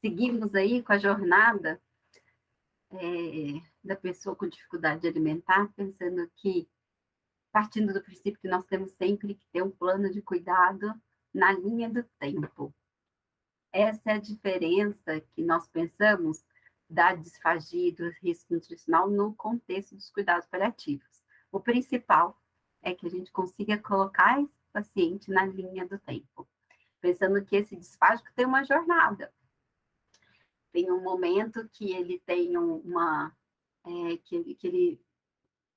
seguimos aí com a jornada da pessoa com dificuldade alimentar, pensando que, partindo do princípio que nós temos sempre que ter um plano de cuidado na linha do tempo. Essa é a diferença que nós pensamos da disfagia e do risco nutricional no contexto dos cuidados paliativos. O principal é que a gente consiga colocar esse paciente na linha do tempo, pensando que esse disfágico tem uma jornada. Tem um momento que ele tem que ele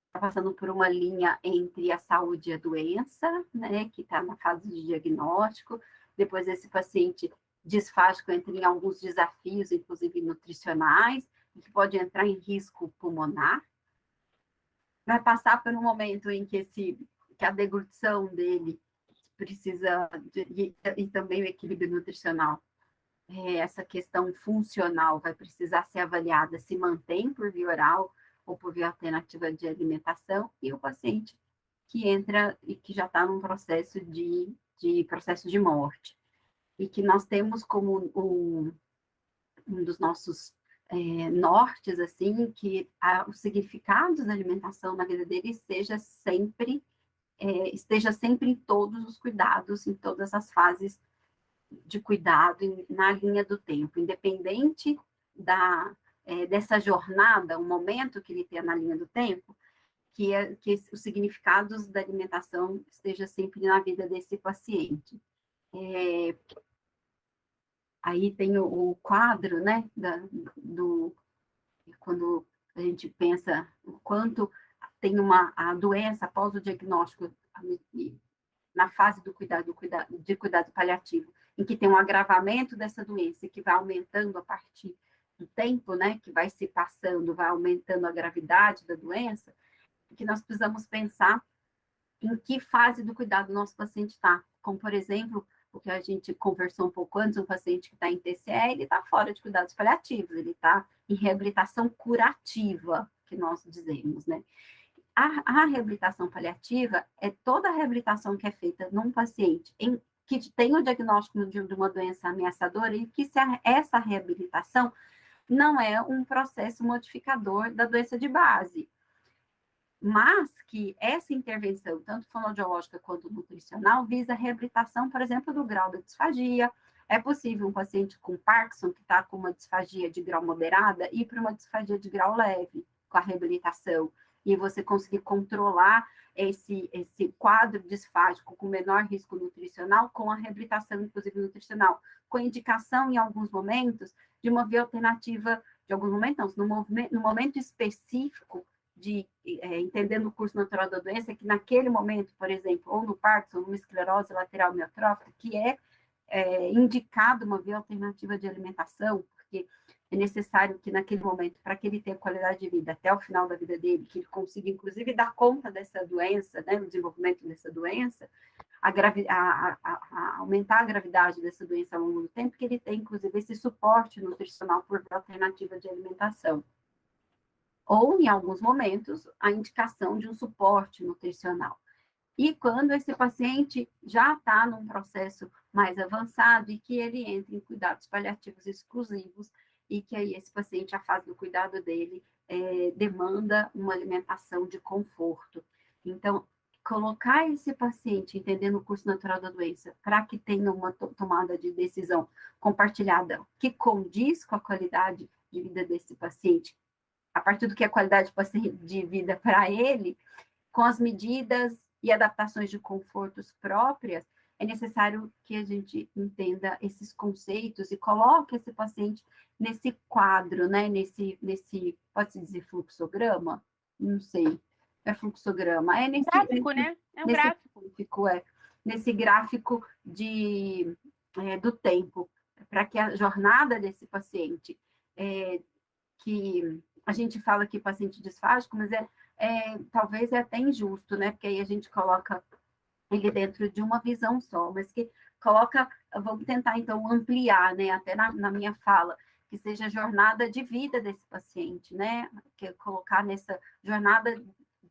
está passando por uma linha entre a saúde e a doença, né, que está na fase de diagnóstico. Depois esse paciente disfágico entra em alguns desafios, inclusive nutricionais, que pode entrar em risco pulmonar. Vai passar por um momento em que a deglutição dele precisa, e também o equilíbrio nutricional, essa questão funcional vai precisar ser avaliada se mantém por via oral ou por via alternativa de alimentação, e o paciente que entra e que já está num processo processo de morte. E que nós temos como um dos nossos nortes, assim, que os significados da alimentação na vida dele esteja sempre em todos os cuidados, em todas as fases de cuidado, na linha do tempo, independente dessa jornada, o momento que ele tem na linha do tempo, que os significados da alimentação esteja sempre na vida desse paciente. Aí tem o quadro, né, quando a gente pensa o quanto tem a doença após o diagnóstico, na fase de cuidado paliativo, em que tem um agravamento dessa doença, que vai aumentando a partir do tempo, né, que vai se passando, vai aumentando a gravidade da doença, que nós precisamos pensar em que fase do cuidado o nosso paciente está. Como, por exemplo, o que a gente conversou um pouco antes, um paciente que está em TCE, ele está fora de cuidados paliativos, ele está em reabilitação curativa, que nós dizemos, né? A reabilitação paliativa é toda a reabilitação que é feita num paciente que tem o diagnóstico de uma doença ameaçadora e que essa reabilitação não é um processo modificador da doença de base, mas que essa intervenção, tanto fonoaudiológica quanto nutricional, visa a reabilitação, por exemplo, do grau da disfagia. É possível um paciente com Parkinson, que está com uma disfagia de grau moderada, ir para uma disfagia de grau leve, com a reabilitação, e você conseguir controlar esse quadro disfágico com menor risco nutricional, com a reabilitação, inclusive nutricional, com indicação, em alguns momentos, de uma via alternativa, de alguns momentos, não, no momento específico, entendendo o curso natural da doença, que naquele momento, por exemplo, ou no Parkinson, ou numa esclerose lateral amiotrófica, que é indicado uma via alternativa de alimentação, porque é necessário que naquele momento, para que ele tenha qualidade de vida até o final da vida dele, que ele consiga, inclusive, dar conta dessa doença, né, no desenvolvimento dessa doença, aumentar a gravidade dessa doença ao longo do tempo, que ele tem, inclusive, esse suporte nutricional por via alternativa de alimentação. Ou, em alguns momentos, a indicação de um suporte nutricional. E quando esse paciente já está num processo mais avançado e que ele entra em cuidados paliativos exclusivos e que aí esse paciente, a fase do cuidado dele, demanda uma alimentação de conforto. Então, colocar esse paciente, entendendo o curso natural da doença, para que tenha uma tomada de decisão compartilhada que condiz com a qualidade de vida desse paciente, a partir do que é qualidade de vida para ele, com as medidas e adaptações de confortos próprias, é necessário que a gente entenda esses conceitos e coloque esse paciente nesse quadro, né, pode-se dizer fluxograma? Não sei, é fluxograma. É nesse gráfico, né? É um gráfico. Nesse gráfico do tempo, para que a jornada desse paciente, que a gente fala aqui paciente disfágico, mas talvez é até injusto, né? Porque aí a gente coloca ele dentro de uma visão só, mas que vamos tentar então ampliar, né? Até na minha fala, que seja a jornada de vida desse paciente, né? Que colocar nessa jornada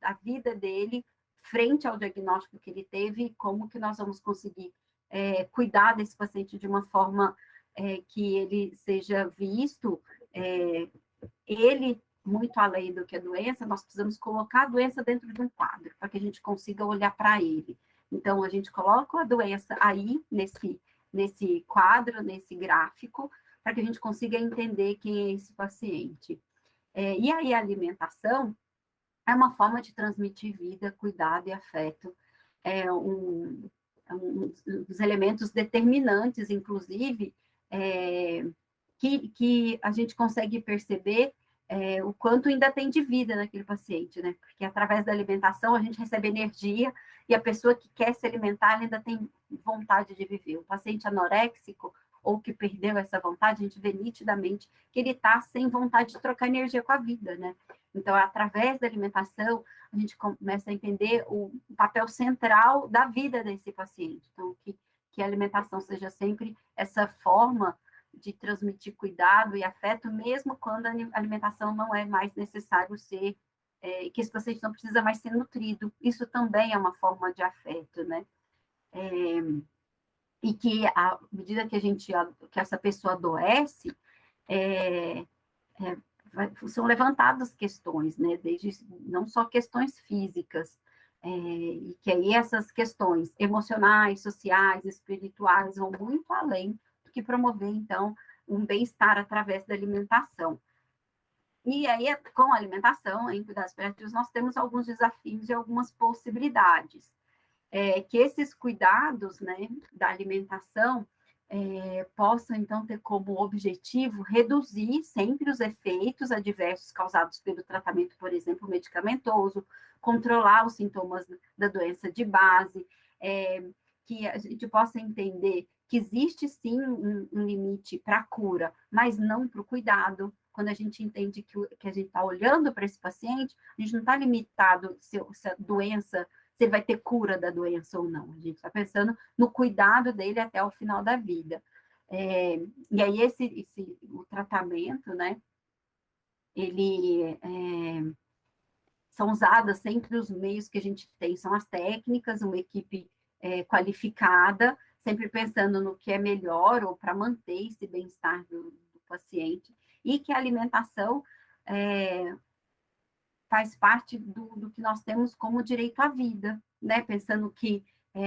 da vida dele frente ao diagnóstico que ele teve e como que nós vamos conseguir cuidar desse paciente de uma forma que ele seja visto, ele muito além do que a doença, nós precisamos colocar a doença dentro de um quadro, para que a gente consiga olhar para ele. Então, a gente coloca a doença aí, nesse quadro, nesse gráfico, para que a gente consiga entender quem é esse paciente. E aí, a alimentação é uma forma de transmitir vida, cuidado e afeto. É um dos elementos determinantes, inclusive, que a gente consegue perceber o quanto ainda tem de vida naquele paciente, né? Porque através da alimentação a gente recebe energia e a pessoa que quer se alimentar ainda tem vontade de viver. O paciente anoréxico ou que perdeu essa vontade, a gente vê nitidamente que ele está sem vontade de trocar energia com a vida, né? Então, através da alimentação, a gente começa a entender o papel central da vida desse paciente. Então, que a alimentação seja sempre essa forma de transmitir cuidado e afeto, mesmo quando a alimentação não é mais necessário ser, que esse paciente não precisa mais ser nutrido. Isso também é uma forma de afeto, né? E que, à medida que essa pessoa adoece, são levantadas questões, né? Desde não só questões físicas, e que aí essas questões emocionais, sociais, espirituais vão muito além do que promover, então, um bem-estar através da alimentação. E aí, com a alimentação, em cuidados paliativos, nós temos alguns desafios e algumas possibilidades. Que esses cuidados, né, da alimentação possam, então, ter como objetivo reduzir sempre os efeitos adversos causados pelo tratamento, por exemplo, medicamentoso, controlar os sintomas da doença de base, que a gente possa entender que existe, sim, um limite para a cura, mas não para o cuidado. Quando a gente entende que a gente está olhando para esse paciente, a gente não está limitado se a doença, se ele vai ter cura da doença ou não. A gente está pensando no cuidado dele até o final da vida. E aí, o tratamento, né, são usados sempre os meios que a gente tem, são as técnicas, uma equipe qualificada, sempre pensando no que é melhor ou para manter esse bem-estar do paciente, e que a alimentação faz parte do que nós temos como direito à vida, né? Pensando que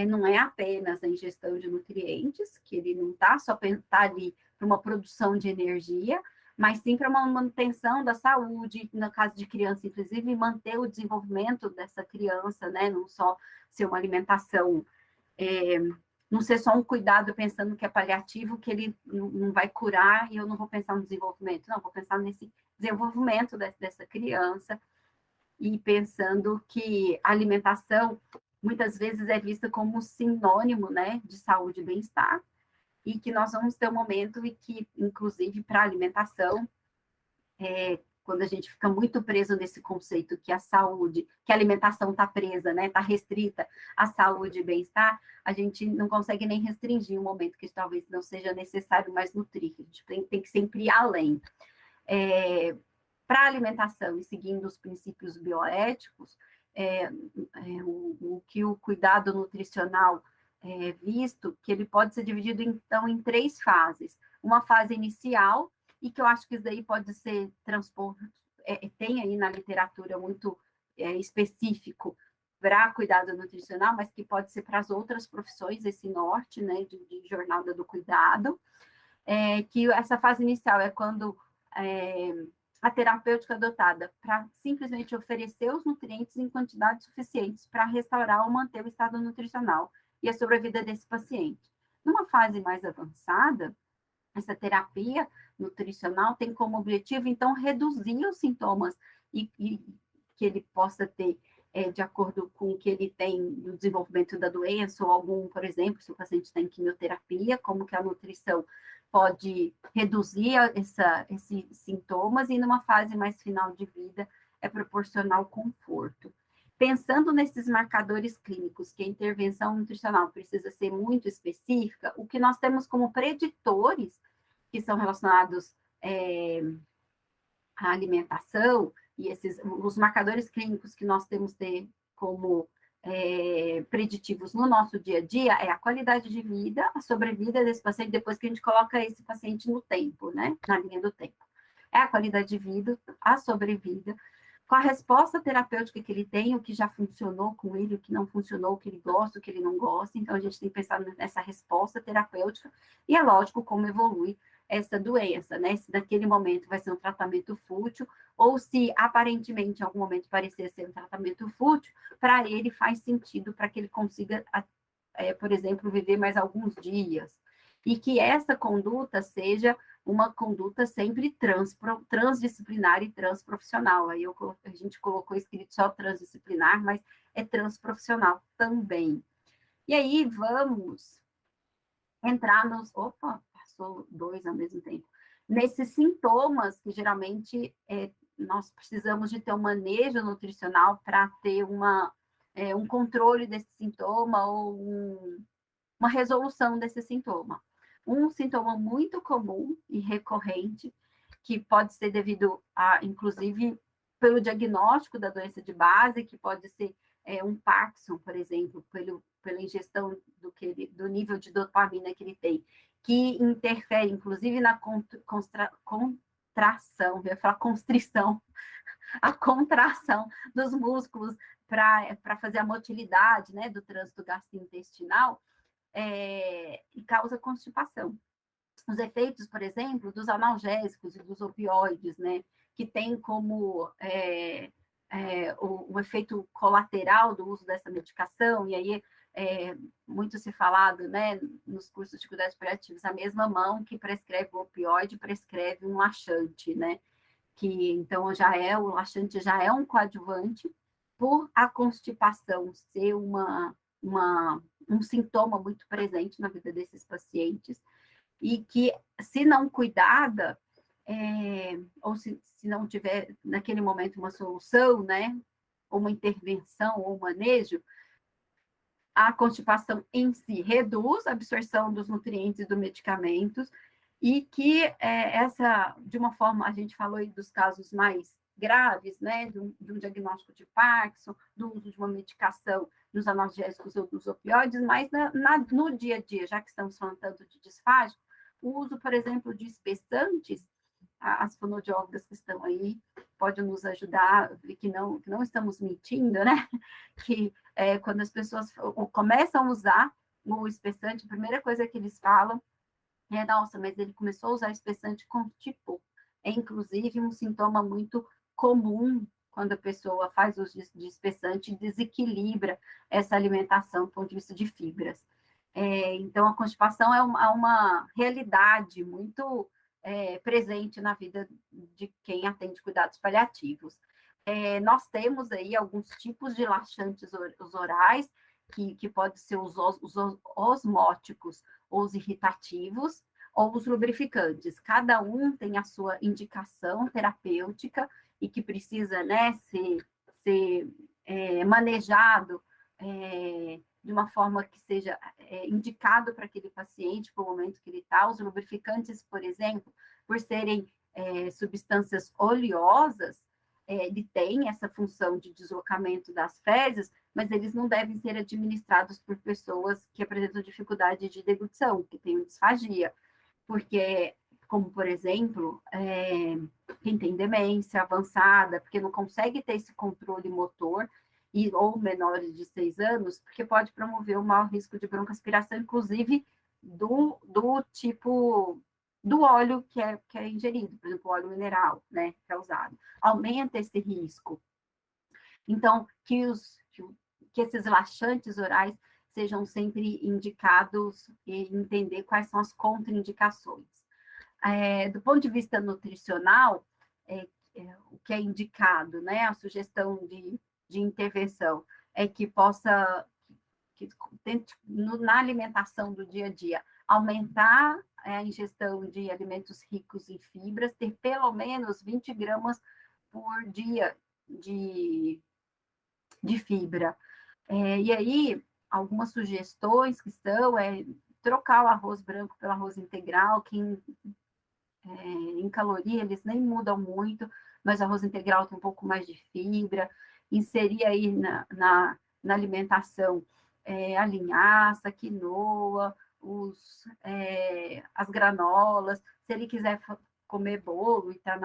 não é apenas a ingestão de nutrientes, que ele não está só tá ali para uma produção de energia, mas sim para uma manutenção da saúde, no caso de criança, inclusive, manter o desenvolvimento dessa criança, né? Não só ser uma alimentação, não ser só um cuidado pensando que é paliativo, que ele não vai curar e eu não vou pensar no desenvolvimento, não, vou pensar nesse desenvolvimento dessa criança, e pensando que a alimentação muitas vezes é vista como sinônimo, né, de saúde e bem-estar, e que nós vamos ter um momento e que, inclusive, para a alimentação, quando a gente fica muito preso nesse conceito que a saúde, que a alimentação está presa, né, está restrita à saúde e bem-estar, a gente não consegue nem restringir um momento que talvez não seja necessário mais nutrir, a gente tem que sempre ir além. Para a alimentação e seguindo os princípios bioéticos, o que o cuidado nutricional visto, que ele pode ser dividido, então, em 3 fases. Uma fase inicial, e que eu acho que isso daí pode ser transposto, tem aí na literatura muito específico para cuidado nutricional, mas que pode ser para as outras profissões, esse norte, né, de jornada do cuidado, que essa fase inicial é quando a terapêutica adotada para simplesmente oferecer os nutrientes em quantidades suficientes para restaurar ou manter o estado nutricional e a sobrevida desse paciente. Numa fase mais avançada, essa terapia nutricional tem como objetivo, então, reduzir os sintomas e que ele possa ter, de acordo com o que ele tem no desenvolvimento da doença, ou algum, por exemplo, se o paciente está em quimioterapia, como que a nutrição pode reduzir esses sintomas, e numa fase mais final de vida é proporcionar o conforto. Pensando nesses marcadores clínicos, que a intervenção nutricional precisa ser muito específica, o que nós temos como preditores, que são relacionados à alimentação, e os marcadores clínicos que nós temos como preditivos no nosso dia a dia é a qualidade de vida, a sobrevida desse paciente, depois que a gente coloca esse paciente no tempo, né? Na linha do tempo. É a qualidade de vida, a sobrevida, com a resposta terapêutica que ele tem, o que já funcionou com ele, o que não funcionou, o que ele gosta, o que ele não gosta. Então, a gente tem que pensar nessa resposta terapêutica e, é lógico, como evolui essa doença, né? Se naquele momento vai ser um tratamento fútil, ou se aparentemente em algum momento parecer ser um tratamento fútil, para ele faz sentido para que ele consiga, por exemplo, viver mais alguns dias. E que essa conduta seja uma conduta sempre transdisciplinar e transprofissional. Aí a gente colocou escrito só transdisciplinar, mas é transprofissional também. E aí vamos entrar nos... Opa, passou dois ao mesmo tempo. Nesses sintomas que geralmente nós precisamos de ter um manejo nutricional para ter um controle desse sintoma ou uma resolução desse sintoma. Um sintoma muito comum e recorrente, que pode ser devido a, inclusive, pelo diagnóstico da doença de base, que pode ser um Parkinson, por exemplo, pela ingestão do nível de dopamina que ele tem, que interfere, inclusive, na contração, eu ia falar constrição, a contração dos músculos para fazer a motilidade, né, do trânsito gastrointestinal, e causa constipação. Os efeitos, por exemplo, dos analgésicos e dos opioides, né, que tem como o efeito colateral do uso dessa medicação, e aí muito se falado, né, nos cursos de cuidados paliativos, a mesma mão que prescreve o opioide prescreve um laxante, né, que então o laxante já é um coadjuvante, por a constipação ser um sintoma muito presente na vida desses pacientes, e que, se não cuidada, ou se não tiver, naquele momento, uma solução, né, ou uma intervenção, ou um manejo, a constipação em si reduz a absorção dos nutrientes e dos medicamentos, e que de uma forma, a gente falou aí dos casos mais graves, né, de um diagnóstico de Parkinson, do uso de uma medicação nos analgésicos ou dos opioides, mas no dia a dia, já que estamos falando tanto de disfágico, o uso, por exemplo, de espessantes, as fonoaudiólogas que estão aí podem nos ajudar, que não estamos mentindo, né? Que quando as pessoas começam a usar o espessante, a primeira coisa que eles falam nossa, mas ele começou a usar espessante com tipo. É, inclusive, um sintoma muito comum quando a pessoa faz uso de espessante, desequilibra essa alimentação do ponto de vista de fibras. Então, a constipação é uma realidade muito presente na vida de quem atende cuidados paliativos. Nós temos aí alguns tipos de laxantes orais, que podem ser os osmóticos, ou os irritativos, ou os lubrificantes. Cada um tem a sua indicação terapêutica e que precisa, né, ser manejado de uma forma que seja indicado para aquele paciente, para o momento que ele está. Os lubrificantes, por exemplo, por serem substâncias oleosas, ele tem essa função de deslocamento das fezes, mas eles não devem ser administrados por pessoas que apresentam dificuldade de deglutição, que têm disfagia, porque, como por exemplo, quem tem demência avançada, porque não consegue ter esse controle motor, ou menores de 6 anos, porque pode promover um maior risco de broncoaspiração, inclusive do tipo do óleo que é ingerido, por exemplo, o óleo mineral, né, que é usado. Aumenta esse risco. Então, que esses laxantes orais sejam sempre indicados e entender quais são as contraindicações. Do ponto de vista nutricional, o que é indicado, né, a sugestão de intervenção é que possa, na alimentação do dia a dia, aumentar a ingestão de alimentos ricos em fibras, ter pelo menos 20 gramas por dia de fibra. E aí, algumas sugestões que são trocar o arroz branco pelo arroz integral, que em caloria eles nem mudam muito, mas o arroz integral tem um pouco mais de fibra. Inserir aí na alimentação a linhaça, a quinoa, as granolas. Se ele quiser comer bolo e está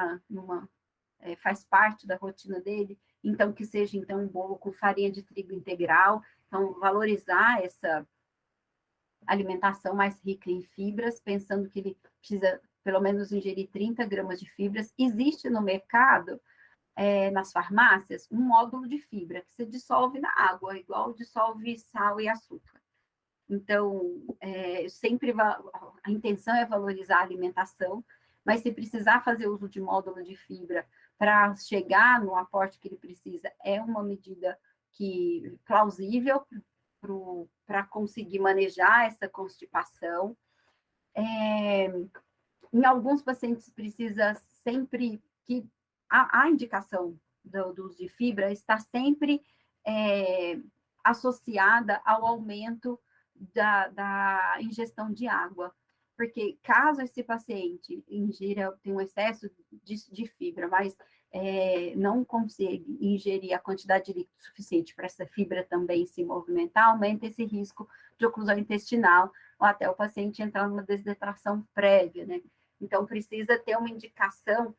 faz parte da rotina dele, então que seja então um bolo com farinha de trigo integral. Então, valorizar essa alimentação mais rica em fibras, pensando que ele precisa pelo menos ingerir 30 gramas de fibras. Existe no mercado, nas farmácias, um módulo de fibra que se dissolve na água, igual dissolve sal e açúcar. Então, sempre a intenção é valorizar a alimentação, mas se precisar fazer uso de módulo de fibra para chegar no aporte que ele precisa, é uma medida plausível para conseguir manejar essa constipação. Em alguns pacientes precisa sempre que a indicação do uso de fibra está sempre associada ao aumento da ingestão de água, porque caso esse paciente tenha um excesso de fibra, mas não consegue ingerir a quantidade de líquido suficiente para essa fibra também se movimentar, aumenta esse risco de oclusão intestinal, ou até o paciente entrar numa desidratação prévia, né? Então, precisa ter uma indicação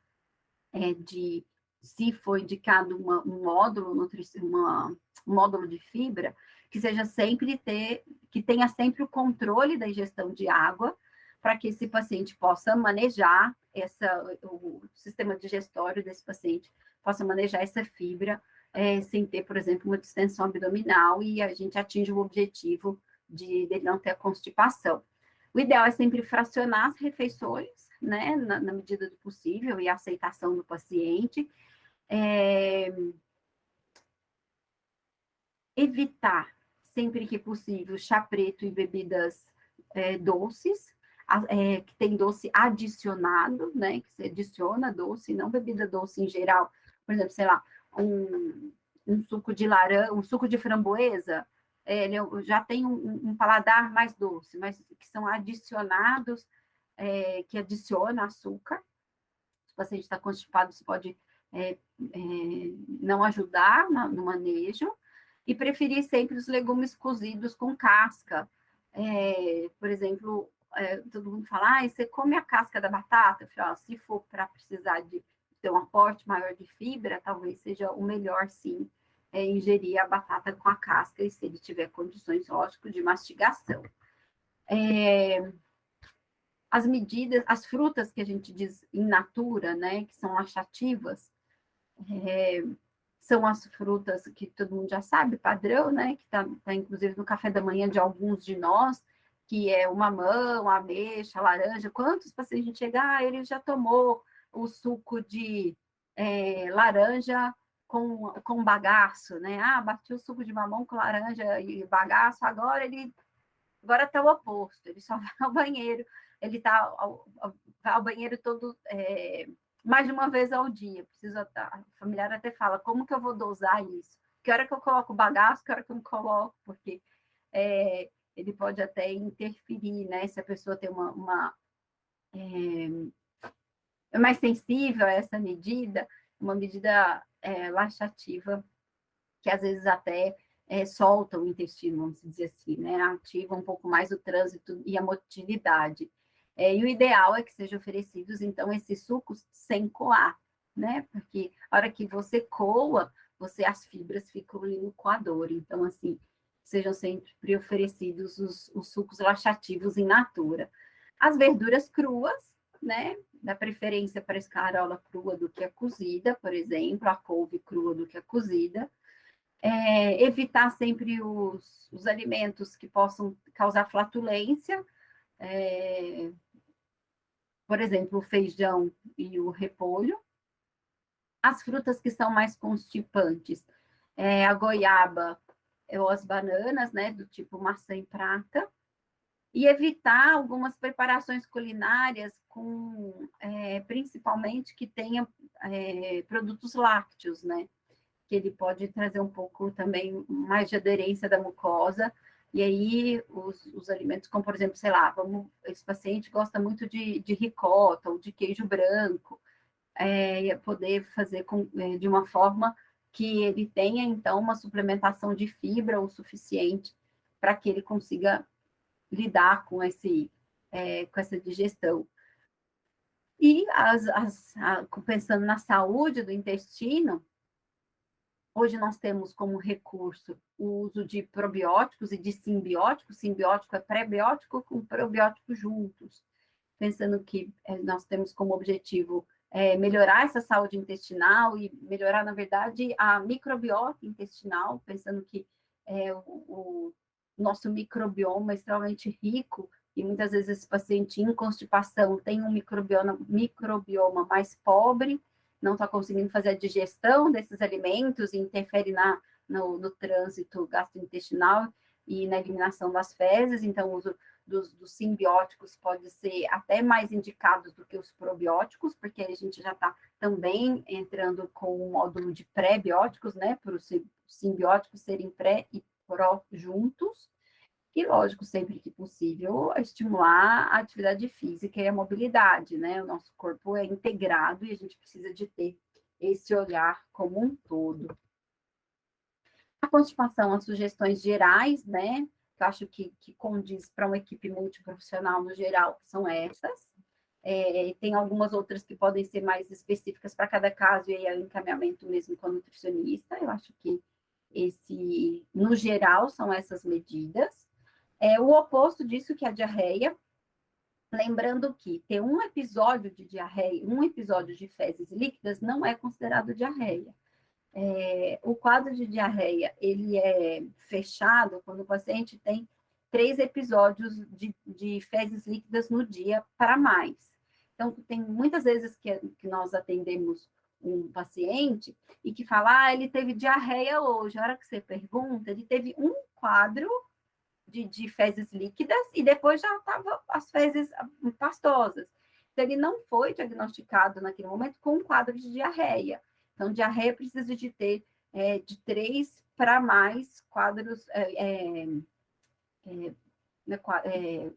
se for indicado um módulo de fibra, que seja que tenha sempre o controle da ingestão de água, para que esse paciente possa manejar o sistema digestório desse paciente, possa manejar essa fibra, sem ter, por exemplo, uma distensão abdominal, e a gente atinge o objetivo de não ter a constipação. O ideal é sempre fracionar as refeições, né, na medida do possível, e a aceitação do paciente. Evitar, sempre que possível, chá preto e bebidas doces, que tem doce adicionado, né, que se adiciona doce, não bebida doce em geral. Por exemplo, sei lá, um suco de laranja, um suco de framboesa, ele já tem um paladar mais doce, mas que são adicionados, que adiciona açúcar. Se o paciente está constipado, isso pode não ajudar no manejo, e preferir sempre os legumes cozidos com casca. Por exemplo, todo mundo fala, você come a casca da batata? Eu falo, se for para precisar de ter um aporte maior de fibra, talvez seja o melhor, sim, ingerir a batata com a casca, e se ele tiver condições, lógico, de mastigação. As frutas que a gente diz in natura, né, que são laxativas, são as frutas que todo mundo já sabe, padrão, né, que tá inclusive no café da manhã de alguns de nós, que é o mamão, a ameixa, a laranja. Quantos pacientes a gente chega, ele já tomou o suco de laranja com bagaço, né? Bati o suco de mamão com laranja e bagaço, agora está o oposto, ele só vai ao banheiro, ele vai ao banheiro todo, mais de uma vez ao dia. A familiar até fala, como que eu vou dosar isso? Que hora que eu coloco o bagaço, que hora que eu não coloco? Porque ele pode até interferir, né? Se a pessoa tem é mais sensível a essa medida, uma medida laxativa, que às vezes até solta o intestino, vamos dizer assim, né? Ativa um pouco mais o trânsito e a motilidade. E o ideal é que sejam oferecidos, então, esses sucos sem coar, né? Porque a hora que você coa, as fibras ficam no coador. Então, assim, sejam sempre oferecidos os sucos laxativos in natura. As verduras cruas, né? Da preferência para a escarola crua do que a cozida, por exemplo, a couve crua do que a cozida. Evitar sempre os alimentos que possam causar flatulência, por exemplo, o feijão e o repolho. As frutas que são mais constipantes, a goiaba ou as bananas, né, do tipo maçã e prata. E evitar algumas preparações culinárias principalmente que tenha produtos lácteos, né? Que ele pode trazer um pouco também mais de aderência da mucosa. E aí, os alimentos, como por exemplo, sei lá, esse paciente gosta muito de ricota ou de queijo branco, poder fazer de uma forma que ele tenha, então, uma suplementação de fibra o suficiente para que ele consiga lidar com essa digestão. E pensando na saúde do intestino, hoje nós temos como recurso o uso de probióticos e de simbióticos. Simbiótico é pré-biótico com probiótico juntos. Pensando que nós temos como objetivo melhorar essa saúde intestinal e melhorar, na verdade, a microbiota intestinal, pensando que o nosso microbioma é extremamente rico e muitas vezes esse paciente em constipação tem um microbioma mais pobre, não está conseguindo fazer a digestão desses alimentos e interfere no trânsito gastrointestinal e na eliminação das fezes, então o uso dos simbióticos pode ser até mais indicados do que os probióticos, porque a gente já está também entrando com o módulo de pré-bióticos, né, para os simbióticos serem pré e pró juntos, e lógico, sempre que possível, estimular a atividade física e a mobilidade, né, o nosso corpo é integrado e a gente precisa de ter esse olhar como um todo. A constipação, as sugestões gerais, né, que eu acho que condiz para uma equipe multiprofissional no geral, são essas. Tem algumas outras que podem ser mais específicas para cada caso, e aí é o encaminhamento mesmo com a nutricionista. Eu acho que no geral, são essas medidas. O oposto disso, que é a diarreia. Lembrando que ter um episódio de diarreia, um episódio de fezes líquidas, não é considerado diarreia. O quadro de diarreia, ele é fechado quando o paciente tem 3 episódios de fezes líquidas no dia para mais. Então, tem muitas vezes que nós atendemos um paciente e que fala, ele teve diarreia hoje. A hora que você pergunta, ele teve um quadro de fezes líquidas e depois já estava as fezes pastosas. Então, ele não foi diagnosticado naquele momento com um quadro de diarreia. Então, diarreia precisa de ter de 3 para mais quadros,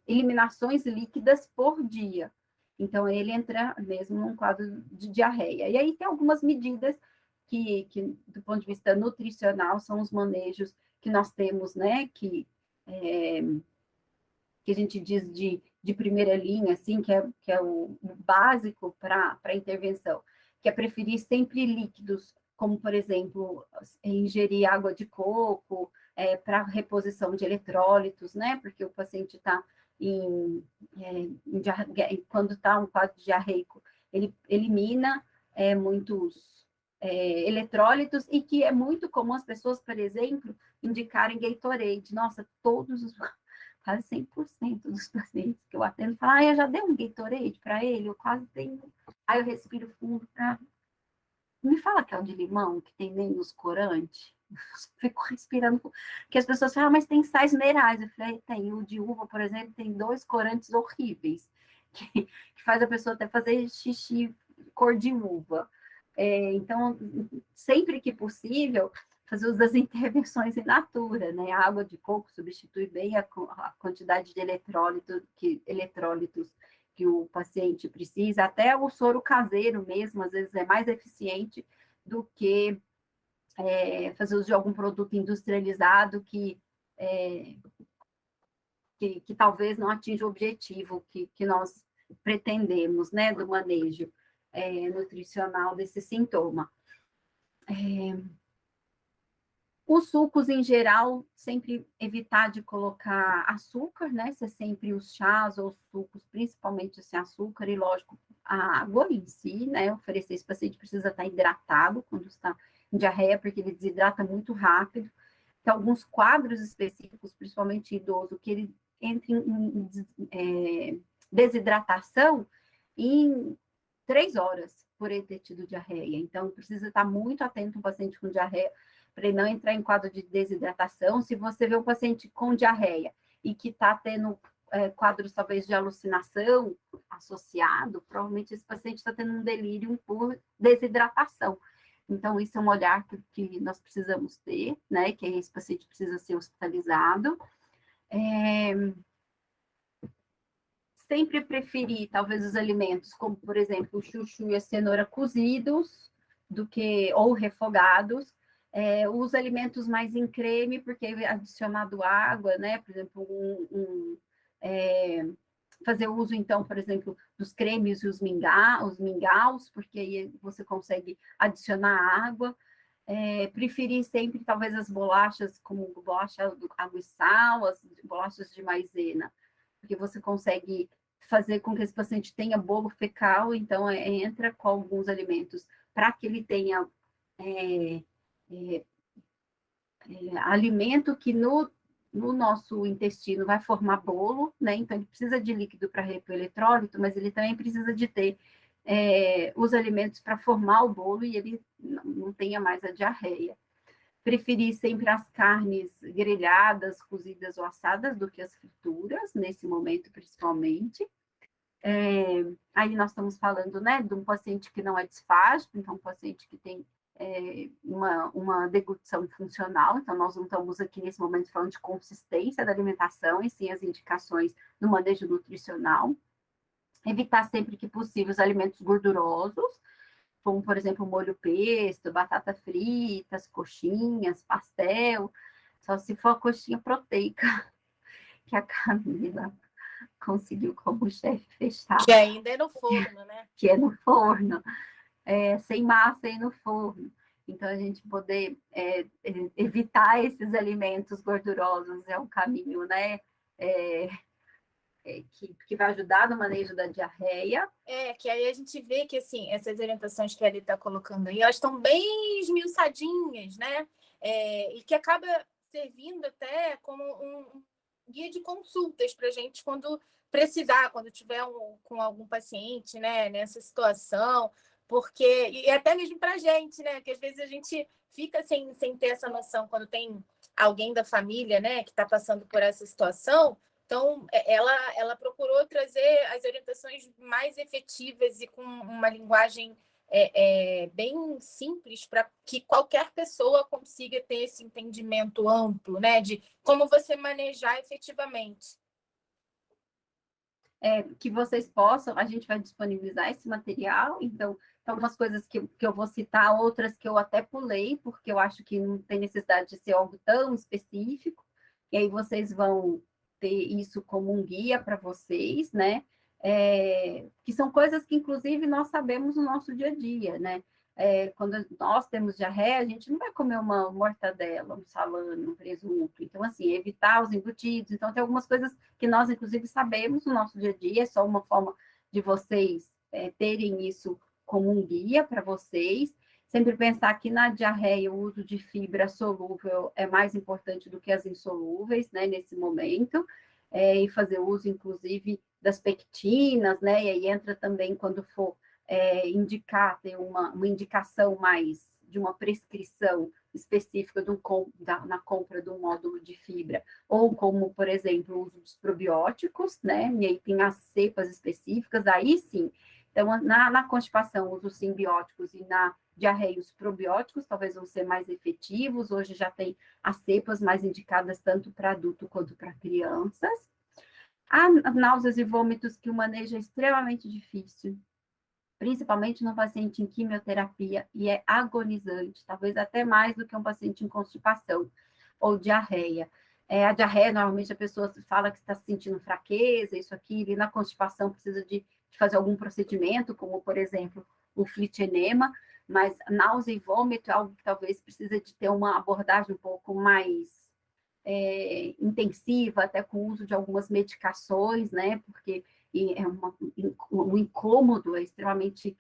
eliminações líquidas por dia. Então, ele entra mesmo num quadro de diarreia. E aí tem algumas medidas que do ponto de vista nutricional, são os manejos que nós temos, né, que a gente diz de primeira linha, assim, que é o básico para a intervenção, que é preferir sempre líquidos, como, por exemplo, ingerir água de coco, para reposição de eletrólitos, né? Porque o paciente está quando está um quadro diarreico, ele elimina muitos eletrólitos, e que é muito comum as pessoas, por exemplo, indicarem Gatorade. Nossa, quase 100% dos pacientes que eu atendo falam, eu já dei um Gatorade para ele, eu quase tenho. Aí eu respiro fundo para. Me fala que é o de limão, que tem menos corante. Fico respirando, porque as pessoas falam, mas tem sais minerais. Eu falei, tem. O de uva, por exemplo, tem 2 corantes horríveis, que faz a pessoa até fazer xixi cor de uva. Então, sempre que possível, fazer uso das intervenções in natura, né? A água de coco substitui bem a quantidade de eletrólitos que o paciente precisa, até o soro caseiro mesmo, às vezes é mais eficiente do que fazer uso de algum produto industrializado que talvez não atinja o objetivo que nós pretendemos, né, do manejo nutricional desse sintoma. Os sucos, em geral, sempre evitar de colocar açúcar, né? Ser sempre os chás ou os sucos, principalmente sem açúcar, e, lógico, a água em si, né? Oferecer esse paciente precisa estar hidratado quando está em diarreia, porque ele desidrata muito rápido. Tem alguns quadros específicos, principalmente idoso, que ele entra em desidratação em 3 horas por ele ter tido diarreia. Então, precisa estar muito atento um paciente com diarreia para ele não entrar em quadro de desidratação. Se você vê um paciente com diarreia e que está tendo quadros talvez de alucinação associado, provavelmente esse paciente está tendo um delírio por desidratação. Então, isso é um olhar que nós precisamos ter, né? Que esse paciente precisa ser hospitalizado. Sempre preferir, talvez, os alimentos, como, por exemplo, o chuchu e a cenoura cozidos, ou refogados, Os alimentos mais em creme, porque é adicionado água, né? Por exemplo, fazer uso, então, por exemplo, dos cremes e os mingaus, porque aí você consegue adicionar água. Preferir sempre, talvez, as bolachas, como bolacha água e sal, as bolachas de maisena, porque você consegue fazer com que esse paciente tenha bolo fecal, então entra com alguns alimentos para que ele tenha alimento que no nosso intestino vai formar bolo, né? Então ele precisa de líquido para repor o eletrólito, mas ele também precisa de ter os alimentos para formar o bolo e ele não tenha mais a diarreia. Preferir sempre as carnes grelhadas, cozidas ou assadas do que as frituras, nesse momento principalmente. Aí nós estamos falando, né, de um paciente que não é disfágico, então um paciente que tem uma deglutição funcional, então nós não estamos aqui nesse momento falando de consistência da alimentação, e sim as indicações no manejo nutricional. Evitar sempre que possível os alimentos gordurosos, como, por exemplo, molho pesto, batata fritas, coxinhas, pastel, só se for a coxinha proteica, que a Camila conseguiu como chefe fechar. Que ainda é no forno, né? Que é no forno, sem massa e no forno. Então, a gente poder evitar esses alimentos gordurosos é um caminho, né? Que vai ajudar no manejo da diarreia. Que aí a gente vê que, assim, essas orientações que a Eli está colocando aí, elas estão bem esmiuçadinhas, né? E que acaba servindo até como um guia de consultas para a gente quando precisar, quando tiver com algum paciente, né, nessa situação, porque, e até mesmo para a gente, né, que às vezes a gente fica sem ter essa noção quando tem alguém da família, né, que está passando por essa situação. Então, ela procurou trazer as orientações mais efetivas e com uma linguagem bem simples para que qualquer pessoa consiga ter esse entendimento amplo, né, de como você manejar efetivamente. Que vocês possam, a gente vai disponibilizar esse material, então algumas coisas que eu vou citar, outras que eu até pulei, porque eu acho que não tem necessidade de ser algo tão específico, e aí vocês vão ter isso como um guia para vocês, né? Que são coisas que, inclusive, nós sabemos no nosso dia a dia, né? Quando nós temos diarreia, a gente não vai comer uma mortadela, um salame, um presunto. Então, assim, evitar os embutidos. Então, tem algumas coisas que nós, inclusive, sabemos no nosso dia a dia, é só uma forma de vocês terem isso como um guia para vocês. Sempre pensar que na diarreia o uso de fibra solúvel é mais importante do que as insolúveis, né, nesse momento, e fazer uso, inclusive, das pectinas, né, e aí entra também quando for indicar, ter uma indicação mais de uma prescrição específica na compra de um módulo de fibra, ou como, por exemplo, o uso dos probióticos, né, e aí tem as cepas específicas, aí sim. Então, na constipação, os simbióticos e na diarreia, os probióticos talvez vão ser mais efetivos, hoje já tem as cepas mais indicadas tanto para adulto quanto para crianças. Há náuseas e vômitos que o manejo é extremamente difícil, principalmente no paciente em quimioterapia, e é agonizante, talvez até mais do que um paciente em constipação ou diarreia. A diarreia, normalmente, a pessoa fala que está sentindo fraqueza, isso aqui, e na constipação precisa de fazer algum procedimento, como, por exemplo, o flitinema, mas náusea e vômito é algo que talvez precisa de ter uma abordagem um pouco mais intensiva, até com o uso de algumas medicações, né, porque o incômodo é extremamente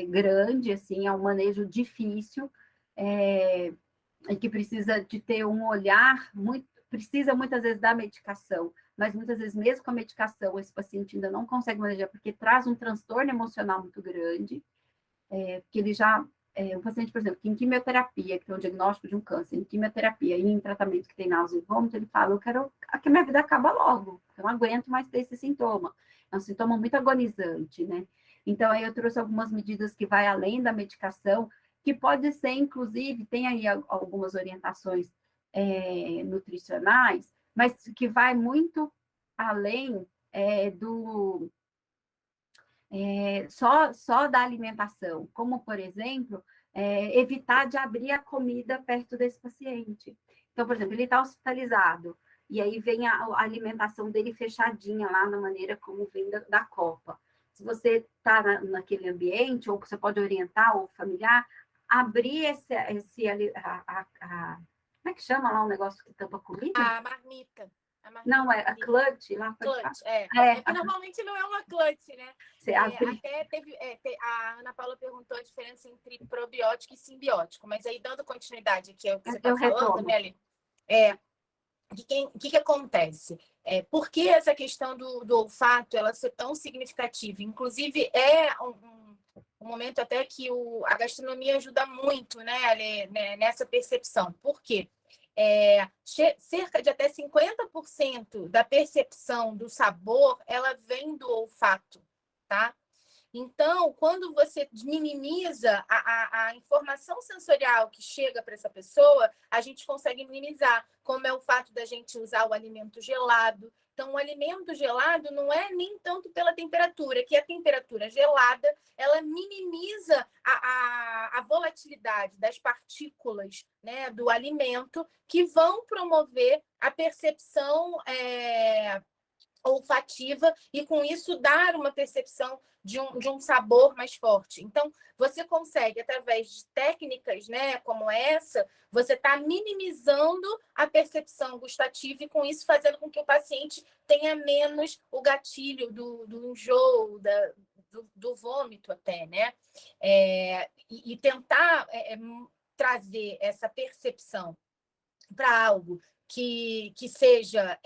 grande, assim, é um manejo difícil, e que precisa de ter um olhar precisa muitas vezes da medicação, mas muitas vezes mesmo com a medicação esse paciente ainda não consegue manejar, porque traz um transtorno emocional muito grande, que ele já, um paciente, por exemplo, que em quimioterapia, que tem um diagnóstico de um câncer, em quimioterapia e em tratamento que tem náusea e vômito, ele fala, eu quero que a minha vida acabe logo, eu não aguento mais ter esse sintoma. É um sintoma muito agonizante, né? Então, aí eu trouxe algumas medidas que vai além da medicação, que pode ser, inclusive, tem aí algumas orientações nutricionais, mas que vai muito além só da alimentação, como, por exemplo, evitar de abrir a comida perto desse paciente. Então, por exemplo, ele está hospitalizado, e aí vem a alimentação dele fechadinha lá na maneira como vem da copa. Se você está naquele ambiente, ou você pode orientar o familiar, abrir como é que chama lá o negócio que tampa comida? A marmita. Não, é a clutch. Lá clutch, que normalmente não é uma clutch, né? Até a Ana Paula perguntou a diferença entre probiótico e simbiótico, mas aí, dando continuidade aqui ao que você está falando, Nelly, o que acontece? Por que essa questão do olfato ela ser tão significativa? Inclusive, um momento até que a gastronomia ajuda muito, né, nessa percepção. Por quê? Cerca de até 50% da percepção do sabor ela vem do olfato, tá? Então, quando você minimiza a informação sensorial que chega para essa pessoa, a gente consegue minimizar, como é o fato da gente usar o alimento gelado. Então, o alimento gelado não é nem tanto pela temperatura, que a temperatura gelada, ela minimiza a volatilidade das partículas, né, do alimento que vão promover a percepção olfativa e, com isso, dar uma percepção de um sabor mais forte. Então, você consegue, através de técnicas, né, como essa, você está minimizando a percepção gustativa e, com isso, fazendo com que o paciente tenha menos o gatilho do enjoo, do vômito até, né? E tentar trazer essa percepção para algo que seja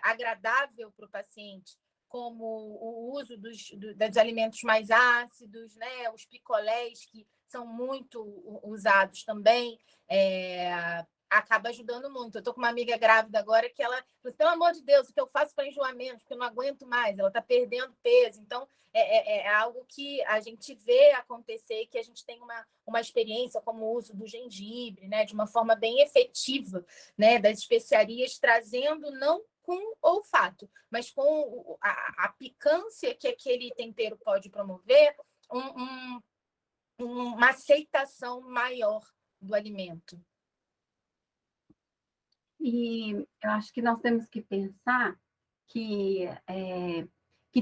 agradável para o paciente, como o uso dos alimentos mais ácidos, né? Os picolés, que são muito usados também, acaba ajudando muito. Eu estou com uma amiga grávida agora que ela falou, pelo amor de Deus, o que eu faço para enjoar menos? Porque eu não aguento mais, ela está perdendo peso. Então, é algo que a gente vê acontecer, que a gente tem uma experiência como o uso do gengibre, né, de uma forma bem efetiva, né, das especiarias, trazendo não com olfato, mas com a picância que aquele tempero pode promover, uma aceitação maior do alimento. E eu acho que nós temos que pensar que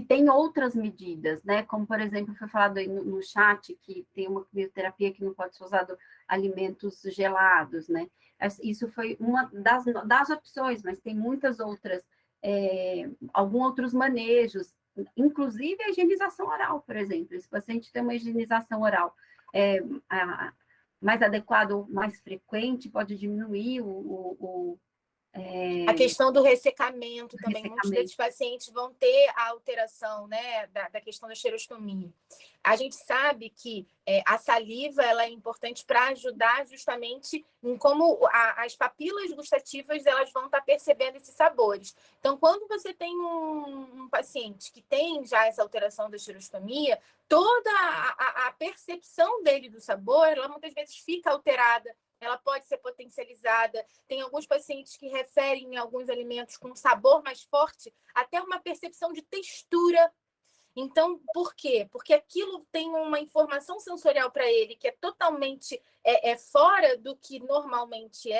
tem outras medidas, né? Como, por exemplo, foi falado aí no chat que tem uma crioterapia que não pode ser usado alimentos gelados, né? Isso foi uma das opções, mas tem muitas outras, alguns outros manejos, inclusive a higienização oral, por exemplo. Se o paciente tem uma higienização oral mais adequada ou mais frequente, pode diminuir a questão do ressecamento também. Muitos desses pacientes vão ter a alteração, né, da questão da xerostomia. A gente sabe que a saliva ela é importante para ajudar justamente em como as papilas gustativas elas vão estar percebendo esses sabores. Então, quando você tem um paciente que tem já essa alteração da xerostomia, toda a percepção dele do sabor, ela muitas vezes fica alterada, ela pode ser potencializada. Tem alguns pacientes que referem alguns alimentos com sabor mais forte, até uma percepção de textura. Então, por quê? Porque aquilo tem uma informação sensorial para ele que é totalmente fora do que normalmente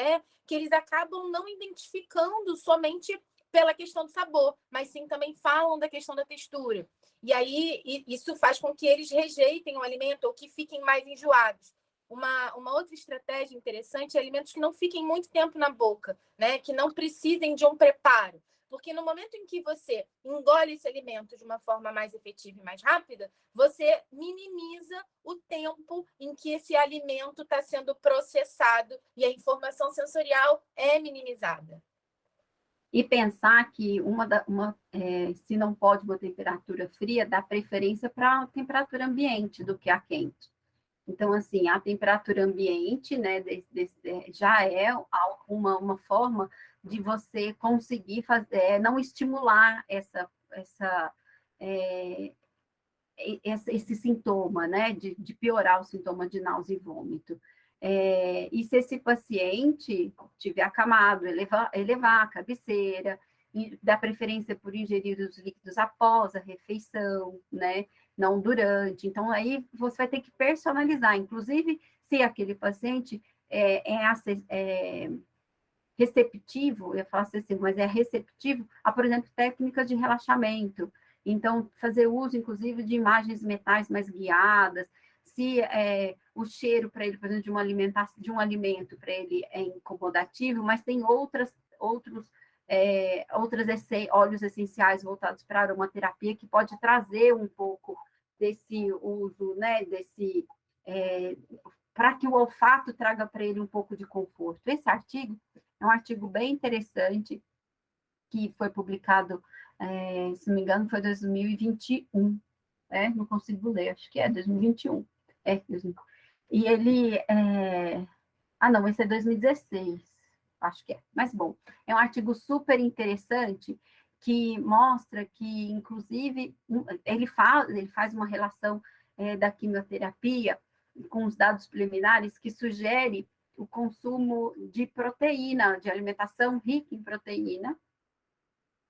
que eles acabam não identificando somente pela questão do sabor, mas sim também falam da questão da textura. E aí, isso faz com que eles rejeitem o alimento ou que fiquem mais enjoados. Uma outra estratégia interessante é alimentos que não fiquem muito tempo na boca, né? Que não precisem de um preparo. Porque no momento em que você engole esse alimento de uma forma mais efetiva e mais rápida, você minimiza o tempo em que esse alimento está sendo processado e a informação sensorial é minimizada. E pensar que se não pode uma temperatura fria, dá preferência para a temperatura ambiente do que a quente. Então, assim, a temperatura ambiente, né, já é uma forma de você conseguir não estimular esse sintoma, né, de piorar o sintoma de náusea e vômito. E se esse paciente tiver acamado, elevar a cabeceira, e dar preferência por ingerir os líquidos após a refeição, né, não durante. Então, aí você vai ter que personalizar. Inclusive, se aquele paciente receptivo, eu ia falar assim, mas é receptivo a, por exemplo, técnicas de relaxamento. Então, fazer uso, inclusive, de imagens mentais mais guiadas, se o cheiro para ele, por exemplo, de um alimento para ele é incomodativo, mas tem outros óleos essenciais voltados para a aromaterapia que pode trazer um pouco desse uso, né, para que o olfato traga para ele um pouco de conforto. Esse artigo é um artigo bem interessante, que foi publicado, se não me engano, foi 2021, né? Não consigo ler, acho que é 2021. E ele... não, esse é 2016, acho que é. Mas, bom, é um artigo super interessante que mostra que, inclusive, ele faz uma relação da quimioterapia com os dados preliminares que sugere o consumo de proteína, de alimentação rica em proteína,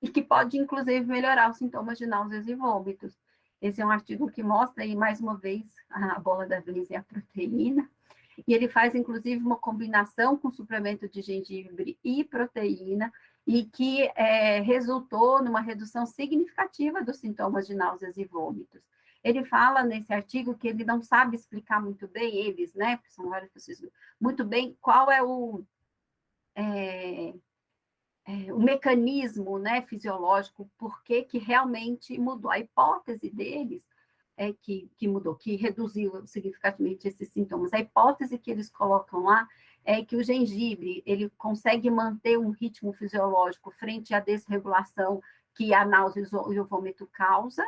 e que pode, inclusive, melhorar os sintomas de náuseas e vômitos. Esse é um artigo que mostra, aí, mais uma vez, a bola da vez é a proteína, e ele faz, inclusive, uma combinação com suplemento de gengibre e proteína, e que resultou numa redução significativa dos sintomas de náuseas e vômitos. Ele fala nesse artigo que ele não sabe explicar muito bem, eles, né, são várias pessoas, muito bem qual é o mecanismo, né, fisiológico, por que realmente mudou. A hipótese deles é que mudou, que reduziu significativamente esses sintomas. A hipótese que eles colocam lá é que o gengibre, ele consegue manter um ritmo fisiológico frente à desregulação que a náusea e o vômito causa,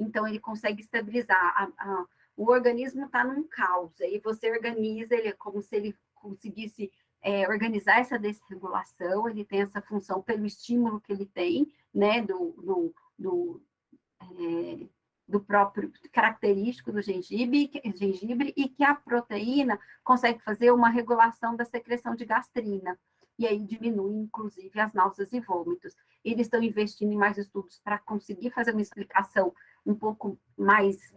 então ele consegue estabilizar. O organismo está num caos, aí você organiza, ele é como se ele conseguisse organizar essa desregulação, ele tem essa função pelo estímulo que ele tem, né, do próprio característico do gengibre, e que a proteína consegue fazer uma regulação da secreção de gastrina, e aí diminui, inclusive, as náuseas e vômitos. Eles estão investindo em mais estudos para conseguir fazer uma explicação um pouco mais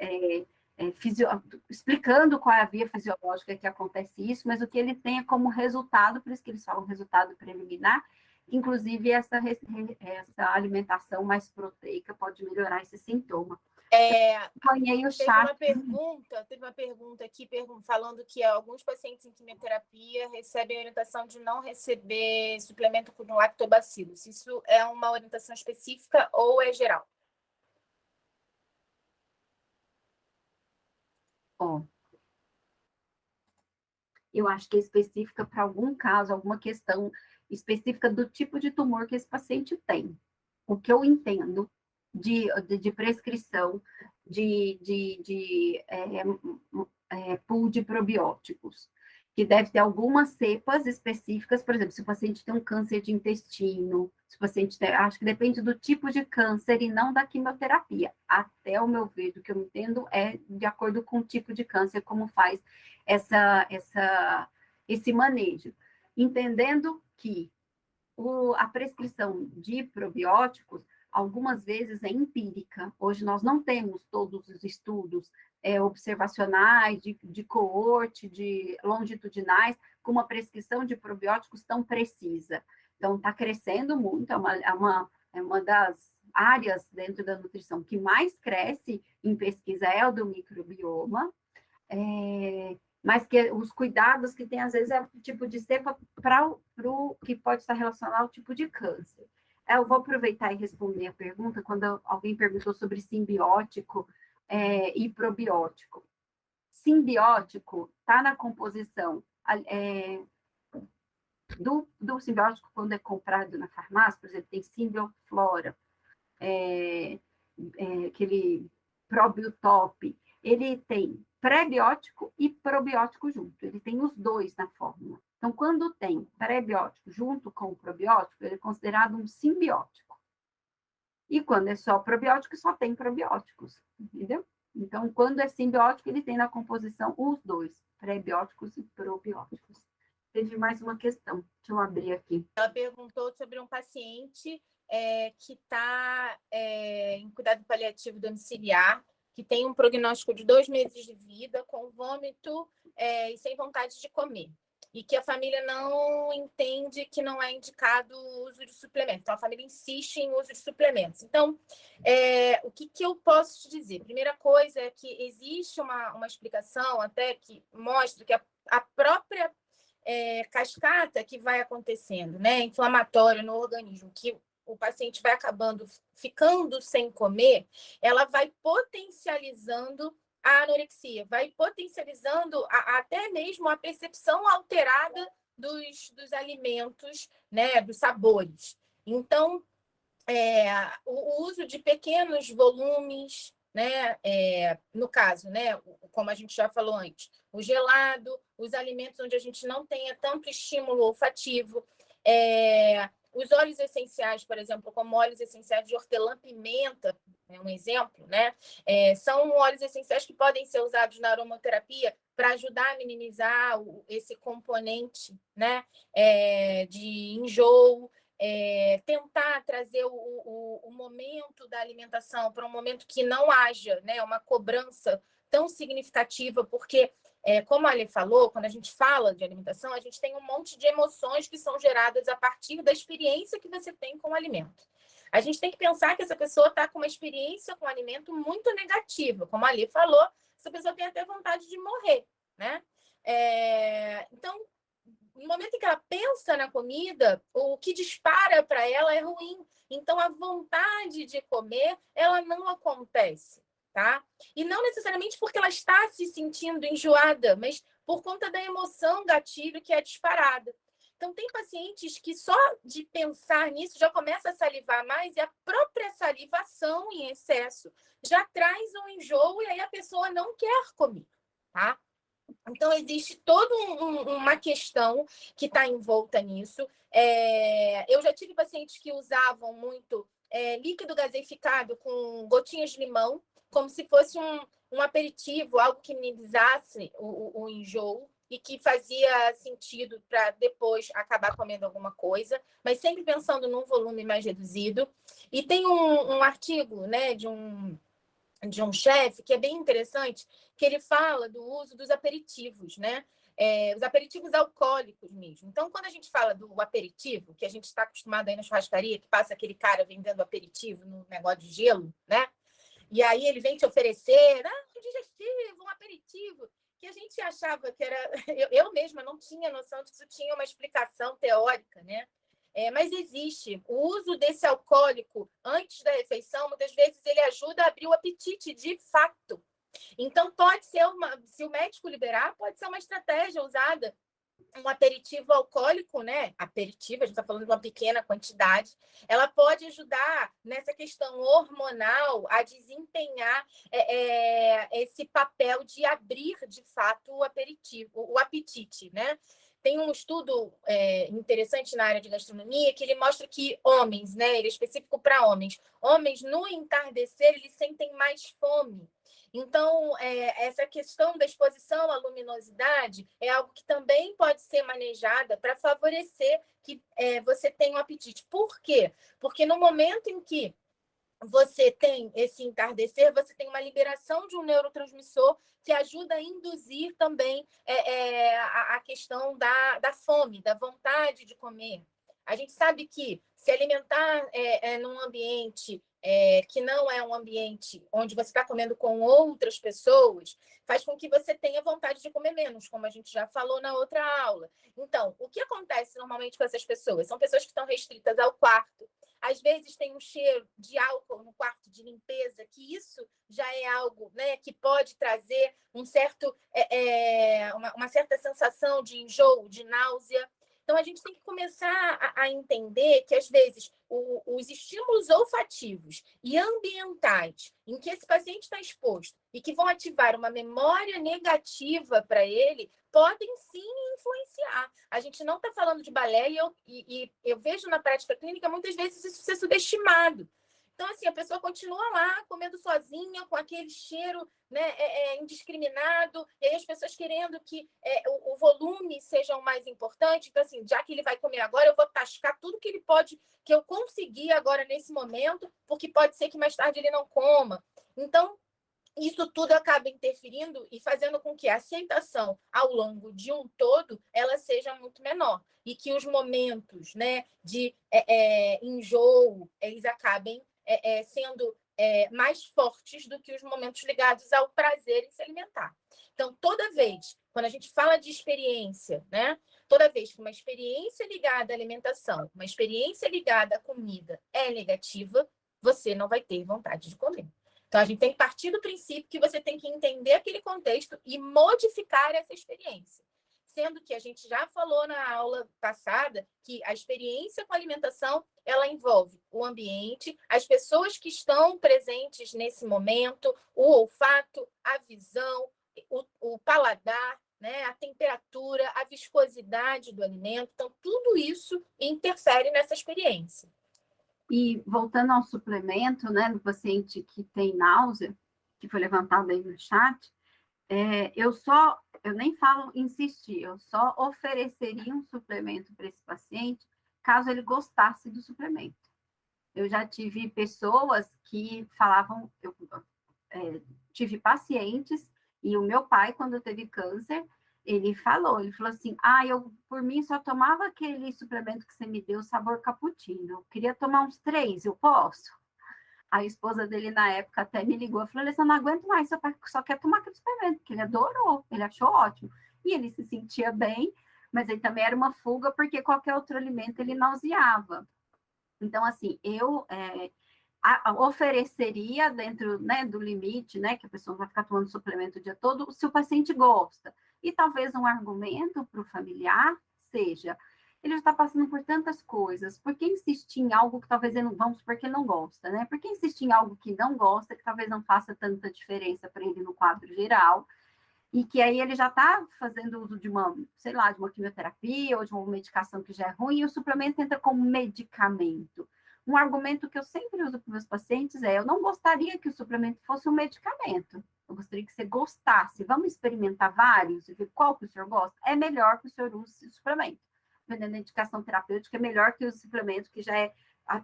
explicando qual é a via fisiológica que acontece isso, mas o que ele tem é como resultado, por isso que eles falam resultado preliminar, inclusive essa alimentação mais proteica pode melhorar esse sintoma. Teve uma pergunta aqui falando que alguns pacientes em quimioterapia recebem a orientação de não receber suplemento com lactobacilos. Isso é uma orientação específica ou é geral? Eu acho que é específica para algum caso, alguma questão específica do tipo de tumor que esse paciente tem. O que eu entendo de prescrição de pool de probióticos, que deve ter algumas cepas específicas, por exemplo, se o paciente tem um câncer de intestino, se o paciente tem, acho que depende do tipo de câncer e não da quimioterapia. Até o meu ver, do que eu entendo, é de acordo com o tipo de câncer, como faz esse manejo. Entendendo que a prescrição de probióticos, algumas vezes é empírica. Hoje nós não temos todos os estudos observacionais, de coorte, de longitudinais, com uma prescrição de probióticos tão precisa. Então, está crescendo muito, é uma das áreas dentro da nutrição que mais cresce em pesquisa é o do microbioma, mas que os cuidados que tem, às vezes, é o tipo de cepa para o que pode estar relacionado ao tipo de câncer. Eu vou aproveitar e responder a pergunta, quando alguém perguntou sobre simbiótico e probiótico. Simbiótico está na composição do simbiótico, quando é comprado na farmácia, por exemplo, tem Simbioflora, aquele Probiotop, ele tem pré-biótico e probiótico junto, ele tem os dois na fórmula. Então, quando tem pré-biótico junto com o probiótico, ele é considerado um simbiótico. E quando é só probiótico, só tem probióticos, entendeu? Então, quando é simbiótico, ele tem na composição os dois, pré-bióticos e probióticos. Teve mais uma questão, deixa eu abrir aqui. Ela perguntou sobre um paciente que está em cuidado paliativo domiciliar que tem um prognóstico de 2 meses de vida, com vômito e sem vontade de comer. E que a família não entende que não é indicado o uso de suplementos. Então, a família insiste em uso de suplementos. Então, o que eu posso te dizer? Primeira coisa é que existe uma explicação até que mostra que a própria cascata que vai acontecendo, né, inflamatória no organismo, que o paciente vai acabando ficando sem comer, ela vai potencializando a anorexia, vai potencializando até mesmo a percepção alterada dos alimentos, né, dos sabores. Então, o uso de pequenos volumes, né, no caso, né, como a gente já falou antes, o gelado, os alimentos onde a gente não tenha tanto estímulo olfativo, os óleos essenciais, por exemplo, como óleos essenciais de hortelã-pimenta, é um exemplo, né? São óleos essenciais que podem ser usados na aromaterapia para ajudar a minimizar esse componente, né, de enjoo, tentar trazer o momento da alimentação para um momento que não haja, né, uma cobrança tão significativa, porque, como a Ale falou, quando a gente fala de alimentação, a gente tem um monte de emoções que são geradas a partir da experiência que você tem com o alimento. A gente tem que pensar que essa pessoa está com uma experiência com o alimento muito negativa. Como a Ale falou, essa pessoa tem até vontade de morrer, né? Então, no momento em que ela pensa na comida, o que dispara para ela é ruim. Então, a vontade de comer, ela não acontece, tá? E não necessariamente porque ela está se sentindo enjoada, mas por conta da emoção gatilho que é disparada. Então, tem pacientes que só de pensar nisso já começa a salivar mais e a própria salivação em excesso já traz um enjoo e aí a pessoa não quer comer, tá? Então, existe toda uma questão que está envolta nisso. Eu já tive pacientes que usavam muito líquido gaseificado com gotinhas de limão, como se fosse um aperitivo, algo que minimizasse o enjoo e que fazia sentido para depois acabar comendo alguma coisa, mas sempre pensando num volume mais reduzido. E tem um artigo, né, de um chefe, que é bem interessante, que ele fala do uso dos aperitivos, né? Os aperitivos alcoólicos mesmo. Então, quando a gente fala do aperitivo, que a gente está acostumado aí na churrascaria, que passa aquele cara vendendo aperitivo no negócio de gelo, né? E aí ele vem te oferecer, um digestivo, um aperitivo, que a gente achava que era... Eu mesma não tinha noção de que isso tinha uma explicação teórica, né? Mas existe. O uso desse alcoólico antes da refeição, muitas vezes, ele ajuda a abrir o apetite, de fato. Então, pode ser se o médico liberar, pode ser uma estratégia usada, um aperitivo alcoólico, né? Aperitivo, a gente está falando de uma pequena quantidade. Ela pode ajudar nessa questão hormonal a desempenhar esse papel de abrir, de fato, o apetite, né? Tem um estudo interessante na área de gastronomia que ele mostra que homens, né? Ele é específico para homens. Homens, no entardecer, eles sentem mais fome. Então, essa questão da exposição à luminosidade é algo que também pode ser manejada para favorecer que você tenha um apetite. Por quê? Porque no momento em que você tem esse entardecer, você tem uma liberação de um neurotransmissor que ajuda a induzir também a questão da fome, da vontade de comer. A gente sabe que se alimentar num ambiente que não é um ambiente onde você está comendo com outras pessoas, faz com que você tenha vontade de comer menos, como a gente já falou na outra aula. Então, o que acontece normalmente com essas pessoas? São pessoas que estão restritas ao quarto. Às vezes tem um cheiro de álcool no quarto de limpeza, que isso já é algo, né, que pode trazer uma certa sensação de enjoo, de náusea. Então, a gente tem que começar a entender que, às vezes, os estímulos olfativos e ambientais em que esse paciente está exposto e que vão ativar uma memória negativa para ele, podem sim influenciar. A gente não está falando de balé e eu vejo na prática clínica muitas vezes isso ser subestimado. Então, assim, a pessoa continua lá comendo sozinha, com aquele cheiro, né, indiscriminado, e aí as pessoas querendo que o volume seja o mais importante. Então, assim, já que ele vai comer agora, eu vou tascar tudo que ele pode, que eu conseguir agora nesse momento, porque pode ser que mais tarde ele não coma. Então, isso tudo acaba interferindo e fazendo com que a aceitação ao longo de um todo ela seja muito menor e que os momentos, né, de enjoo eles acabem sendo mais fortes do que os momentos ligados ao prazer em se alimentar. Então, toda vez, quando a gente fala de experiência, né, toda vez que uma experiência ligada à alimentação, uma experiência ligada à comida é negativa, você não vai ter vontade de comer. Então, a gente tem que partir do princípio que você tem que entender aquele contexto e modificar essa experiência. Sendo que a gente já falou na aula passada que a experiência com a alimentação, ela envolve o ambiente, as pessoas que estão presentes nesse momento, o olfato, a visão, o paladar, né, a temperatura, a viscosidade do alimento. Então, tudo isso interfere nessa experiência. E voltando ao suplemento, né, do paciente que tem náusea, que foi levantado aí no chat, eu nem falo insistir, eu só ofereceria um suplemento para esse paciente caso ele gostasse do suplemento. Eu já tive pessoas que falavam, tive pacientes, e o meu pai, quando teve câncer, ele falou assim, eu por mim só tomava aquele suplemento que você me deu, sabor cappuccino, eu queria tomar uns 3, eu posso? A esposa dele, na época, até me ligou, falou, eu não aguento mais, só quer tomar aquele suplemento, porque ele adorou, ele achou ótimo, e ele se sentia bem, mas ele também era uma fuga, porque qualquer outro alimento ele nauseava. Então, assim, eu ofereceria dentro, né, do limite, né, que a pessoa vai ficar tomando suplemento o dia todo, se o paciente gosta. E talvez um argumento para o familiar seja, ele já está passando por tantas coisas, por que insistir em algo que talvez ele não, vamos supor que ele não gosta, né? Por que insistir em algo que não gosta, que talvez não faça tanta diferença para ele no quadro geral, e que aí ele já está fazendo uso de uma, sei lá, de uma quimioterapia ou de uma medicação que já é ruim, e o suplemento entra como medicamento. Um argumento que eu sempre uso para os meus pacientes eu não gostaria que o suplemento fosse um medicamento. Eu gostaria que você gostasse. Vamos experimentar vários e ver qual que o senhor gosta? É melhor que o senhor use o suplemento. Dependendo da indicação terapêutica, é melhor que o suplemento, que já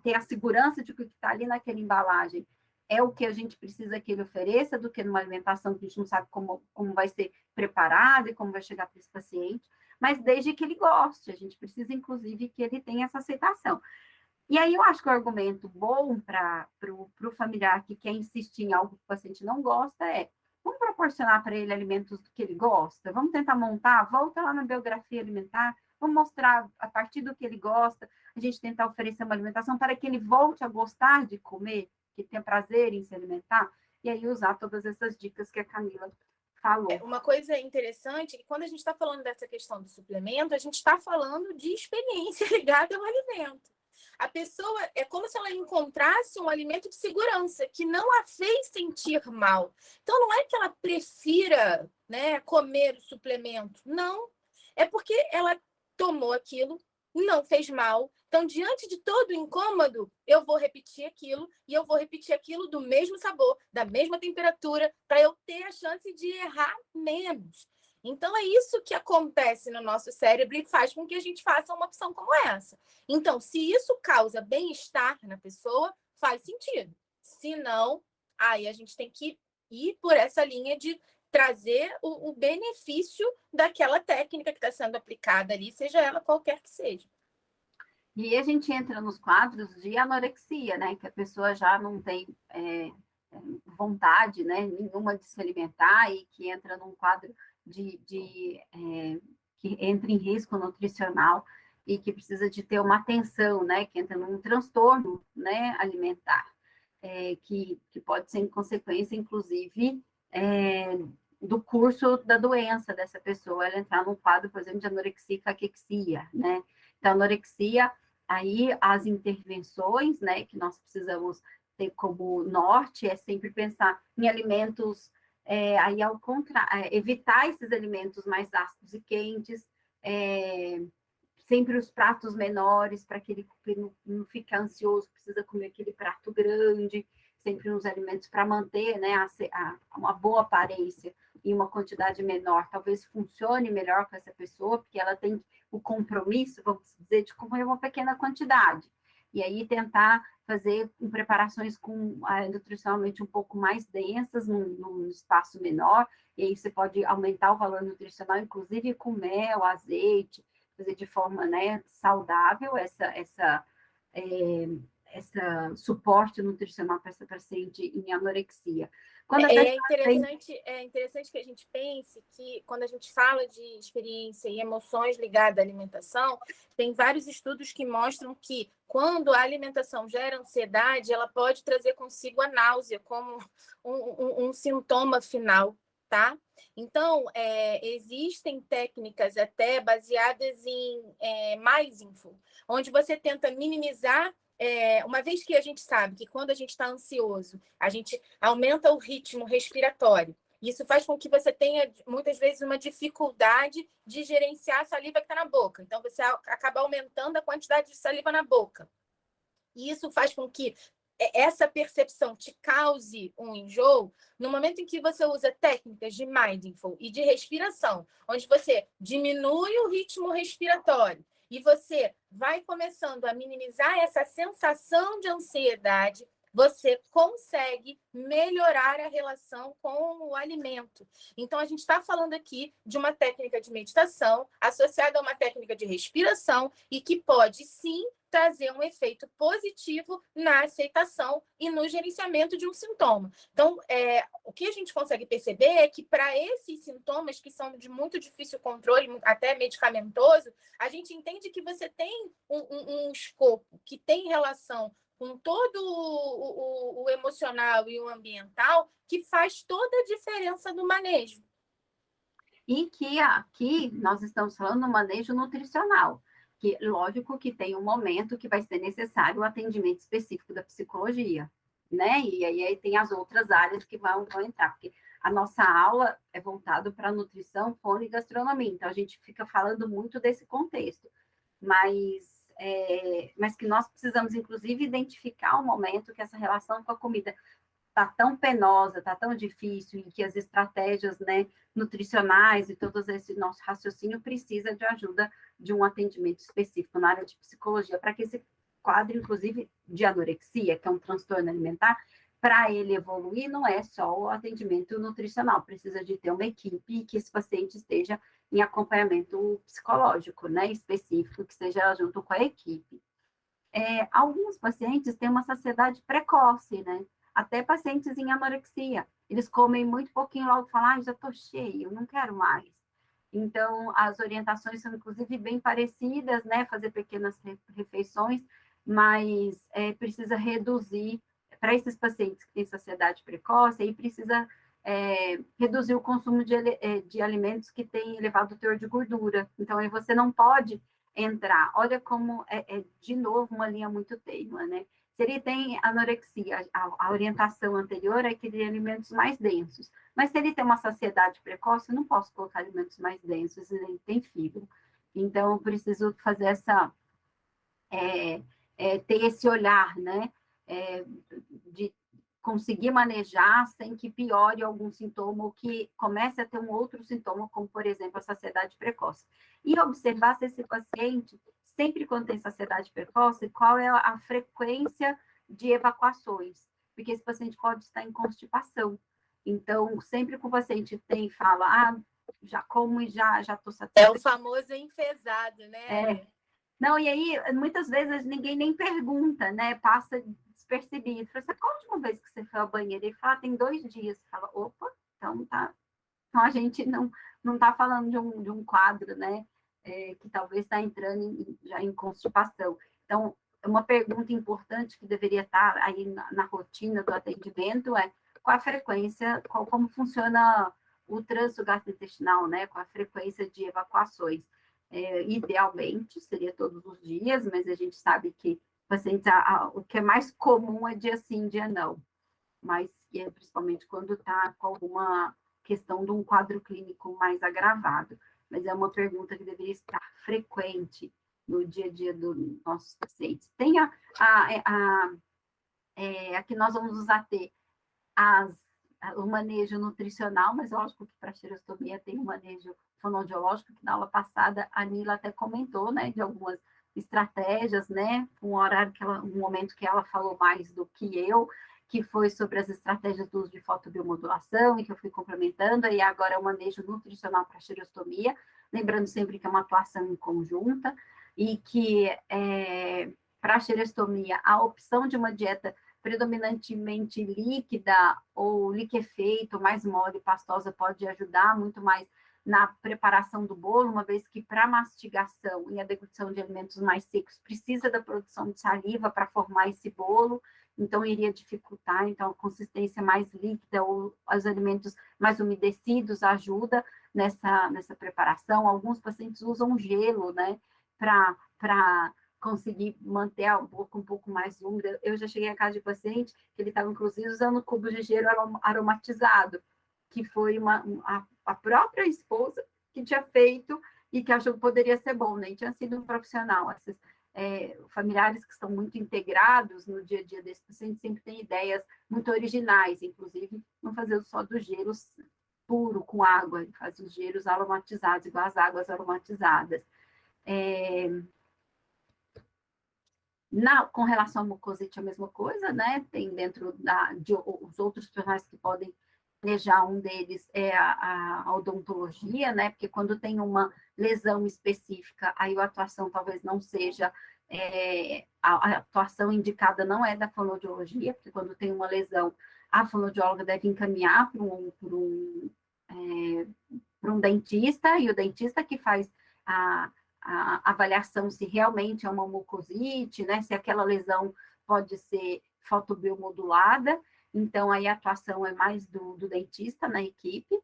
ter a segurança de que o que está ali naquela embalagem é o que a gente precisa que ele ofereça, do que numa alimentação que a gente não sabe como vai ser preparada e como vai chegar para esse paciente, mas desde que ele goste, a gente precisa, inclusive, que ele tenha essa aceitação. E aí eu acho que o argumento bom para o familiar que quer insistir em algo que o paciente não gosta vamos proporcionar para ele alimentos que ele gosta, vamos tentar montar, volta lá na biografia alimentar, vamos mostrar a partir do que ele gosta, a gente tentar oferecer uma alimentação para que ele volte a gostar de comer, que tenha prazer em se alimentar, e aí usar todas essas dicas que a Camila falou. Uma coisa interessante é que quando a gente está falando dessa questão do suplemento, a gente está falando de experiência ligada ao alimento. A pessoa é como se ela encontrasse um alimento de segurança, que não a fez sentir mal. Então, não é que ela prefira, né, comer o suplemento. Não. É porque ela tomou aquilo, não fez mal. Então, diante de todo o incômodo, eu vou repetir aquilo, e eu vou repetir aquilo do mesmo sabor, da mesma temperatura, para eu ter a chance de errar menos. Então, é isso que acontece no nosso cérebro e faz com que a gente faça uma opção como essa. Então, se isso causa bem-estar na pessoa, faz sentido. Se não, aí a gente tem que ir por essa linha de trazer o benefício daquela técnica que está sendo aplicada ali, seja ela qualquer que seja. E aí a gente entra nos quadros de anorexia, né? Que a pessoa já não tem vontade, né, nenhuma de se alimentar e que entra num quadro que entra em risco nutricional e que precisa de ter uma atenção, né, que entra num transtorno, né, alimentar, que pode ser em consequência, inclusive, do curso da doença dessa pessoa, ela entrar num quadro, por exemplo, de anorexia e caquexia, né? Então, anorexia, aí as intervenções, né, que nós precisamos ter como norte é sempre pensar em alimentos, aí ao contrário, evitar esses alimentos mais ácidos e quentes, sempre os pratos menores, para que ele não fique ansioso, precisa comer aquele prato grande, sempre uns alimentos para manter, né, uma boa aparência em uma quantidade menor, talvez funcione melhor com essa pessoa, porque ela tem o compromisso, vamos dizer, de comer uma pequena quantidade. e aí tentar fazer preparações nutricionalmente um pouco mais densas, num espaço menor, e aí você pode aumentar o valor nutricional, inclusive com mel, azeite, fazer de forma, né, saudável suporte nutricional para essa paciente em anorexia. É interessante que a gente pense que, quando a gente fala de experiência e emoções ligadas à alimentação, tem vários estudos que mostram que, quando a alimentação gera ansiedade, ela pode trazer consigo a náusea como um sintoma final, tá? Então, existem técnicas até baseadas em mindful, onde você tenta minimizar. Uma vez que a gente sabe que, quando a gente está ansioso, a gente aumenta o ritmo respiratório. Isso faz com que você tenha, muitas vezes, uma dificuldade de gerenciar a saliva que está na boca. Então, você acaba aumentando a quantidade de saliva na boca. E isso faz com que essa percepção te cause um enjoo. No momento em que você usa técnicas de mindful e de respiração, onde você diminui o ritmo respiratório e você vai começando a minimizar essa sensação de ansiedade, você consegue melhorar a relação com o alimento. Então, a gente está falando aqui de uma técnica de meditação associada a uma técnica de respiração, e que pode, sim, trazer um efeito positivo na aceitação e no gerenciamento de um sintoma. Então, o que a gente consegue perceber é que, para esses sintomas que são de muito difícil controle, até medicamentoso, a gente entende que você tem um escopo que tem relação com todo o emocional e o ambiental, que faz toda a diferença do manejo. E que aqui nós estamos falando do manejo nutricional, que lógico que tem um momento que vai ser necessário o atendimento específico da psicologia, né? E aí tem as outras áreas que vão entrar, porque a nossa aula é voltada para nutrição, fono e gastronomia, então a gente fica falando muito desse contexto, mas que nós precisamos, inclusive, identificar o momento que essa relação com a comida está tão penosa, está tão difícil, e que as estratégias, né, nutricionais e todo esse nosso raciocínio precisa de ajuda de um atendimento específico na área de psicologia, para que esse quadro, inclusive, de anorexia, que é um transtorno alimentar, para ele evoluir, não é só o atendimento nutricional, precisa de ter uma equipe e que esse paciente esteja em acompanhamento psicológico, né, específico, que seja junto com a equipe. Alguns pacientes têm uma saciedade precoce, né? Até pacientes em anorexia. Eles comem muito pouquinho e logo falam, já estou cheio, não quero mais. Então, as orientações são, inclusive, bem parecidas, né? Fazer pequenas refeições, mas precisa reduzir, para esses pacientes que têm saciedade precoce, aí precisa reduzir o consumo de alimentos que têm elevado teor de gordura. Então, aí você não pode entrar. Olha como de novo, uma linha muito tênue, né? Se ele tem anorexia, a orientação anterior é que ele tem alimentos mais densos. Mas se ele tem uma saciedade precoce, eu não posso colocar alimentos mais densos, ele tem fibra. Então, eu preciso fazer ter esse olhar, né? De conseguir manejar sem que piore algum sintoma ou que comece a ter um outro sintoma, como, por exemplo, a saciedade precoce. E observar se esse paciente, sempre quando tem saciedade precoce, qual é a frequência de evacuações, porque esse paciente pode estar em constipação. Então, sempre que o paciente fala, já como e já estou satisfeito. É o famoso enfesado, né? Não, e aí, muitas vezes, ninguém nem pergunta, né? Passa despercebido. Fala, qual a última vez que você foi ao banheiro? Ele fala, tem 2 dias. Você fala, opa, então tá. Então, a gente não está falando de um quadro, né? Que talvez está entrando já em constipação. Então, uma pergunta importante que deveria estar aí na rotina do atendimento é qual a frequência, como funciona o trânsito gastrointestinal, né? Qual a frequência de evacuações. Idealmente, seria todos os dias, mas a gente sabe que pacientes, o que é mais comum é dia sim, dia não. Mas, principalmente quando está com alguma questão de um quadro clínico mais agravado. Mas é uma pergunta que deveria estar frequente no dia a dia dos nossos pacientes. Tem aqui nós vamos nos ater o manejo nutricional, mas lógico que para a xerostomia tem o manejo fonoaudiológico, que na aula passada a Nila até comentou, né, de algumas estratégias, né? Um horário um momento que ela falou mais do que eu, que foi sobre as estratégias do uso de fotobiomodulação, e que eu fui complementando, e agora é o manejo nutricional para xerostomia, lembrando sempre que é uma atuação em conjunta, e que para a xerostomia, a opção de uma dieta predominantemente líquida ou liquefeito, mais mole, pastosa, pode ajudar muito mais na preparação do bolo, uma vez que para mastigação e a deglutição de alimentos mais secos precisa da produção de saliva para formar esse bolo, então iria dificultar, então a consistência mais líquida ou os alimentos mais umedecidos ajuda nessa preparação. Alguns pacientes usam gelo, né, para conseguir manter a boca um pouco mais úmida. Eu já cheguei a casa de paciente que ele estava, inclusive, usando cubos de gelo aromatizado, que foi a própria esposa que tinha feito e que achou que poderia ser bom, nem tinha sido um profissional. Esses familiares que estão muito integrados no dia a dia desse paciente sempre têm ideias muito originais, inclusive não fazer só do gelo puro com água, faz os gelos aromatizados, igual as águas aromatizadas. Com relação à mucosite, a mesma coisa, né? Tem dentro os outros profissionais que podem manejar, um deles é a odontologia, né? Porque quando tem uma lesão específica, aí a atuação talvez não seja, a atuação indicada não é da fonoaudiologia, porque quando tem uma lesão, a fonoaudióloga deve encaminhar para um dentista, e o dentista que faz a avaliação se realmente é uma mucosite, né? Se aquela lesão pode ser fotobiomodulada. Então, aí a atuação é mais do dentista na equipe,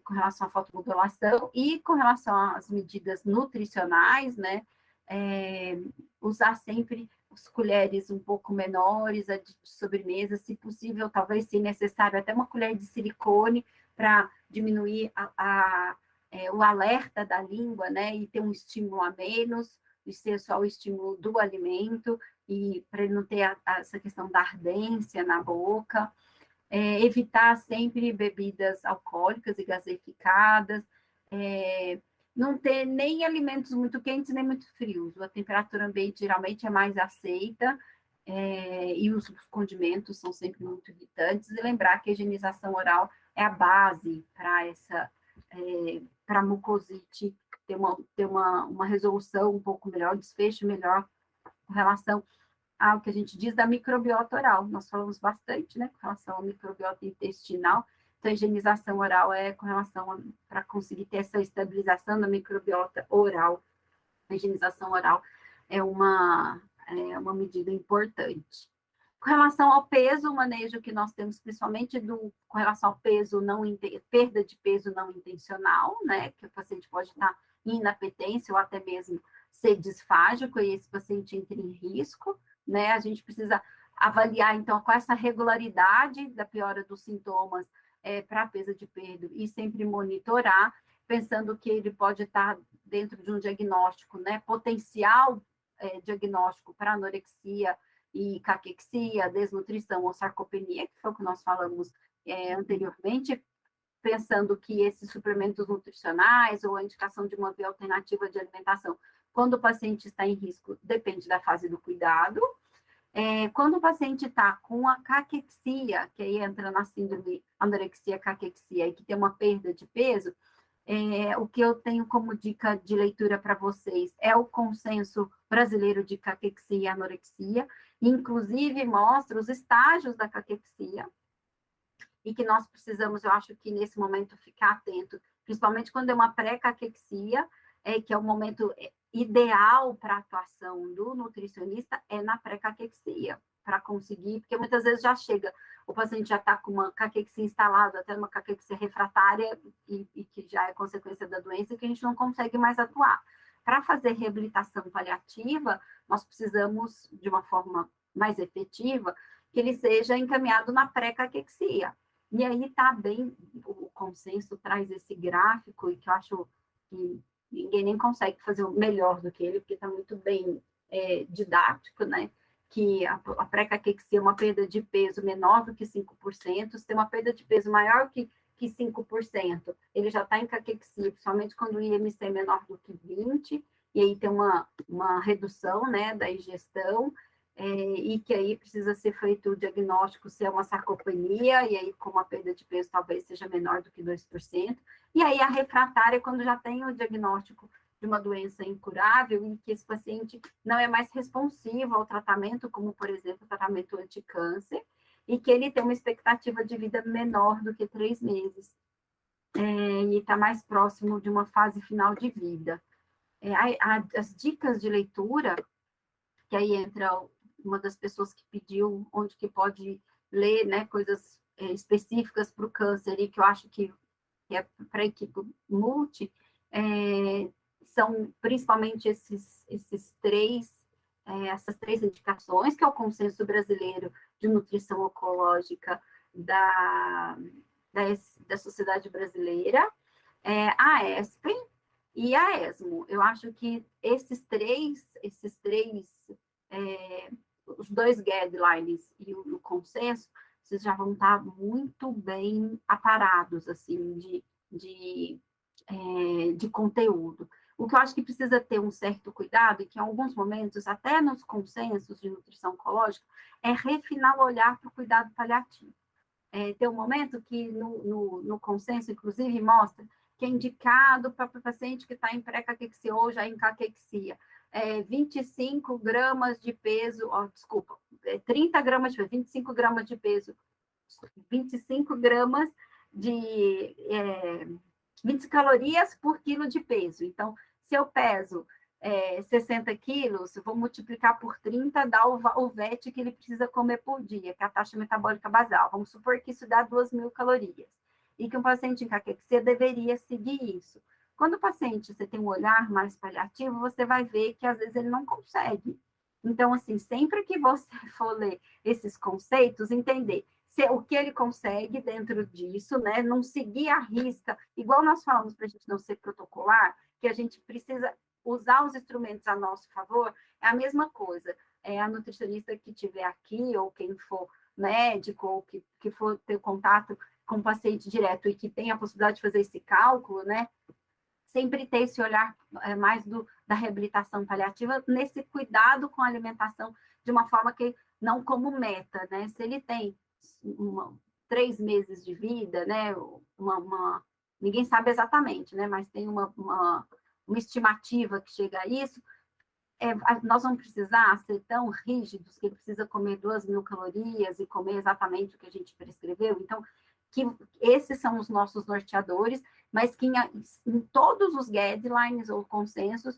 com relação à fotomodulação, e com relação às medidas nutricionais, né? Usar sempre as colheres um pouco menores, a de sobremesa, se possível, talvez, se necessário, até uma colher de silicone para diminuir o alerta da língua, né, e ter um estímulo a menos, e ser só o estímulo do alimento, e para ele não ter essa questão da ardência na boca. Evitar sempre bebidas alcoólicas e gaseificadas, não ter nem alimentos muito quentes nem muito frios. A temperatura ambiente geralmente é mais aceita, e os condimentos são sempre muito irritantes. E lembrar que a higienização oral é a base para a mucosite ter uma resolução um pouco melhor, desfecho melhor com relação ao que a gente diz da microbiota oral. Nós falamos bastante, né, com relação à microbiota intestinal. Então, a higienização oral é com relação para conseguir ter essa estabilização da microbiota oral. A higienização oral é uma medida importante. Com relação ao peso, o manejo que nós temos, principalmente com relação ao peso, perda de peso não intencional, né, que o paciente pode estar em inapetência ou até mesmo ser disfágico, e esse paciente entra em risco, né, a gente precisa avaliar, então, com essa regularidade da piora dos sintomas para a perda de peso, e sempre monitorar, pensando que ele pode estar dentro de um diagnóstico, né, potencial diagnóstico para anorexia e caquexia, desnutrição ou sarcopenia, que foi o que nós falamos anteriormente, pensando que esses suplementos nutricionais ou a indicação de uma via alternativa de alimentação, quando o paciente está em risco, depende da fase do cuidado. Quando o paciente está com a caquexia, que aí entra na síndrome anorexia, caquexia, e que tem uma perda de peso, o que eu tenho como dica de leitura para vocês é o Consenso Brasileiro de Caquexia e Anorexia, inclusive mostra os estágios da caquexia, e que nós precisamos, eu acho que nesse momento, ficar atento, principalmente quando é uma pré-caquexia, que é o momento ideal para a atuação do nutricionista, é na pré-caquexia, para conseguir, porque muitas vezes já chega, o paciente já está com uma caquexia instalada, até uma caquexia refratária, e que já é consequência da doença, e que a gente não consegue mais atuar. Para fazer reabilitação paliativa, nós precisamos, de uma forma mais efetiva, que ele seja encaminhado na pré-caquexia. E aí está bem, o consenso traz esse gráfico, e que eu acho que ninguém nem consegue fazer melhor do que ele, porque está muito bem didático, né? Que a pré-caquexia é uma perda de peso menor do que 5%, se tem uma perda de peso maior que 5%, ele já está em caquexia, principalmente quando o IMC é menor do que 20, e aí tem uma redução, né, da ingestão, e que aí precisa ser feito o diagnóstico se é uma sarcopenia, e aí como a perda de peso talvez seja menor do que 2%, e aí a refratária quando já tem o diagnóstico de uma doença incurável e que esse paciente não é mais responsivo ao tratamento, como, por exemplo, o tratamento anticâncer, e que ele tem uma expectativa de vida menor do que 3 meses, e está mais próximo de uma fase final de vida. As dicas de leitura, que aí entra uma das pessoas que pediu onde que pode ler, né, coisas específicas para o câncer, e que eu acho que é para a equipe multi, são principalmente essas três indicações, que é o Consenso Brasileiro de Nutrição Oncológica da Sociedade Brasileira, a ESPEN e a ESMO. Eu acho que os dois guidelines e o consenso, vocês já vão estar muito bem aparados, assim, de conteúdo. O que eu acho que precisa ter um certo cuidado, e que em alguns momentos, até nos consensos de nutrição oncológica, é refinar o olhar para o cuidado paliativo. Tem um momento que no consenso, inclusive, mostra que é indicado para o paciente que está em pré-caquexia ou já em caquexia, 25 gramas de peso, 30 gramas de peso, 25 gramas de peso, 25 gramas de 20 calorias por quilo de peso. Então, se eu peso 60 quilos, vou multiplicar por 30, dá o VET que ele precisa comer por dia, que é a taxa metabólica basal. Vamos supor que isso dá 2.000 calorias. E que um paciente em caquexia deveria seguir isso. Quando o paciente, você tem um olhar mais paliativo, você vai ver que às vezes ele não consegue. Então, assim, sempre que você for ler esses conceitos, entender o que ele consegue dentro disso, né? Não seguir a risca, igual nós falamos para a gente não ser protocolar, que a gente precisa usar os instrumentos a nosso favor, é a mesma coisa. A nutricionista que estiver aqui, ou quem for médico, ou que for ter contato com o paciente direto e que tem a possibilidade de fazer esse cálculo, né? Sempre ter esse olhar mais da reabilitação paliativa, nesse cuidado com a alimentação, de uma forma que não como meta, né? Se ele tem 3 meses de vida, né? Ninguém sabe exatamente, né? Mas tem uma estimativa que chega a isso. Nós vamos precisar ser tão rígidos que ele precisa comer 2.000 calorias e comer exatamente o que a gente prescreveu. Então, que esses são os nossos norteadores, mas que em todos os guidelines ou consensos,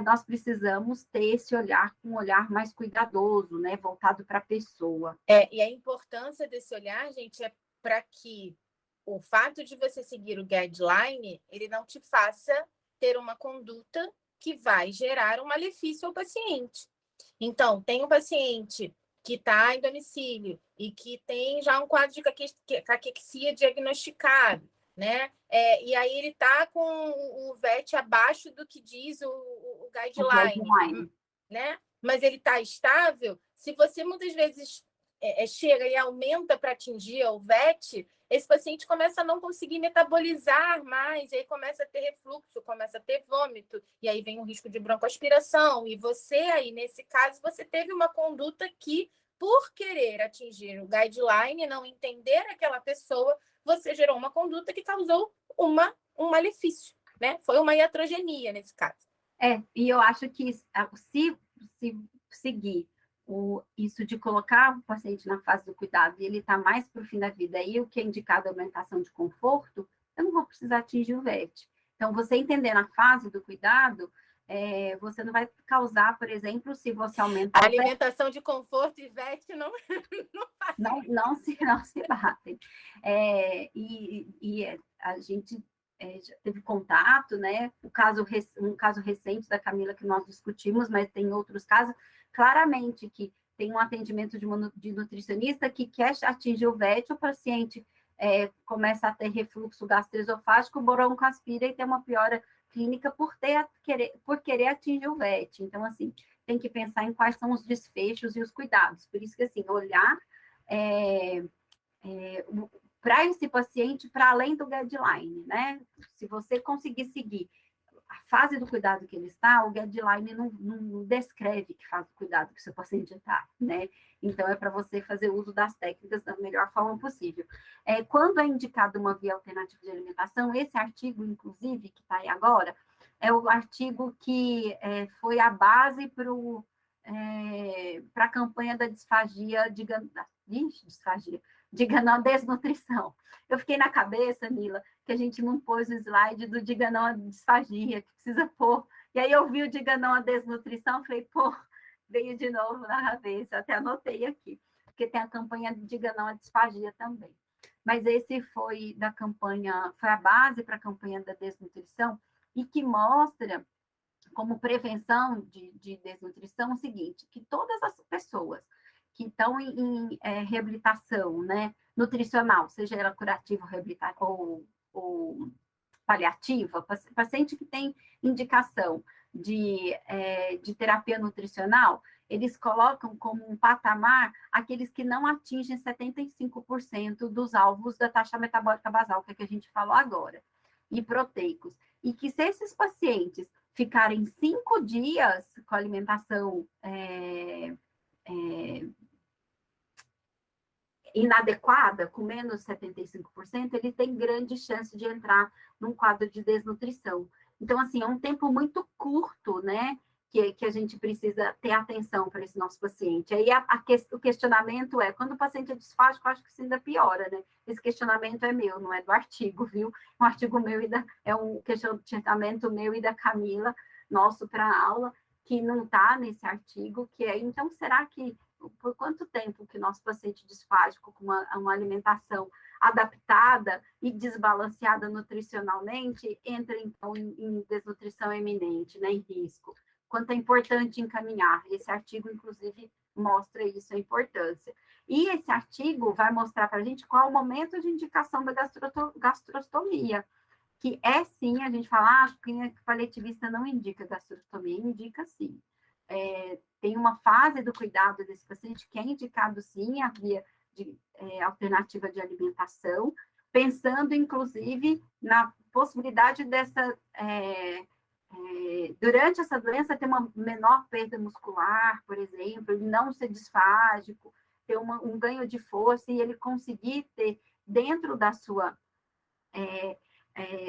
nós precisamos ter esse olhar, um olhar mais cuidadoso, né, voltado para a pessoa. E a importância desse olhar, gente, é para que o fato de você seguir o guideline, ele não te faça ter uma conduta que vai gerar um malefício ao paciente. Então, tem um paciente que está em domicílio e que tem já um quadro de caquexia diagnosticado, né? E aí ele está com o VET abaixo do que diz o guideline, né? Mas ele está estável. Se você muitas vezes chega e aumenta para atingir o VET, esse paciente começa a não conseguir metabolizar mais, e aí começa a ter refluxo, começa a ter vômito, e aí vem o risco de broncoaspiração. E você aí, nesse caso, você teve uma conduta que, por querer atingir o guideline, não entender aquela pessoa, você gerou uma conduta que causou um malefício, né? Foi uma iatrogenia nesse caso. E eu acho que se seguir isso de colocar o paciente na fase do cuidado e ele está mais para o fim da vida, e o que é indicado a aumentação de conforto, eu não vou precisar atingir o VET. Então, você entender na fase do cuidado, você não vai causar, por exemplo, se você aumentar... A alimentação de conforto e VET não se batem. E a gente já teve contato, né? Um caso recente da Camila que nós discutimos, mas tem outros casos, claramente que tem um atendimento de nutricionista que quer atingir o VET, o paciente começa a ter refluxo gastroesofágico, broncoaspira e tem uma piora clínica por querer atingir o VET. Então, assim, tem que pensar em quais são os desfechos e os cuidados. Por isso que, assim, olhar para esse paciente para além do guideline, né? Se você conseguir seguir a fase do cuidado que ele está, o guideline não descreve que fase do cuidado que o seu paciente está, né? Então, é para você fazer uso das técnicas da melhor forma possível. Quando é indicado uma via alternativa de alimentação, esse artigo, inclusive, que está aí agora, é o artigo que foi a base para a campanha da disfagia de não desnutrição. Eu fiquei na cabeça, Mila, que a gente não pôs o slide do diga não à disfagia, que precisa pôr. E aí eu vi o diga não à desnutrição, falei, pô, veio de novo na cabeça, até anotei aqui, porque tem a campanha de diga não à disfagia também. Mas esse foi da campanha, foi a base para a campanha da desnutrição, e que mostra como prevenção de desnutrição o seguinte, que todas as pessoas que estão em reabilitação, né, nutricional, seja ela curativa ou paliativa, paciente que tem indicação de terapia nutricional, eles colocam como um patamar aqueles que não atingem 75% dos alvos da taxa metabólica basal, que é que a gente falou agora, e proteicos. E que se esses pacientes ficarem 5 dias com alimentação inadequada, com menos 75%, ele tem grande chance de entrar num quadro de desnutrição. Então, assim, é um tempo muito curto, né, que a gente precisa ter atenção para esse nosso paciente. Aí o questionamento é, quando o paciente é disfágico, eu acho que isso ainda piora, né? Esse questionamento é meu, não é do artigo, viu? Um artigo meu é um questionamento meu e da Camila, nosso para a aula, que não está nesse artigo, que é, então, será que por quanto tempo que o nosso paciente disfágico com uma alimentação adaptada e desbalanceada nutricionalmente entra, então, em desnutrição eminente, né, em risco? Quanto é importante encaminhar. Esse artigo, inclusive, mostra isso, a importância. E esse artigo vai mostrar para a gente qual é o momento de indicação da gastrostomia, que é sim, a gente fala, clínica paliativista não indica gastrostomia, indica sim. Tem uma fase do cuidado desse paciente que é indicado sim a via de alternativa de alimentação, pensando inclusive na possibilidade dessa durante essa doença ter uma menor perda muscular, por exemplo, ele não ser disfágico, ter um ganho de força e ele conseguir ter dentro da sua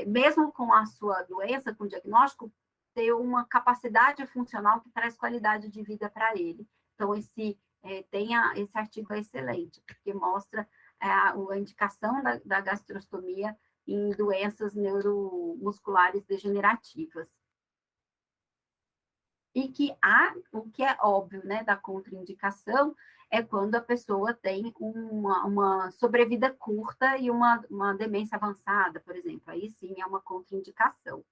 mesmo com a sua doença, com o diagnóstico, ter uma capacidade funcional que traz qualidade de vida para ele. Então, esse artigo é excelente, porque mostra a indicação da gastrostomia em doenças neuromusculares degenerativas. E que o que é óbvio, né, da contraindicação é quando a pessoa tem uma sobrevida curta e uma demência avançada, por exemplo. Aí sim é uma contraindicação.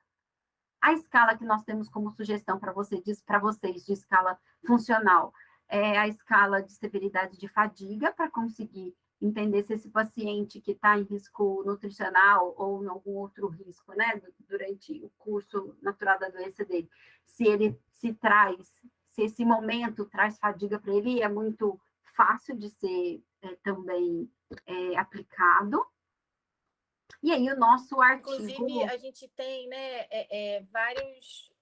A escala que nós temos como sugestão para vocês de escala funcional é a escala de severidade de fadiga, para conseguir entender se esse paciente que está em risco nutricional ou em algum outro risco, né, durante o curso natural da doença dele, se esse momento traz fadiga para ele, é muito fácil de ser também aplicado. E aí o nosso artigo... Inclusive, a gente tem, né, vários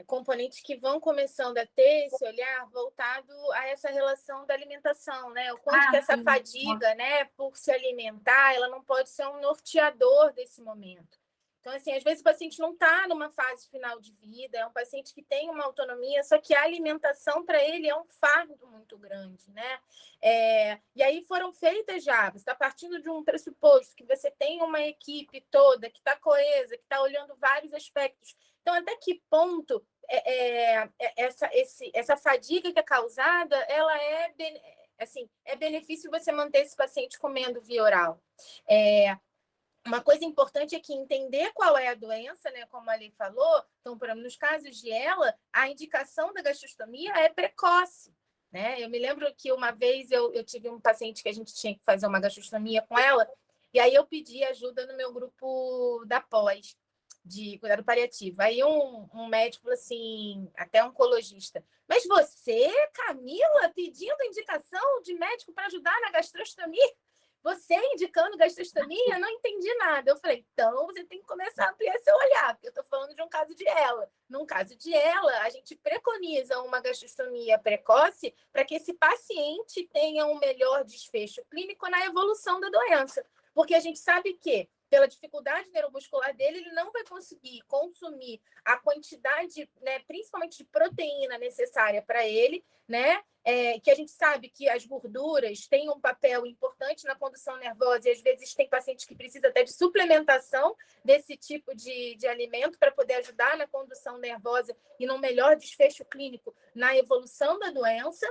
componentes que vão começando a ter esse olhar voltado a essa relação da alimentação, né? O quanto que essa fadiga, né, por se alimentar, ela não pode ser um norteador desse momento. Então, assim, às vezes o paciente não está numa fase final de vida, é um paciente que tem uma autonomia, só que a alimentação para ele é um fardo muito grande, né? E aí foram feitas já, você está partindo de um pressuposto que você tem uma equipe toda que está coesa, que está olhando vários aspectos. Então, até que ponto essa fadiga que é causada, ela é benefício você manter esse paciente comendo via oral. Uma coisa importante é que entender qual é a doença, né, como a Ali falou. Então, por exemplo, nos casos de ela, a indicação da gastrostomia é precoce, né? Eu me lembro que uma vez eu tive um paciente que a gente tinha que fazer uma gastrostomia com ela, e aí eu pedi ajuda no meu grupo da pós, de cuidado paliativo. Aí um médico falou assim, até um oncologista, mas você, Camila, pedindo indicação de médico para ajudar na gastrostomia? você indicando gastrostomia, não entendi nada. Eu falei, então você tem que começar a ampliar seu olhar, porque eu estou falando de um caso de ela. Num caso de ela, a gente preconiza uma gastrostomia precoce para que esse paciente tenha um melhor desfecho clínico na evolução da doença. Porque a gente sabe que, pela dificuldade neuromuscular dele, ele não vai conseguir consumir a quantidade, né, principalmente de proteína necessária para ele, né? Que a gente sabe que as gorduras têm um papel importante na condução nervosa e às vezes tem pacientes que precisam até de suplementação desse tipo de alimento para poder ajudar na condução nervosa e no melhor desfecho clínico na evolução da doença.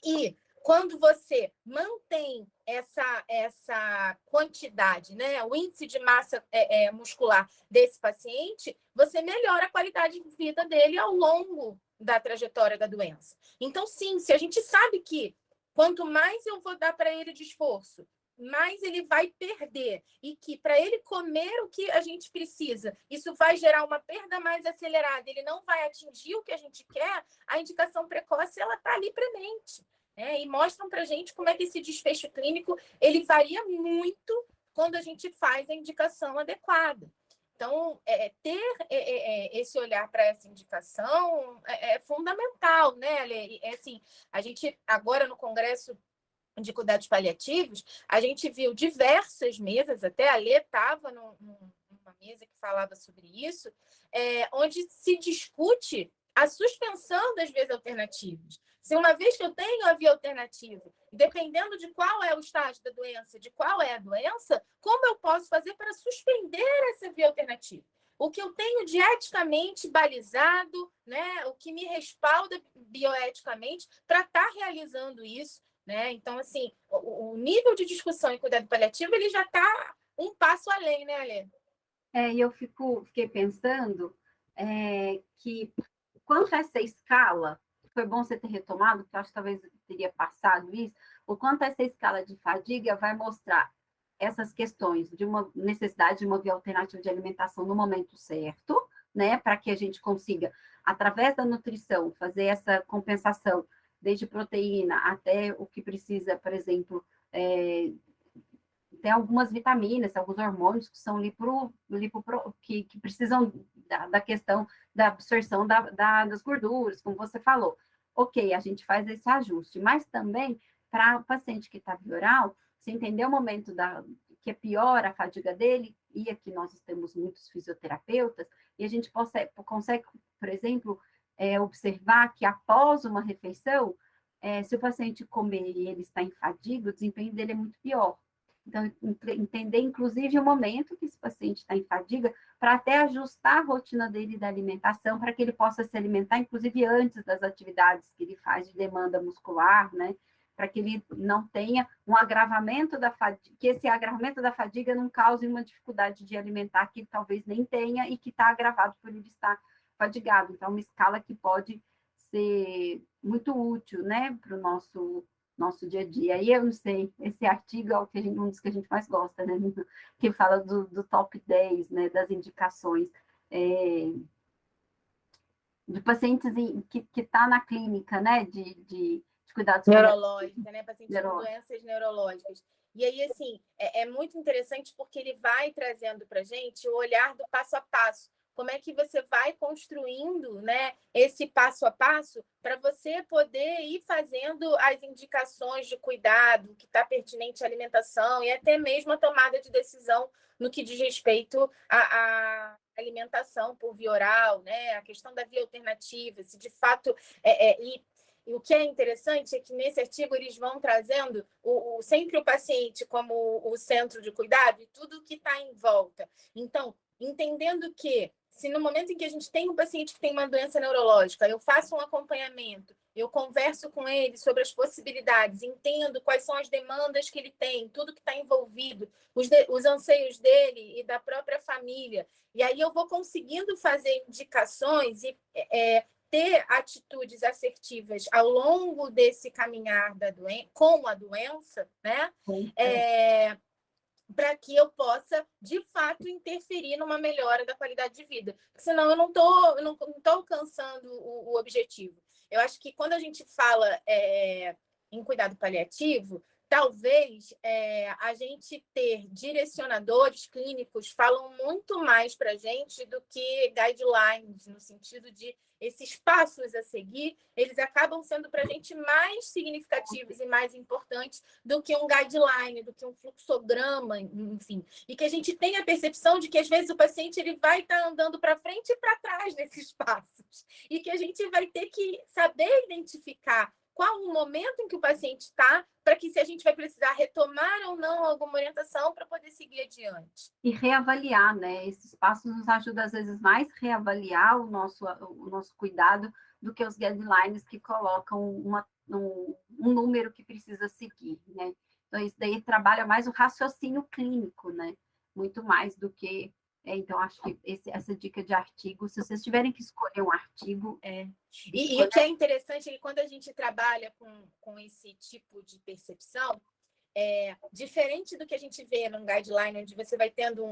E quando você mantém essa quantidade, né, o índice de massa muscular desse paciente, você melhora a qualidade de vida dele ao longo da trajetória da doença. Então, sim, se a gente sabe que quanto mais eu vou dar para ele de esforço, mais ele vai perder, e que para ele comer o que a gente precisa, isso vai gerar uma perda mais acelerada, ele não vai atingir o que a gente quer, a indicação precoce ela está ali premente. E mostram para a gente como é que esse desfecho clínico ele varia muito quando a gente faz a indicação adequada. Então, ter esse olhar para essa indicação é fundamental, né, Ale? Assim, a gente, agora no Congresso de Cuidados Paliativos, a gente viu diversas mesas, até a Lê estava numa mesa que falava sobre isso, onde se discute a suspensão das vias alternativas. Se uma vez que eu tenho a via alternativa, dependendo de qual é o estágio da doença, de qual é a doença, como eu posso fazer para suspender essa via alternativa? O que eu tenho de eticamente balizado, né? O que me respalda bioeticamente para estar realizando isso, né? Então, assim, o nível de discussão em cuidado paliativo ele já está um passo além, né, Alê? E eu fiquei pensando que quanto a essa escala, foi bom você ter retomado, porque eu acho que talvez eu teria passado isso, o quanto essa escala de fadiga vai mostrar essas questões de uma necessidade de uma via alternativa de alimentação no momento certo, né, para que a gente consiga, através da nutrição, fazer essa compensação, desde proteína até o que precisa, por exemplo, tem algumas vitaminas, alguns hormônios que são que precisam da questão da absorção das gorduras, como você falou. Ok, a gente faz esse ajuste, mas também para o paciente que está bioral, se entender o momento que é pior a fadiga dele, e aqui nós temos muitos fisioterapeutas, e a gente consegue por exemplo, observar que após uma refeição, se o paciente comer e ele está em fadiga, o desempenho dele é muito pior. Então, entender, inclusive, o momento que esse paciente está em fadiga, para até ajustar a rotina dele da alimentação, para que ele possa se alimentar, inclusive, antes das atividades que ele faz de demanda muscular, né? Para que ele não tenha um agravamento da fadiga, que esse agravamento da fadiga não cause uma dificuldade de alimentar que ele talvez nem tenha e que está agravado por ele estar fadigado. Então, uma escala que pode ser muito útil, né, para o nosso dia a dia. E eu não sei, esse artigo é um dos que a gente mais gosta, né? Que fala do top 10, né? Das indicações de pacientes que está na clínica, né? De cuidados neurológica, né? Pacientes com doenças neurológicas. E aí, assim, é muito interessante porque ele vai trazendo para a gente o olhar do passo a passo. Como é que você vai construindo, né, esse passo a passo para você poder ir fazendo as indicações de cuidado que está pertinente à alimentação e até mesmo a tomada de decisão no que diz respeito à alimentação por via oral, né, a questão da via alternativa, se de fato e o que é interessante é que nesse artigo eles vão trazendo sempre o paciente como o centro de cuidado e tudo que está em volta. Então, entendendo que se no momento em que a gente tem um paciente que tem uma doença neurológica, eu faço um acompanhamento, eu converso com ele sobre as possibilidades, entendo quais são as demandas que ele tem, tudo que está envolvido, os anseios dele e da própria família. E aí eu vou conseguindo fazer indicações e ter atitudes assertivas ao longo desse caminhar com a doença, né? Para que eu possa, de fato, interferir numa melhora da qualidade de vida. Senão eu não tô alcançando o objetivo. Eu acho que quando a gente fala em cuidado paliativo, talvez a gente ter direcionadores clínicos falam muito mais para a gente do que guidelines, no sentido de esses passos a seguir, eles acabam sendo para a gente mais significativos e mais importantes do que um guideline, do que um fluxograma, enfim. E que a gente tem a percepção de que, às vezes, o paciente ele vai estar andando para frente e para trás nesses passos. E que a gente vai ter que saber identificar qual o momento em que o paciente está, para que se a gente vai precisar retomar ou não alguma orientação para poder seguir adiante. E reavaliar, né? Esses passos nos ajudam, às vezes, mais reavaliar o nosso cuidado do que os guidelines que colocam um número que precisa seguir, né? Então, isso daí trabalha mais o raciocínio clínico, né? Muito mais do que... então, acho que essa dica de artigo, se vocês tiverem que escolher um artigo... E o que é interessante é que quando a gente trabalha com esse tipo de percepção, diferente do que a gente vê num guideline, onde você vai tendo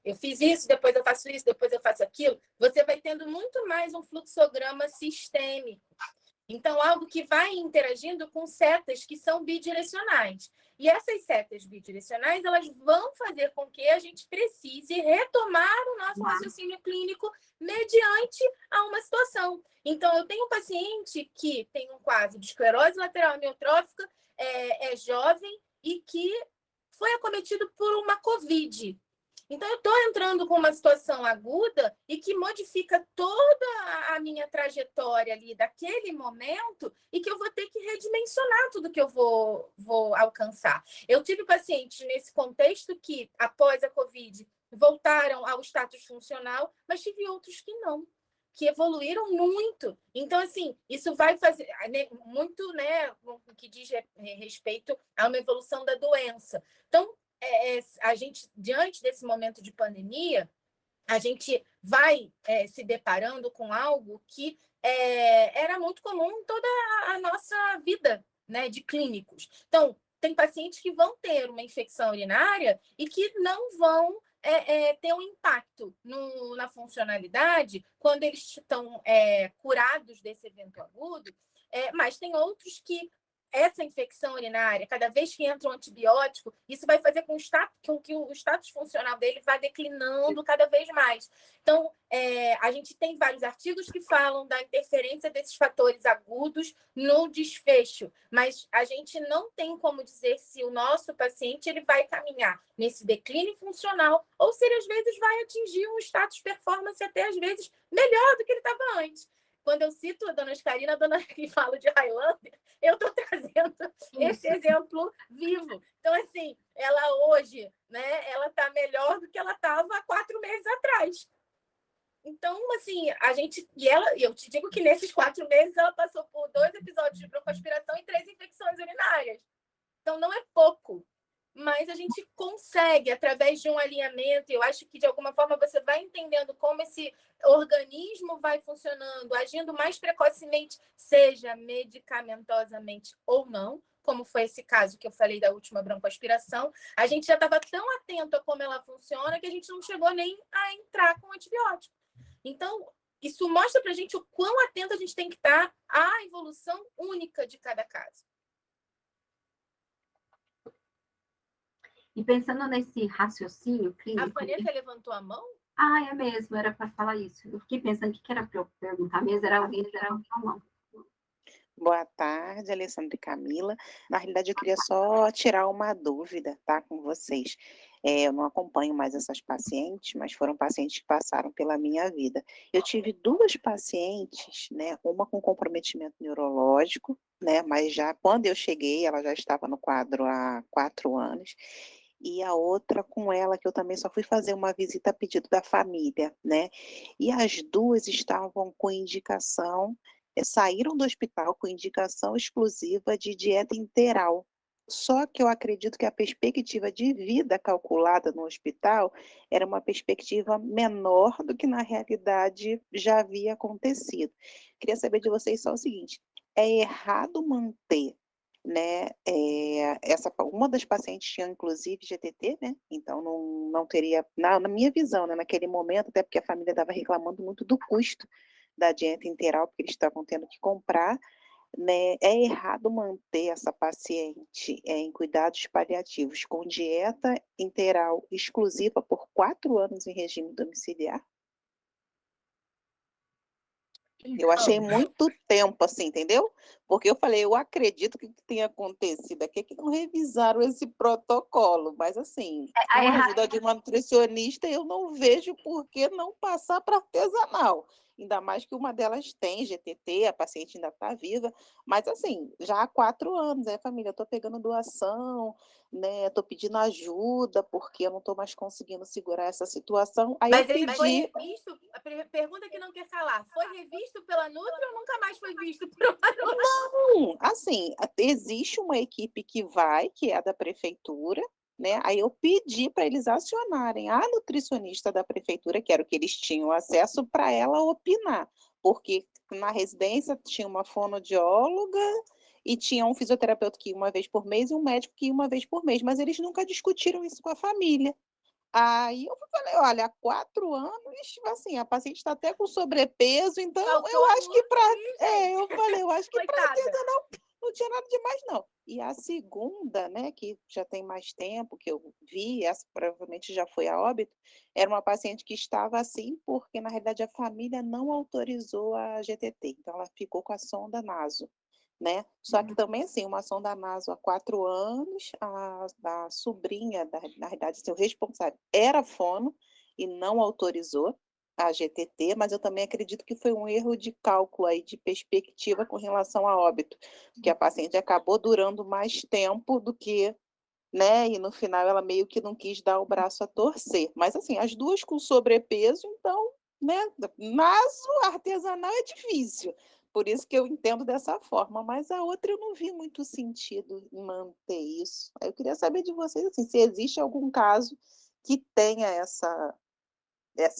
eu fiz isso, depois eu faço isso, depois eu faço aquilo, você vai tendo muito mais um fluxograma sistêmico. Então, algo que vai interagindo com setas que são bidirecionais. E essas setas bidirecionais, elas vão fazer com que a gente precise retomar o nosso raciocínio clínico mediante a uma situação. Então, eu tenho um paciente que tem um quadro de esclerose lateral amiotrófica, é jovem e que foi acometido por uma COVID. Então, eu estou entrando com uma situação aguda e que modifica toda a minha trajetória ali daquele momento e que eu vou ter que redimensionar tudo que eu vou alcançar. Eu tive pacientes nesse contexto que, após a COVID, voltaram ao status funcional, mas tive outros que não, que evoluíram muito. Então, assim, isso vai fazer muito, né, no que diz respeito a uma evolução da doença. Então, a gente, diante desse momento de pandemia, a gente vai se deparando com algo que era muito comum em toda a nossa vida, né, de clínicos. Então, tem pacientes que vão ter uma infecção urinária e que não vão ter um impacto na funcionalidade quando eles estão curados desse evento agudo, mas tem outros que essa infecção urinária, cada vez que entra um antibiótico, isso vai fazer com que o status funcional dele vá declinando cada vez mais. Então, a gente tem vários artigos que falam da interferência desses fatores agudos no desfecho, mas a gente não tem como dizer se o nosso paciente ele vai caminhar nesse declínio funcional ou se ele, às vezes, vai atingir um status performance até, às vezes, melhor do que ele estava antes. Quando eu cito a dona Ascarina, e falo de Highlander, eu estou trazendo esse exemplo vivo. Então, assim, ela hoje, né, ela está melhor do que ela estava há 4 meses atrás. Então, assim, eu te digo que nesses 4 meses ela passou por 2 episódios de broncoaspiração e 3 infecções urinárias. Então, não é pouco. Mas a gente consegue, através de um alinhamento, eu acho que, de alguma forma, você vai entendendo como esse organismo vai funcionando, agindo mais precocemente, seja medicamentosamente ou não, como foi esse caso que eu falei da última broncoaspiração. A gente já estava tão atento a como ela funciona que a gente não chegou nem a entrar com antibiótico. Então, isso mostra para a gente o quão atento a gente tem que estar à evolução única de cada caso. E pensando nesse raciocínio clínico... A Vanessa levantou a mão? É mesmo, era para falar isso. Eu fiquei pensando o que era para eu perguntar mesmo, era alguém que levantou a mão. Boa tarde, Alessandra e Camila. Na realidade, eu queria só tirar uma dúvida, tá, com vocês. Eu não acompanho mais essas pacientes, mas foram pacientes que passaram pela minha vida. Eu tive 2 pacientes, né, uma com comprometimento neurológico, né, mas já quando eu cheguei, ela já estava no quadro há 4 anos, e a outra com ela, que eu também só fui fazer uma visita a pedido da família, né, e as 2 estavam com indicação, saíram do hospital com indicação exclusiva de dieta integral. Só que eu acredito que a perspectiva de vida calculada no hospital era uma perspectiva menor do que na realidade já havia acontecido. Queria saber de vocês só o seguinte, é errado manter, né, uma das pacientes tinha inclusive GTT, né, então não teria, na minha visão, né, naquele momento, até porque a família estava reclamando muito do custo da dieta integral, porque eles estavam tendo que comprar, né, é errado manter essa paciente em cuidados paliativos com dieta integral exclusiva por 4 anos em regime domiciliar? Eu achei Então, muito tempo, assim, entendeu? Porque eu falei, eu acredito que o que tem acontecido aqui é que não revisaram esse protocolo, mas assim, a com a erra- ajuda de uma nutricionista, eu não vejo por que não passar para artesanal. Ainda mais que uma delas tem GTT, a paciente ainda está viva, mas assim, já há 4 anos, família, eu estou pegando doação, né? Estou pedindo ajuda, porque eu não estou mais conseguindo segurar essa situação. Aí eu Mas ele foi pedi. revisto, pergunta que não quer calar, foi revisto pela Nutri ou nunca mais foi visto por uma Nutri? Assim, existe uma equipe que vai, que é a da prefeitura, né? Aí eu pedi para eles acionarem a nutricionista da prefeitura, que era o que eles tinham acesso, para ela opinar, porque na residência tinha uma fonoaudióloga e tinha um fisioterapeuta que ia uma vez por mês e um médico que ia uma vez por mês, mas eles nunca discutiram isso com a família. Aí eu falei, olha, há 4 anos, assim, a paciente está até com sobrepeso, então Faltou eu a acho que Nutri ali, gente. eu falei, eu acho que para Coitada. não tinha nada demais, não. E a segunda, né, que já tem mais tempo que eu vi, essa provavelmente já foi a óbito, era uma paciente que estava assim, porque na realidade a família não autorizou a GTT, então ela ficou com a sonda naso, né? Só que também, assim, uma sonda naso há 4 anos, a sobrinha, na realidade, seu responsável era fono e não autorizou a GTT, mas eu também acredito que foi um erro de cálculo aí, de perspectiva com relação a óbito, que a paciente acabou durando mais tempo do que, né? E no final ela meio que não quis dar o braço a torcer. Mas assim, as duas com sobrepeso, então, né? Naso artesanal é difícil. Por isso que eu entendo dessa forma, mas a outra eu não vi muito sentido em manter isso. Eu queria saber de vocês assim, se existe algum caso que tenha essa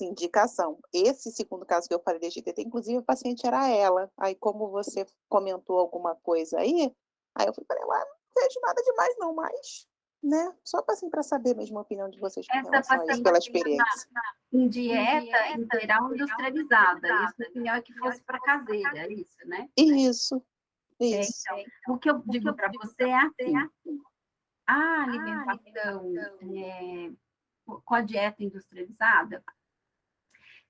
indicação. Esse segundo caso que eu falei de GTT, inclusive, a paciente era ela. Aí, como você comentou alguma coisa aí eu falei, não vejo nada demais não, mas, né, só assim, para saber mesmo a opinião de vocês com essa relação a isso, paciente pela experiência. em dieta integral industrializada, e a sua opinião é que fosse para caseira, é isso, né? Isso, É, isso. então, o que eu digo para você é assim, a alimentação com a dieta industrializada,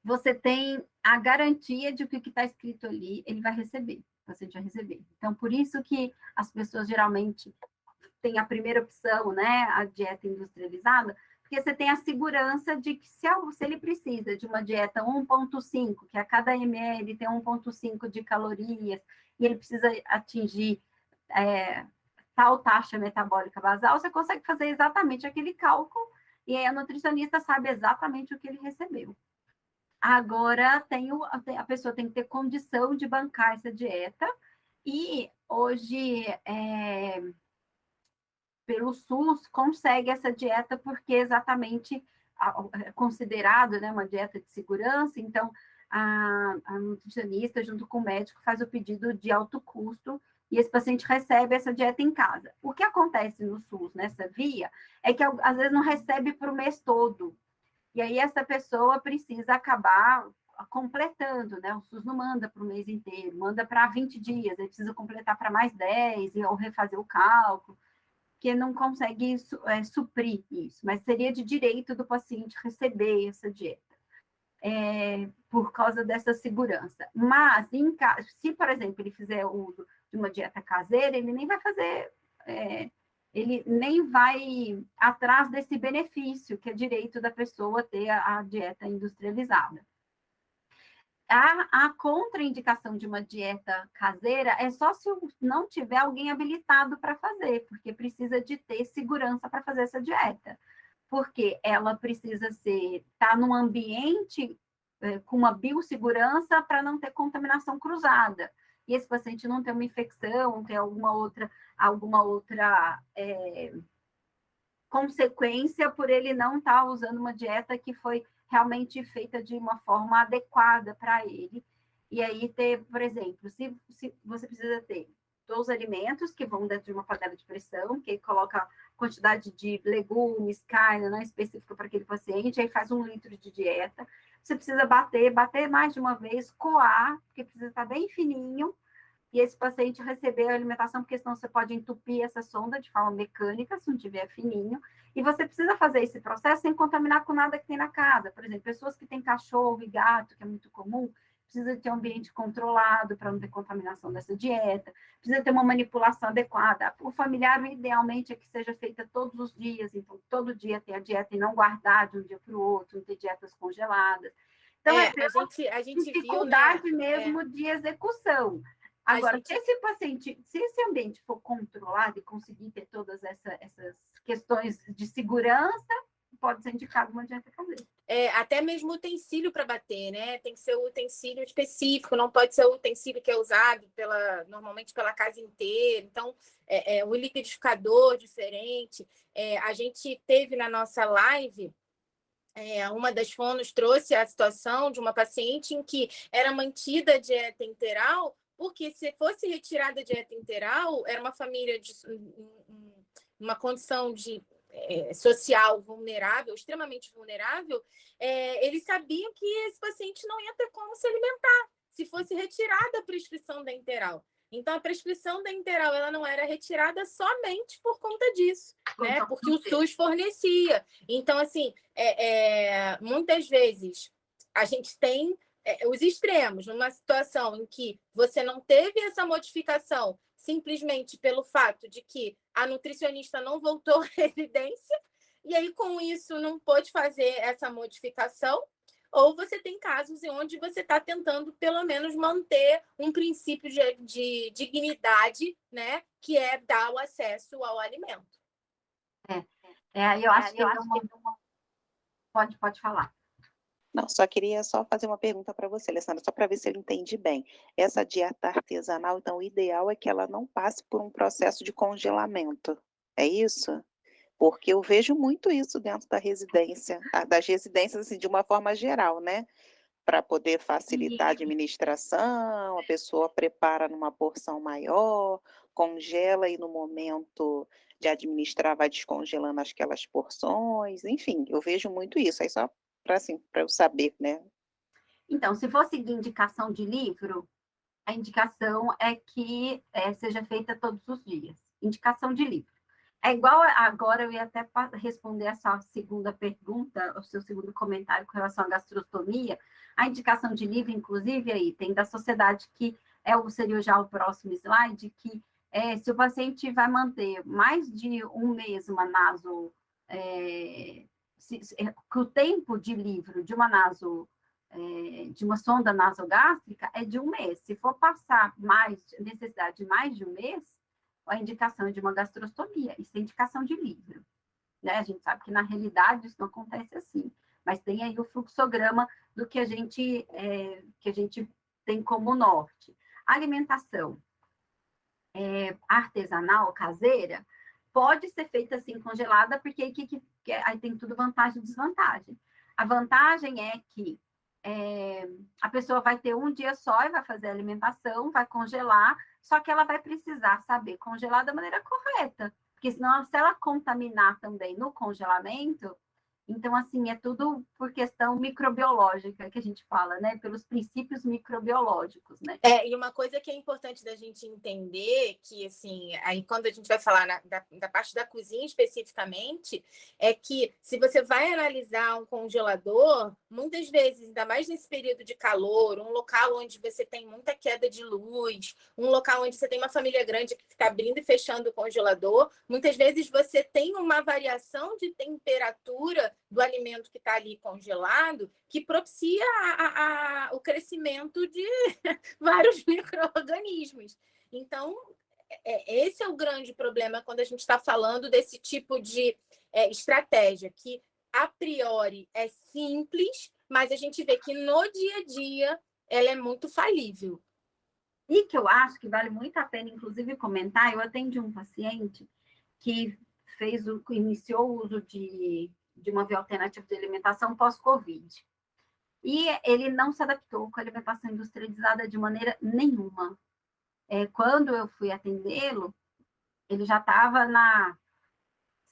você tem a garantia de que o que está escrito ali, ele vai receber, o paciente vai receber. Então, por isso que as pessoas geralmente têm a primeira opção, né, a dieta industrializada, porque você tem a segurança de que se ele precisa de uma dieta 1,5, que a cada ml tem 1,5 de calorias, e ele precisa atingir tal taxa metabólica basal, você consegue fazer exatamente aquele cálculo, e aí a nutricionista sabe exatamente o que ele recebeu. Agora, a pessoa tem que ter condição de bancar essa dieta, e hoje, pelo SUS, consegue essa dieta porque exatamente é considerado, né, uma dieta de segurança, então a nutricionista, junto com o médico, faz o pedido de alto custo e esse paciente recebe essa dieta em casa. O que acontece no SUS, nessa via, é que às vezes não recebe para o mês todo, e aí essa pessoa precisa acabar completando, né? O SUS não manda para o mês inteiro, manda para 20 dias, ele precisa completar para mais 10, ou refazer o cálculo, que não consegue suprir isso, mas seria de direito do paciente receber essa dieta, por causa dessa segurança. Mas, se, por exemplo, ele fizer uso de uma dieta caseira, ele nem vai fazer, ele nem vai atrás desse benefício, que é direito da pessoa ter a dieta industrializada. A contraindicação de uma dieta caseira é só se não tiver alguém habilitado para fazer, porque precisa de ter segurança para fazer essa dieta. Porque ela precisa estar num ambiente com uma biossegurança para não ter contaminação cruzada. E esse paciente não tem uma infecção, não tem alguma outra consequência por ele não estar usando uma dieta que foi realmente feita de uma forma adequada para ele. E aí ter, por exemplo, se você precisa ter 2 alimentos que vão dentro de uma panela de pressão, que coloca quantidade de legumes, carne, não específica para aquele paciente, aí faz 1 litro de dieta. Você precisa bater mais de uma vez, coar, porque precisa estar bem fininho, e esse paciente receber a alimentação, porque senão você pode entupir essa sonda de forma mecânica, se não tiver fininho, e você precisa fazer esse processo sem contaminar com nada que tem na casa. Por exemplo, pessoas que têm cachorro e gato, que é muito comum, precisa ter um ambiente controlado para não ter contaminação dessa dieta, precisa ter uma manipulação adequada. O familiar, idealmente, é que seja feita todos os dias, então, todo dia ter a dieta e não guardar de um dia para o outro, não ter dietas congeladas. Então, a gente dificuldade viu, né? mesmo de execução. Agora, se esse paciente, se esse ambiente for controlado e conseguir ter todas essas questões de segurança, pode ser indicado uma dieta caseira. Até mesmo utensílio para bater, né? Tem que ser o utensílio específico, não pode ser o utensílio que é usado normalmente pela casa inteira. Então, o liquidificador diferente. A gente teve na nossa live, uma das fonos trouxe a situação de uma paciente em que era mantida a dieta enteral, porque se fosse retirada a dieta enteral, era uma família de uma condição de social vulnerável, extremamente vulnerável, eles sabiam que esse paciente não ia ter como se alimentar se fosse retirada a prescrição da enteral. Então, a prescrição da enteral ela não era retirada somente por conta disso, né? Porque o SUS fornecia. Então, assim, muitas vezes a gente tem os extremos, numa situação em que você não teve essa modificação simplesmente pelo fato de que a nutricionista não voltou à evidência, e aí, com isso, não pôde fazer essa modificação, ou você tem casos em onde você está tentando, pelo menos, manter um princípio de dignidade, né, que é dar o acesso ao alimento. Eu acho que pode falar. Não, só queria fazer uma pergunta para você, Alessandra, só para ver se eu entendi bem. Essa dieta artesanal, então, o ideal é que ela não passe por um processo de congelamento, é isso? Porque eu vejo muito isso dentro das residências, assim, de uma forma geral, né? Para poder facilitar a administração, a pessoa prepara numa porção maior, congela e no momento de administrar vai descongelando aquelas porções, enfim, eu vejo muito isso, aí só para eu saber, né? Então, se for seguir indicação de livro, a indicação é que seja feita todos os dias. Indicação de livro. É igual agora, eu ia até responder essa segunda pergunta, o seu segundo comentário com relação à gastrostomia. A indicação de livro, inclusive, aí tem da sociedade que seria já o próximo slide, que se o paciente vai manter mais de um mês uma naso, que o tempo de livro de uma naso, de uma sonda nasogástrica é de um mês. Se for passar necessidade de mais de um mês, a indicação é de uma gastrostomia, isso é indicação de livro, né? A gente sabe que na realidade isso não acontece assim, mas tem aí o fluxograma do que a gente tem como norte. A alimentação artesanal, caseira, pode ser feita assim, congelada, porque aí tem tudo vantagem e desvantagem. A vantagem é que a pessoa vai ter um dia só e vai fazer a alimentação, vai congelar, só que ela vai precisar saber congelar da maneira correta, porque senão, se ela contaminar também no congelamento, então, assim, é tudo por questão microbiológica que a gente fala, né? Pelos princípios microbiológicos, né? E uma coisa que é importante da gente entender, que, assim, aí quando a gente vai falar da parte da cozinha especificamente, é que se você vai analisar um congelador, muitas vezes, ainda mais nesse período de calor, um local onde você tem muita queda de luz, um local onde você tem uma família grande que fica abrindo e fechando o congelador, muitas vezes você tem uma variação de temperatura do alimento que está ali congelado que propicia o crescimento de vários micro-organismos. Então, esse é o grande problema quando a gente está falando desse tipo de estratégia, que a priori é simples, mas a gente vê que no dia a dia ela é muito falível. E que eu acho que vale muito a pena, inclusive, comentar, eu atendi um paciente que iniciou o uso de uma via alternativa de alimentação pós-Covid. E ele não se adaptou com a alimentação industrializada de maneira nenhuma. Quando eu fui atendê-lo, ele já estava na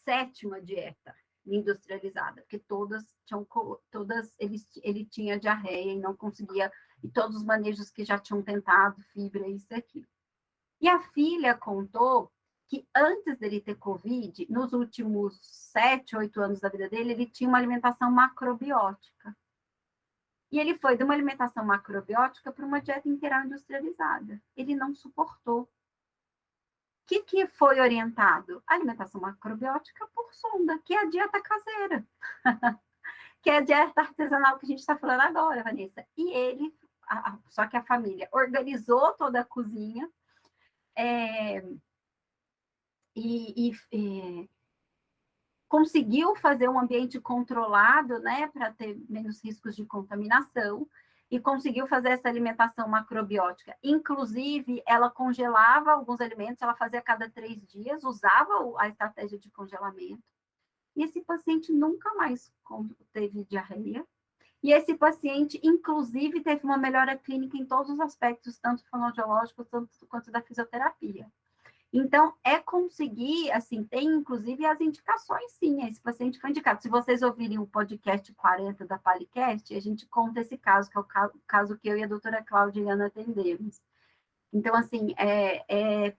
7ª dieta industrializada, porque ele tinha diarreia e não conseguia, e todos os manejos que já tinham tentado, fibra, isso e aquilo. E a filha contou que antes dele ter Covid, nos últimos 7, 8 anos da vida dele, ele tinha uma alimentação macrobiótica. E ele foi de uma alimentação macrobiótica para uma dieta integral industrializada. Ele não suportou. O que foi orientado? A alimentação macrobiótica por sonda, que é a dieta caseira. Que é a dieta artesanal que a gente está falando agora, Vanessa. E ele, só que a família organizou toda a cozinha, e conseguiu fazer um ambiente controlado, né, para ter menos riscos de contaminação, e conseguiu fazer essa alimentação macrobiótica. Inclusive, ela congelava alguns alimentos, ela fazia a cada 3 dias, usava a estratégia de congelamento, e esse paciente nunca mais teve diarreia, e esse paciente, inclusive, teve uma melhora clínica em todos os aspectos, tanto fonoaudiológicos quanto da fisioterapia. Então, é conseguir, assim, tem inclusive as indicações, sim, esse paciente foi indicado. Se vocês ouvirem o podcast 40 da Palicast, a gente conta esse caso, que é o caso que eu e a doutora Claudiana atendemos. Então, assim,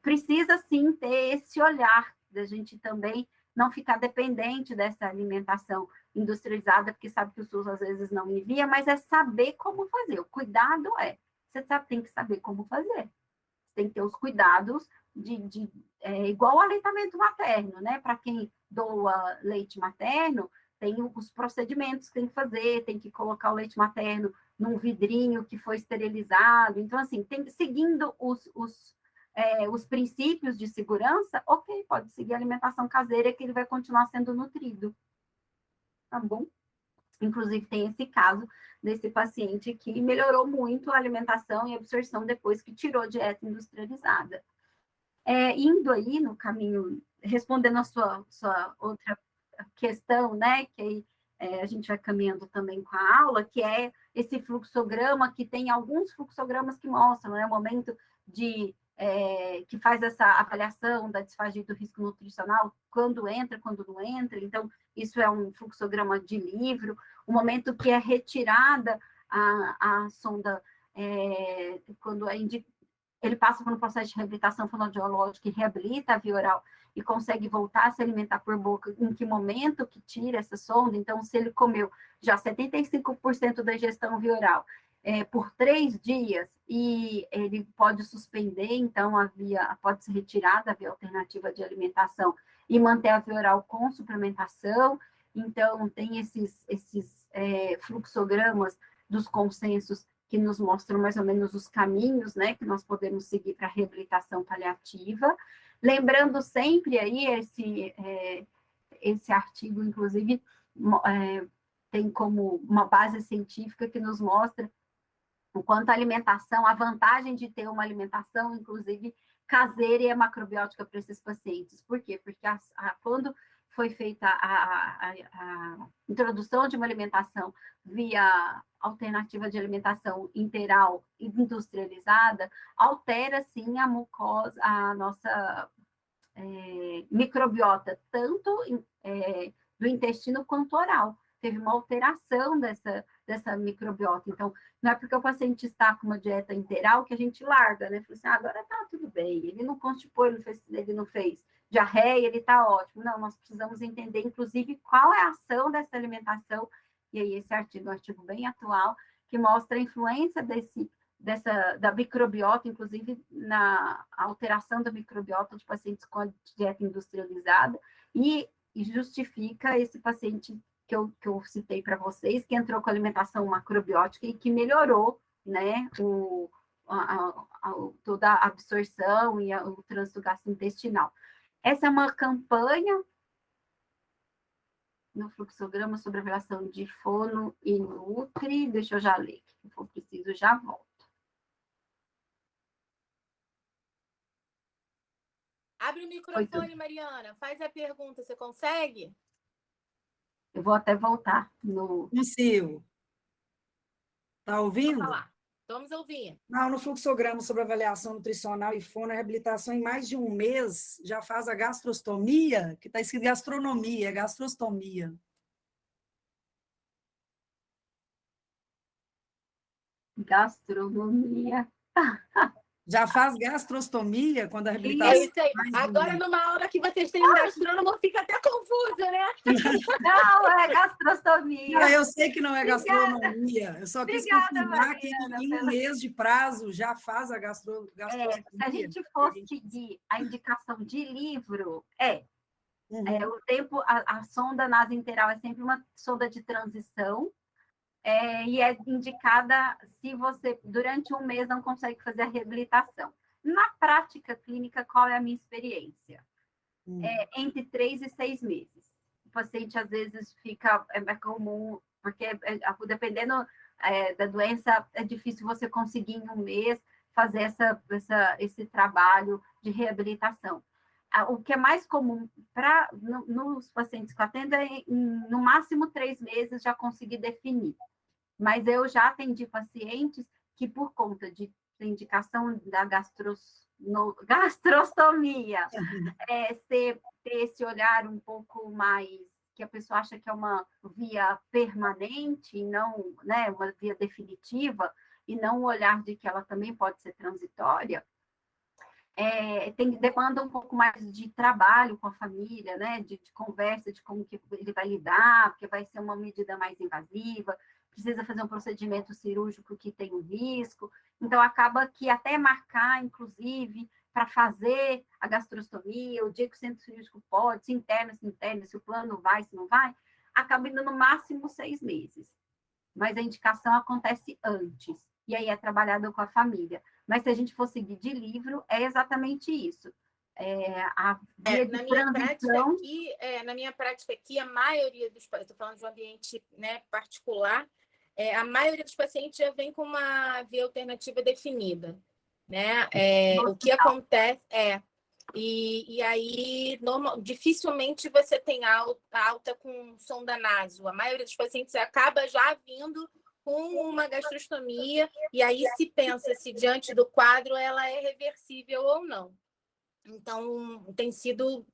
precisa, sim, ter esse olhar da gente também não ficar dependente dessa alimentação industrializada, porque sabe que o SUS às vezes não envia, mas é saber como fazer. O cuidado você tem que saber como fazer. Você tem que ter os cuidados igual ao aleitamento materno, né? Para quem doa leite materno, tem os procedimentos que tem que fazer, tem que colocar o leite materno num vidrinho que foi esterilizado. Então, assim, seguindo os princípios de segurança, ok, pode seguir a alimentação caseira que ele vai continuar sendo nutrido. Tá bom? Inclusive, tem esse caso desse paciente que melhorou muito a alimentação e a absorção depois que tirou a dieta industrializada. Indo aí no caminho, respondendo a sua outra questão, né, que aí a gente vai caminhando também com a aula, que é esse fluxograma, que tem alguns fluxogramas que mostram, né, o momento que faz essa avaliação da disfagia do risco nutricional, quando entra, quando não entra. Então, isso é um fluxograma de livro. O momento que é retirada a sonda, quando ele passa por um processo de reabilitação fonoaudiológica e reabilita a via oral e consegue voltar a se alimentar por boca, em que momento que tira essa sonda. Então, se ele comeu já 75% da ingestão via oral por 3 dias, e ele pode suspender, então, pode ser retirada a via alternativa de alimentação e manter a via oral com suplementação. Então, tem esses fluxogramas dos consensos que nos mostram mais ou menos os caminhos, né, que nós podemos seguir para a reabilitação paliativa. Lembrando sempre aí, esse artigo, inclusive, tem como uma base científica que nos mostra o quanto a alimentação, a vantagem de ter uma alimentação, inclusive, caseira e macrobiótica para esses pacientes. Por quê? Porque quando foi feita a introdução de uma alimentação via alternativa de alimentação integral industrializada, altera, sim, a mucosa, a nossa microbiota, tanto do intestino quanto oral. Teve uma alteração dessa microbiota. Então, não é porque o paciente está com uma dieta integral que a gente larga, né? Fala assim, agora tá tudo bem, ele não constipou, ele não fez diarreia, ele tá ótimo. Não, nós precisamos entender, inclusive, qual é a ação dessa alimentação. E aí, esse artigo é um artigo bem atual, que mostra a influência da microbiota, inclusive na alteração da microbiota de pacientes com a dieta industrializada, e justifica esse paciente que eu citei para vocês, que entrou com alimentação macrobiótica e que melhorou, né, toda a absorção e o trânsito gastrointestinal. Essa é uma campanha no fluxograma sobre a relação de fono e nutri. Deixa eu já ler, se for preciso, já volto. Abre o microfone, Mariana. Faz a pergunta. Você consegue? Eu vou até voltar no... Consigo. Está ouvindo? Vamos falar. Vamos ouvir. Não, no fluxograma sobre avaliação nutricional e fono, a reabilitação em mais de um mês já faz a gastrostomia, que está escrito gastronomia, gastrostomia. Gastronomia. Já faz gastrostomia quando a É reabilitação... isso aí. Agora, numa aula que vocês têm um gastrônomo, fica até confuso, né? Não, é gastrostomia. Não, eu sei que não é gastronomia, eu só quis Obrigada, confirmar que Mariana, em um mês de prazo já faz a gastrostomia. Se a gente for seguir a indicação de livro, Uhum. o tempo, a sonda nasointeral é sempre uma sonda de transição, e é indicada se você, durante um mês, não consegue fazer a reabilitação. Na prática clínica, qual é a minha experiência? Entre 3 e 6 meses. O paciente, às vezes, fica... É comum, porque dependendo da doença, é difícil você conseguir em um mês fazer esse trabalho de reabilitação. O que é mais comum nos pacientes que eu atendo é, no máximo, 3 meses já conseguir definir. Mas eu já atendi pacientes que, por conta de indicação da gastrostomia, ter esse olhar um pouco mais, que a pessoa acha que é uma via permanente, e não, né, uma via definitiva, e não o olhar de que ela também pode ser transitória, demanda um pouco mais de trabalho com a família, né, de conversa, de como que ele vai lidar, porque vai ser uma medida mais invasiva, precisa fazer um procedimento cirúrgico que tem um risco, então acaba que até marcar, inclusive, para fazer a gastrostomia, o dia que o centro cirúrgico pode, se interna, se o plano vai, se não vai, acaba indo no máximo 6 meses. Mas a indicação acontece antes, e aí é trabalhado com a família. Mas se a gente for seguir de livro, é exatamente isso. A via de transição... Na minha prática aqui, a maioria dos pacientes, estou falando de um ambiente, né, particular, a maioria dos pacientes já vem com uma via alternativa definida, né? O que acontece e aí dificilmente você tem alta com sonda naso. A maioria dos pacientes acaba já vindo com uma gastrostomia, e aí se pensa se diante do quadro ela é reversível ou não. Então, tem sido...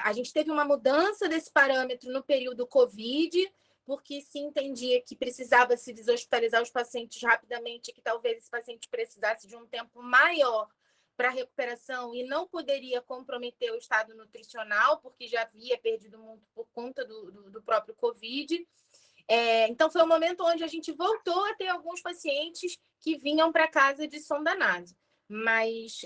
a gente teve uma mudança desse parâmetro no período Covid, porque se entendia que precisava se deshospitalizar os pacientes rapidamente, que talvez esse paciente precisasse de um tempo maior para recuperação e não poderia comprometer o estado nutricional, porque já havia perdido muito por conta do próprio Covid. Então, foi um momento onde a gente voltou a ter alguns pacientes que vinham para casa de sonda naso, mas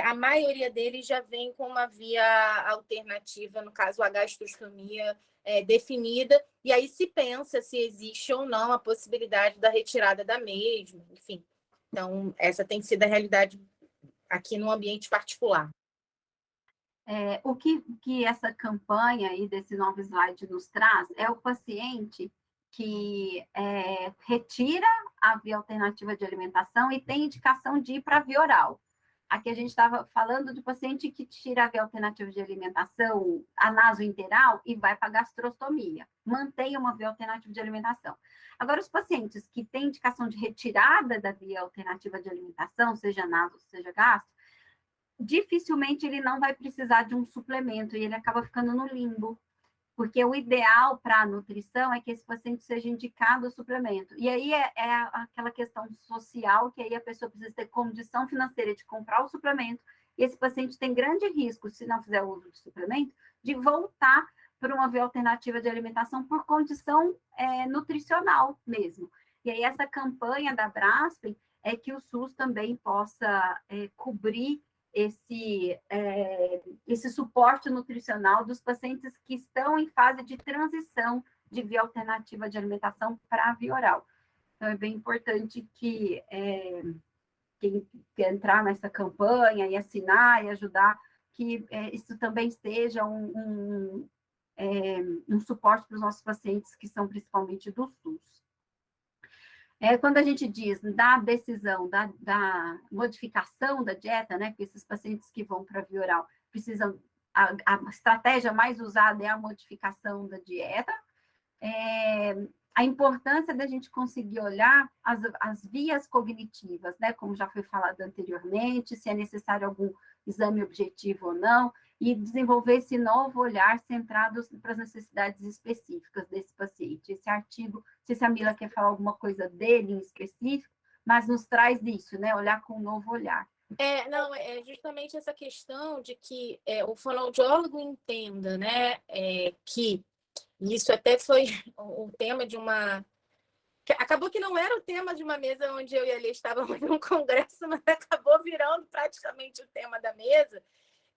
a maioria deles já vem com uma via alternativa, no caso, a gastrostomia definida, e aí se pensa se existe ou não a possibilidade da retirada da mesma, enfim. Então, essa tem sido a realidade aqui no ambiente particular. O que essa campanha aí desse novo slide nos traz é o paciente que retira a via alternativa de alimentação e tem indicação de ir para a via oral. Aqui a gente estava falando de paciente que tira a via alternativa de alimentação, a nasointeral, e vai para a gastrostomia. Mantém uma via alternativa de alimentação. Agora, os pacientes que têm indicação de retirada da via alternativa de alimentação, seja naso, seja gastro, dificilmente ele não vai precisar de um suplemento, e ele acaba ficando no limbo. Porque o ideal para a nutrição é que esse paciente seja indicado o suplemento. E aí é aquela questão social, que aí a pessoa precisa ter condição financeira de comprar o suplemento, e esse paciente tem grande risco, se não fizer uso de suplemento, de voltar para uma via alternativa de alimentação por condição nutricional mesmo. E aí essa campanha da Braskem é que o SUS também possa cobrir esse suporte nutricional dos pacientes que estão em fase de transição de via alternativa de alimentação para a via oral. Então, é bem importante que quem quer entrar nessa campanha e assinar e ajudar, que isso também seja um suporte para os nossos pacientes que são principalmente do SUS. Quando a gente diz da decisão, da modificação da dieta, né, que esses pacientes que vão para a via oral precisam, a estratégia mais usada é a modificação da dieta, a importância da gente conseguir olhar as vias cognitivas, né, como já foi falado anteriormente, se é necessário algum exame objetivo ou não, e desenvolver esse novo olhar centrado para as necessidades específicas desse paciente. Esse artigo, não sei se a Mila quer falar alguma coisa dele em específico, mas nos traz isso, né, olhar com um novo olhar. Não, é justamente essa questão de que o fonoaudiólogo entenda, né, que isso até foi o tema de uma... Acabou que não era o tema de uma mesa onde eu e a Lê estávamos num congresso, mas acabou virando praticamente o tema da mesa,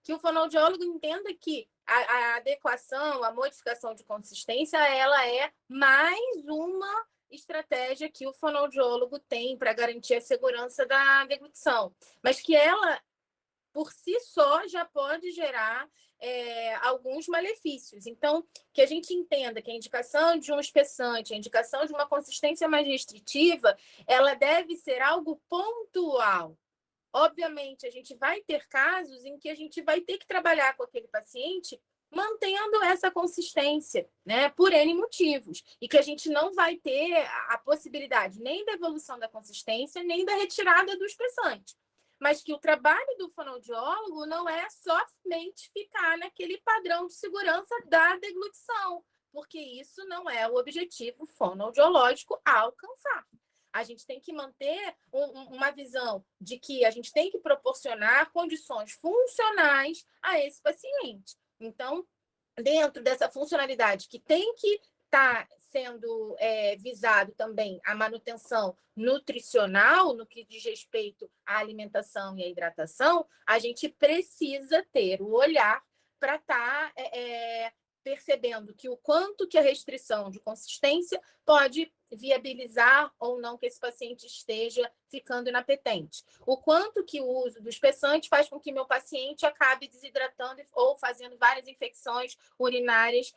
que o fonoaudiólogo entenda que a adequação, a modificação de consistência, ela é mais uma estratégia que o fonoaudiólogo tem para garantir a segurança da deglutição, mas que ela, por si só, já pode gerar alguns malefícios. Então, que a gente entenda que a indicação de um espessante, a indicação de uma consistência mais restritiva, ela deve ser algo pontual. Obviamente, a gente vai ter casos em que a gente vai ter que trabalhar com aquele paciente mantendo essa consistência, né, por N motivos, e que a gente não vai ter a possibilidade nem da evolução da consistência, nem da retirada do espessante. Mas que o trabalho do fonoaudiólogo não é somente ficar naquele padrão de segurança da deglutição, porque isso não é o objetivo fonoaudiológico a alcançar. A gente tem que manter uma visão de que a gente tem que proporcionar condições funcionais a esse paciente. Então, dentro dessa funcionalidade que tem que estar sendo visado também a manutenção nutricional, no que diz respeito à alimentação e à hidratação, a gente precisa ter o olhar para estar percebendo que o quanto que a restrição de consistência pode viabilizar ou não que esse paciente esteja ficando inapetente. O quanto que o uso do espessante faz com que meu paciente acabe desidratando ou fazendo várias infecções urinárias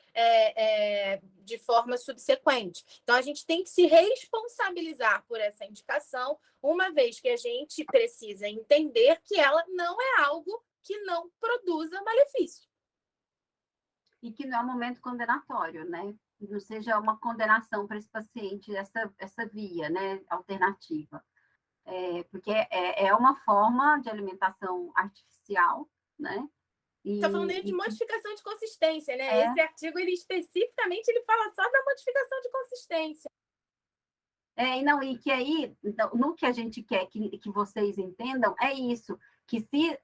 de forma subsequente. Então, a gente tem que se responsabilizar por essa indicação, uma vez que a gente precisa entender que ela não é algo que não produza malefício. E que não é um momento condenatório, né? Que não seja uma condenação para esse paciente, essa via, né, alternativa. Porque é uma forma de alimentação artificial, né? Está falando aí de modificação de consistência, né? Esse artigo, ele especificamente, ele fala só da modificação de consistência. E que aí, então, no que a gente quer que vocês entendam, é isso, que se...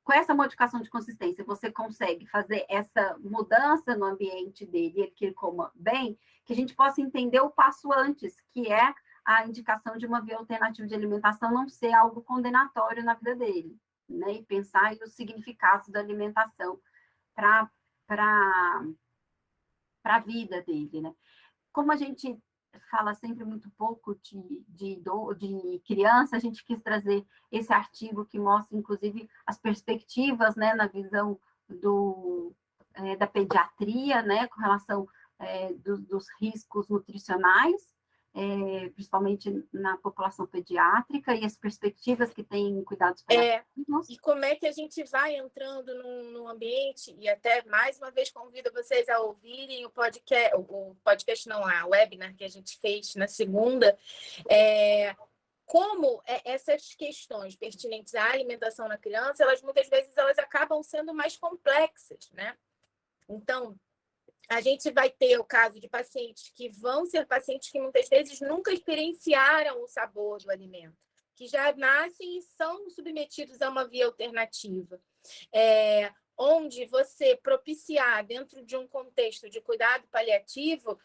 com essa modificação de consistência, você consegue fazer essa mudança no ambiente dele, que ele coma bem, que a gente possa entender o passo antes, que é a indicação de uma via alternativa de alimentação não ser algo condenatório na vida dele, né? E pensar os significados da alimentação para a vida dele, né? Como a gente fala sempre muito pouco de criança, a gente quis trazer esse artigo que mostra, inclusive, as perspectivas, né, na visão da pediatria, né, com relação dos riscos nutricionais, principalmente na população pediátrica, e as perspectivas que tem em cuidados paliativos. E como é que a gente vai entrando num ambiente, e até, mais uma vez, convido vocês a ouvirem o podcast não, a webinar que a gente fez na segunda, como essas questões pertinentes à alimentação na criança, muitas vezes elas acabam sendo mais complexas, né? Então, a gente vai ter o caso de pacientes que vão ser pacientes que muitas vezes nunca experienciaram o sabor do alimento, que já nascem e são submetidos a uma via alternativa. Onde você propiciar, dentro de um contexto de cuidado paliativo,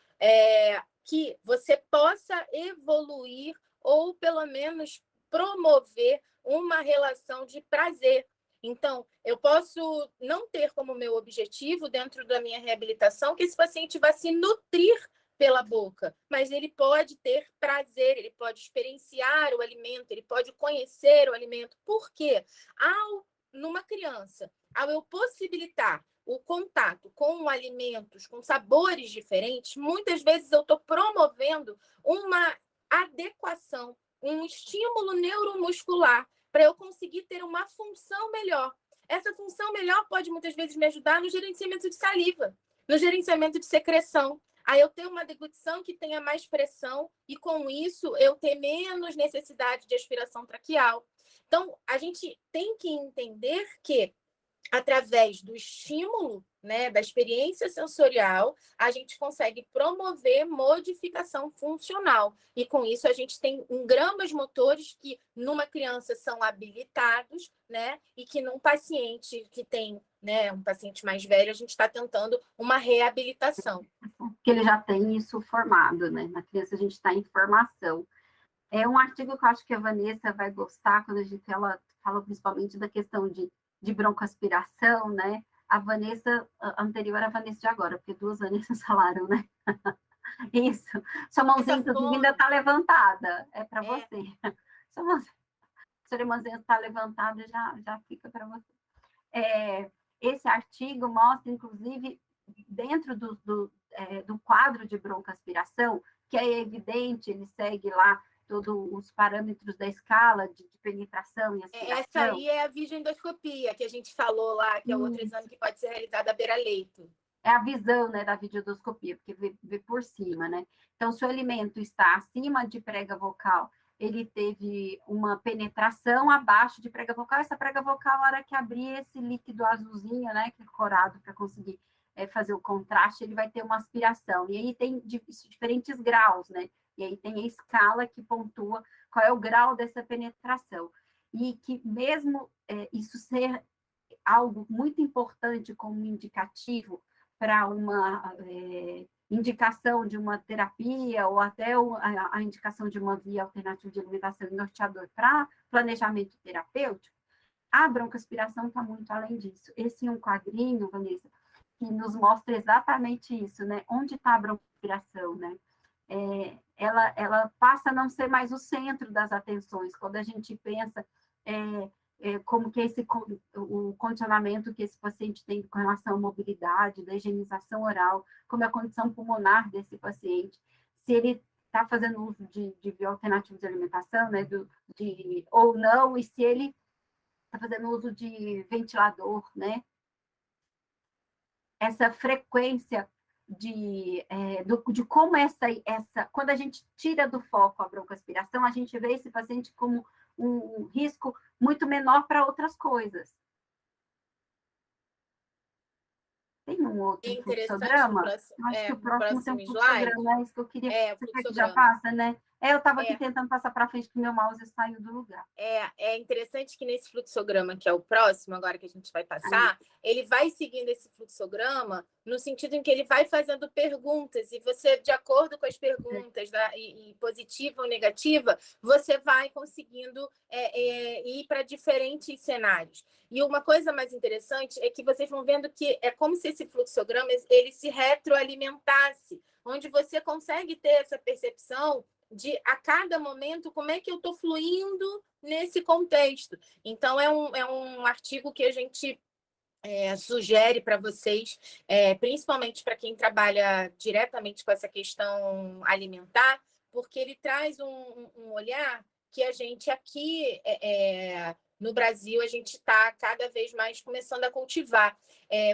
que você possa evoluir ou, pelo menos, promover uma relação de prazer. Então, eu posso não ter como meu objetivo, dentro da minha reabilitação, que esse paciente vá se nutrir pela boca, mas ele pode ter prazer, ele pode experienciar o alimento, ele pode conhecer o alimento. Por quê? Numa criança, ao eu possibilitar o contato com alimentos, com sabores diferentes, muitas vezes eu estou promovendo uma adequação, um estímulo neuromuscular para eu conseguir ter uma função melhor. Essa função melhor pode muitas vezes me ajudar no gerenciamento de saliva, no gerenciamento de secreção. Aí eu tenho uma deglutição que tenha mais pressão e, com isso, eu ter menos necessidade de aspiração traqueal. Então, a gente tem que entender que através do estímulo, né, da experiência sensorial, a gente consegue promover modificação funcional. E com isso a gente tem engramas motores que numa criança são habilitados, né, e que num paciente que tem, né, um paciente mais velho, a gente está tentando uma reabilitação. Que ele já tem isso formado, né? Na criança a gente está em formação. É um artigo que eu acho que a Vanessa vai gostar, quando ela fala principalmente da questão de broncoaspiração, né? A Vanessa anterior à Vanessa de agora, porque duas Vanessas falaram, né? Isso. Sua mãozinha ainda está levantada, é para você. Sua mãozinha está levantada, já fica para você. Esse artigo mostra, inclusive, dentro do quadro de broncoaspiração, que é evidente, ele segue lá todos os parâmetros da escala de penetração e aspiração. Essa aí é a videoendoscopia, que a gente falou lá, que é outro exame que pode ser realizado à beira-leito. É a visão, né, da videoendoscopia, porque vê por cima, né? Então, se o alimento está acima de prega vocal, ele teve uma penetração abaixo de prega vocal, essa prega vocal, na hora que abrir esse líquido azulzinho, né, que é corado para conseguir fazer o contraste, ele vai ter uma aspiração. E aí tem diferentes graus, né? E aí tem a escala que pontua qual é o grau dessa penetração. E que mesmo isso ser algo muito importante como indicativo para uma indicação de uma terapia ou até a indicação de uma via alternativa de alimentação e norteador para planejamento terapêutico, a broncoaspiração está muito além disso. Esse é um quadrinho, Vanessa, que nos mostra exatamente isso, né? Onde está a broncoaspiração, né? Ela passa a não ser mais o centro das atenções, quando a gente pensa como que o condicionamento que esse paciente tem com relação à mobilidade, da higienização oral, como é a condição pulmonar desse paciente, se ele está fazendo uso de via alternativa de alimentação, né, ou não, e se ele está fazendo uso de ventilador, né? Essa frequência de como quando a gente tira do foco a broncoaspiração, a gente vê esse paciente como um risco muito menor para outras coisas. Tem um outro fluxograma? Acho que o próximo tem um fluxograma, é isso que eu queria. Você quer que já passa, né? Eu estava aqui tentando passar para frente, que meu mouse saiu do lugar. É interessante que nesse fluxograma, que é o próximo, agora que a gente vai passar, ele vai seguindo esse fluxograma no sentido em que ele vai fazendo perguntas, e você, de acordo com as perguntas, e positiva ou negativa, você vai conseguindo ir para diferentes cenários. E uma coisa mais interessante é que vocês vão vendo que é como se esse fluxograma ele se retroalimentasse, onde você consegue ter essa percepção de, a cada momento, como é que eu estou fluindo nesse contexto. Então, é um artigo que a gente sugere para vocês, principalmente para quem trabalha diretamente com essa questão alimentar, porque ele traz um olhar que a gente aqui, no Brasil, a gente está cada vez mais começando a cultivar.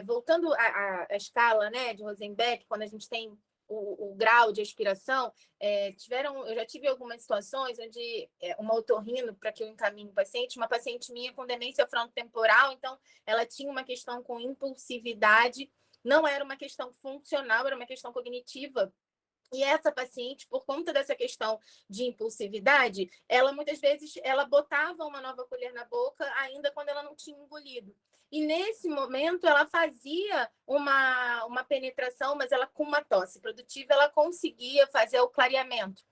Voltando à escala, né, de Rosenbeck, quando a gente tem o grau de aspiração, eu já tive algumas situações onde uma otorrino, para que eu encaminhe o paciente, uma paciente minha com demência frontotemporal, então ela tinha uma questão com impulsividade, não era uma questão funcional, era uma questão cognitiva. E essa paciente, por conta dessa questão de impulsividade, ela muitas vezes botava uma nova colher na boca ainda quando ela não tinha engolido. E nesse momento ela fazia uma penetração, mas ela com uma tosse produtiva, ela conseguia fazer o clareamento.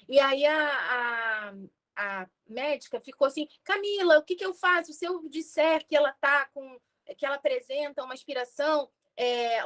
E aí a médica ficou assim: Camila, o que eu faço se eu disser que ela apresenta uma aspiração,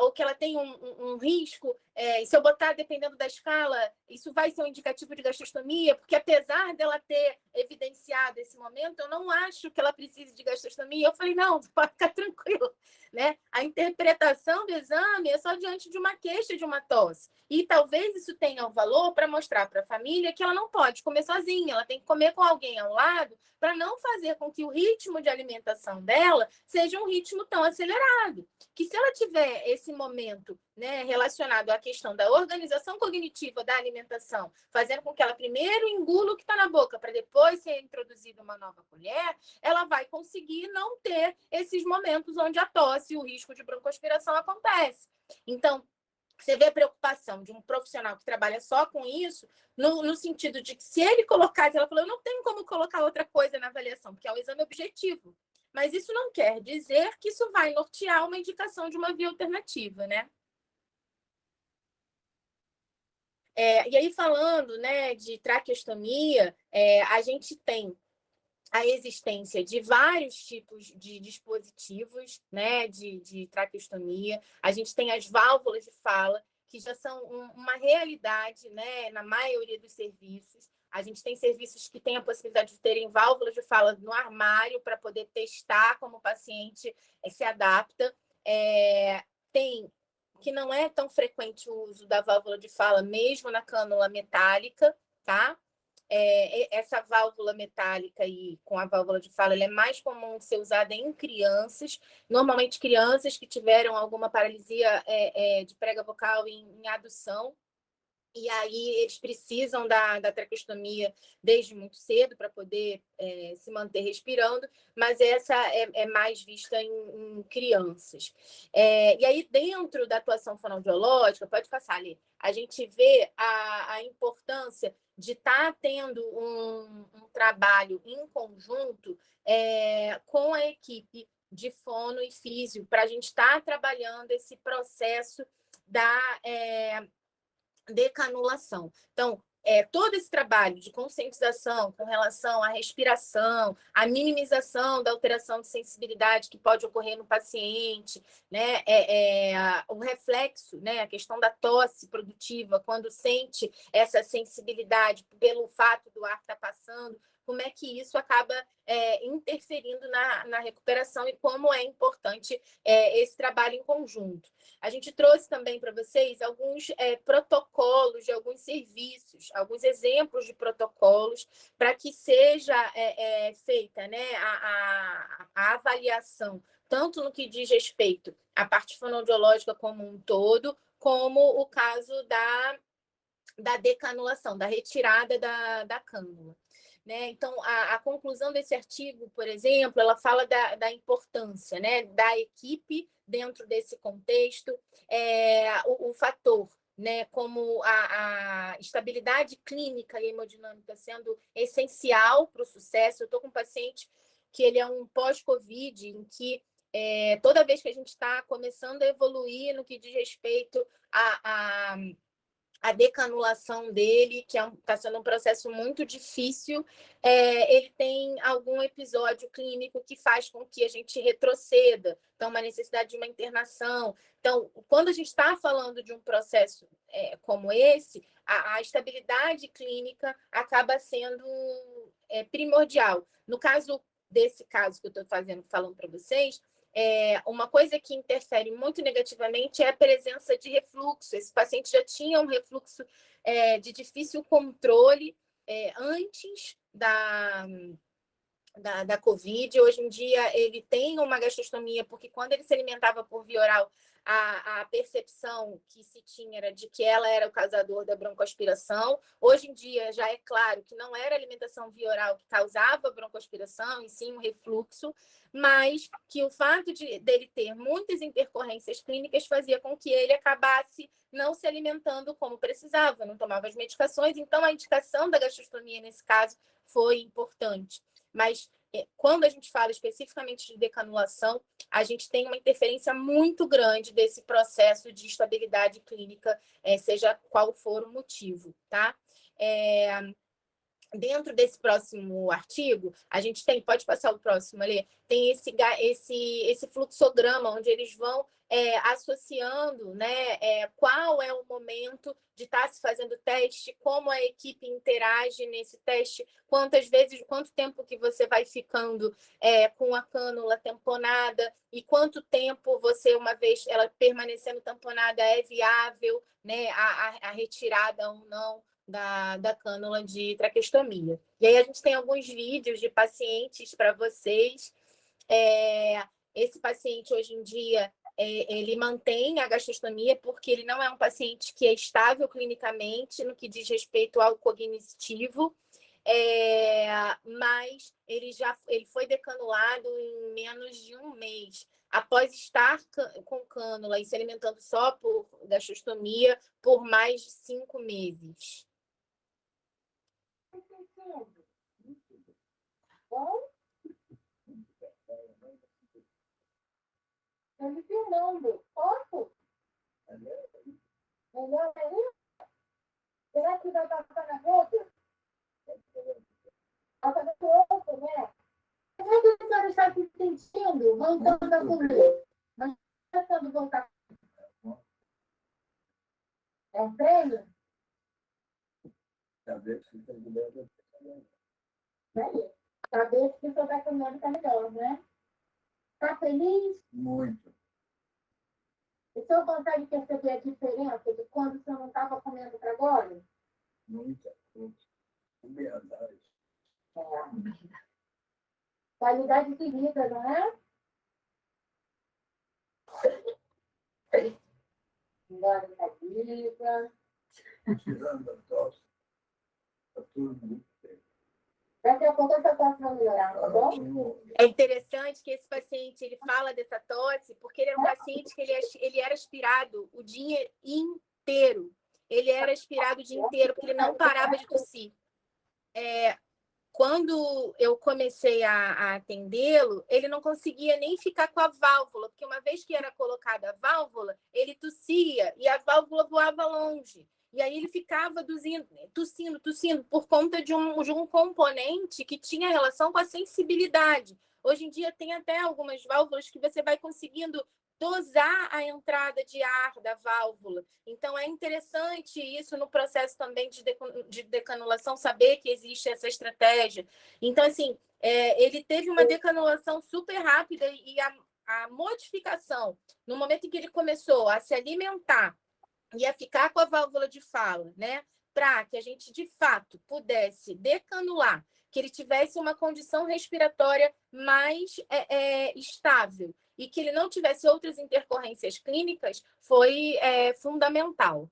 ou que ela tem um risco, e se eu botar, dependendo da escala, isso vai ser um indicativo de gastrostomia, porque apesar dela ter evidenciado esse momento, eu não acho que ela precise de gastrostomia. Eu falei, não, pode ficar tranquilo, né? A interpretação do exame é só diante de uma queixa de uma tosse. E talvez isso tenha um valor para mostrar para a família que ela não pode comer sozinha, ela tem que comer com alguém ao lado, para não fazer com que o ritmo de alimentação dela seja um ritmo tão acelerado. Que se ela tiver tiver esse momento, né, relacionado à questão da organização cognitiva da alimentação, fazendo com que ela primeiro engula o que está na boca, para depois ser introduzida uma nova colher, ela vai conseguir não ter esses momentos onde a tosse e o risco de broncoaspiração acontece. Então, você vê a preocupação de um profissional que trabalha só com isso, no sentido de que se ele colocasse, ela falou, eu não tenho como colocar outra coisa na avaliação, porque é um exame objetivo. Mas isso não quer dizer que isso vai nortear uma indicação de uma via alternativa, né? E aí, falando, né, de traqueostomia, a gente tem a existência de vários tipos de dispositivos, né, de traqueostomia. A gente tem as válvulas de fala, que já são uma realidade, né, na maioria dos serviços. A gente tem serviços que têm a possibilidade de terem válvulas de fala no armário para poder testar como o paciente se adapta. Tem que não é tão frequente o uso da válvula de fala, mesmo na cânula metálica, tá? Essa válvula metálica aí, com a válvula de fala, ela é mais comum ser usada em crianças, normalmente crianças que tiveram alguma paralisia de prega vocal em adução, e aí eles precisam da traqueostomia desde muito cedo para poder se manter respirando, mas essa é mais vista em crianças. E aí, dentro da atuação fonoaudiológica, pode passar ali, a gente vê a importância de estar tendo um trabalho em conjunto com a equipe de fono e físio, para a gente estar trabalhando esse processo da decanulação. Então, todo esse trabalho de conscientização com relação à respiração, à minimização da alteração de sensibilidade que pode ocorrer no paciente, né? O reflexo, né? A questão da tosse produtiva, quando sente essa sensibilidade pelo fato do ar estar passando, como é que isso acaba interferindo na recuperação e como é importante esse trabalho em conjunto. A gente trouxe também para vocês alguns protocolos de alguns serviços, alguns exemplos de protocolos para que seja feita, né, a avaliação, tanto no que diz respeito à parte fonoaudiológica como um todo, como o caso da decanulação, da retirada da cânula. Né? Então, a conclusão desse artigo, por exemplo, ela fala da importância, né, da equipe dentro desse contexto, o fator, né, como a estabilidade clínica e hemodinâmica sendo essencial para o sucesso. Eu estou com um paciente que ele é um pós-Covid, em que toda vez que a gente está começando a evoluir no que diz respeito a decanulação dele, que está sendo um processo muito difícil, ele tem algum episódio clínico que faz com que a gente retroceda, então uma necessidade de uma internação. Então, quando a gente está falando de um processo como esse, a estabilidade clínica acaba sendo primordial. No caso desse caso que eu estou falando para vocês, uma coisa que interfere muito negativamente é a presença de refluxo. Esse paciente já tinha um refluxo de difícil controle antes da Covid. Hoje em dia, ele tem uma gastrostomia, porque quando ele se alimentava por via oral, a percepção que se tinha era de que ela era o causador da broncoaspiração. Hoje em dia, já é claro que não era a alimentação via oral que causava broncoaspiração, e sim um refluxo, mas que o fato dele ter muitas intercorrências clínicas fazia com que ele acabasse não se alimentando como precisava, não tomava as medicações. Então, a indicação da gastrostomia, nesse caso, foi importante. Mas quando a gente fala especificamente de decanulação, a gente tem uma interferência muito grande desse processo de estabilidade clínica, seja qual for o motivo, tá? Dentro desse próximo artigo, a gente tem, pode passar o próximo ali, tem esse fluxograma, onde eles vão associando, né, qual é o momento de estar se fazendo teste, como a equipe interage nesse teste, quantas vezes, quanto tempo que você vai ficando com a cânula tamponada e quanto tempo você, uma vez ela permanecendo tamponada, é viável, né, a retirada ou não da cânula de traqueostomia. E aí a gente tem alguns vídeos de pacientes para vocês. Esse paciente, hoje em dia, ele mantém a gastrostomia porque ele não é um paciente que é estável clinicamente no que diz respeito ao cognitivo, mas ele foi decanulado em menos de um mês, após estar com cânula e se alimentando só por gastrostomia por mais de 5 meses. Tá me filmando. Posso? Melhor aí? Será que vai passar na rede? Passa no outro, né? Como é que a senhora está se sentindo voltando a comer? Não está tentando voltar. É um treino? Saber se está comendo. Saber se você está comendo está melhor, né? Está feliz? Muito. E o senhor consegue perceber a diferença de quando o senhor não estava comendo para agora? Muita. Verdade. Qualidade de vida, não é? Embora da vida. Tirando a tosse. Está tudo muito bem. Daqui a pouco essa tosse vai melhorar, tá bom? É interessante que esse paciente ele fala dessa tosse porque ele era um paciente que ele era aspirado o dia inteiro. Ele era aspirado o dia inteiro porque ele não parava de tossir. Quando eu comecei a atendê-lo, ele não conseguia nem ficar com a válvula, porque uma vez que era colocada a válvula, ele tossia e a válvula voava longe. E aí ele ficava tossindo, por conta de um componente que tinha relação com a sensibilidade. Hoje em dia tem até algumas válvulas que você vai conseguindo dosar a entrada de ar da válvula. Então, é interessante isso no processo também de decanulação, saber que existe essa estratégia. Então, assim, ele teve uma decanulação super rápida e a modificação, no momento em que ele começou a se alimentar e a ficar com a válvula de fala, né? Para que a gente, de fato, pudesse decanular, que ele tivesse uma condição respiratória mais estável e que ele não tivesse outras intercorrências clínicas, foi fundamental.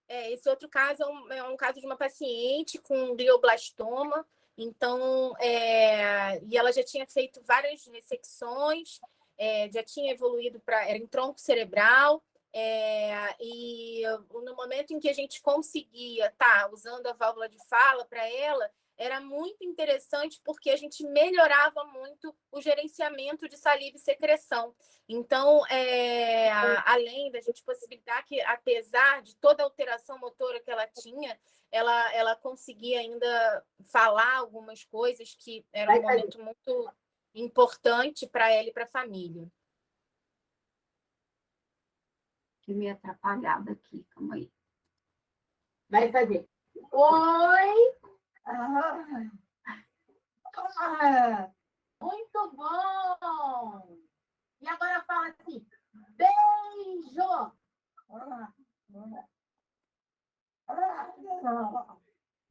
Esse outro caso é um caso de uma paciente com glioblastoma, então, e ela já tinha feito várias ressecções, já tinha evoluído era em tronco cerebral, e no momento em que a gente conseguia estar usando a válvula de fala para ela, era muito interessante porque a gente melhorava muito o gerenciamento de saliva e secreção. Então, além da gente possibilitar que, apesar de toda a alteração motora que ela tinha, ela conseguia ainda falar algumas coisas que era um momento muito importante para ela e para a família. Que meio atrapalhada aqui, calma aí. Vai fazer. Oi! Muito bom! E agora fala assim, beijo!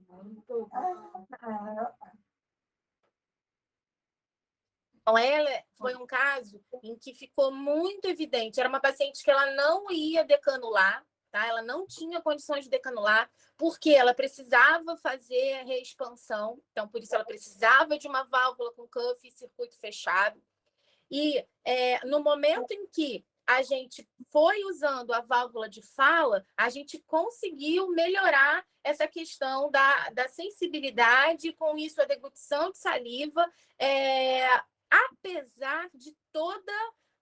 Muito bom. Então, ela foi um caso em que ficou muito evidente. Era uma paciente que ela não ia decanular, tá? Ela não tinha condições de decanular, porque ela precisava fazer a reexpansão. Então, por isso, ela precisava de uma válvula com cuff e circuito fechado. E no momento em que a gente foi usando a válvula de fala, a gente conseguiu melhorar essa questão da sensibilidade, com isso a deglutição de saliva, apesar de toda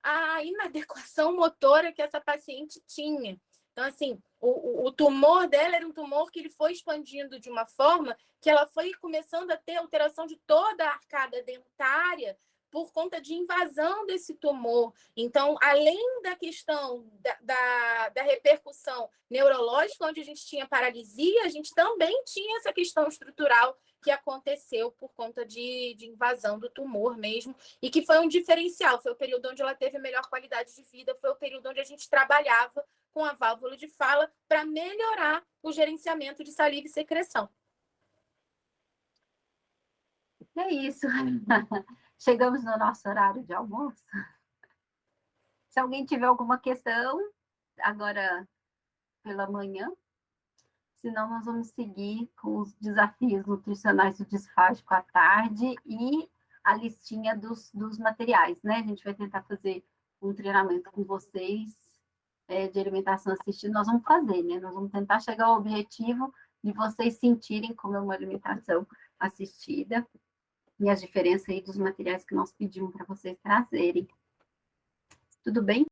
a inadequação motora que essa paciente tinha. Então, assim, o tumor dela era um tumor que ele foi expandindo de uma forma que ela foi começando a ter alteração de toda a arcada dentária por conta de invasão desse tumor. Então, além da questão da repercussão neurológica, onde a gente tinha paralisia, a gente também tinha essa questão estrutural que aconteceu por conta de invasão do tumor mesmo, e que foi um diferencial. Foi o período onde ela teve a melhor qualidade de vida, foi o período onde a gente trabalhava com a válvula de fala para melhorar o gerenciamento de saliva e secreção. É isso. chegamos no nosso horário de almoço. Se alguém tiver alguma questão, agora pela manhã, senão nós vamos seguir com os desafios nutricionais do disfágico à tarde e a listinha dos materiais, né? A gente vai tentar fazer um treinamento com vocês de alimentação assistida. Nós vamos fazer, né? Nós vamos tentar chegar ao objetivo de vocês sentirem como é uma alimentação assistida e as diferenças aí dos materiais que nós pedimos para vocês trazerem. Tudo bem?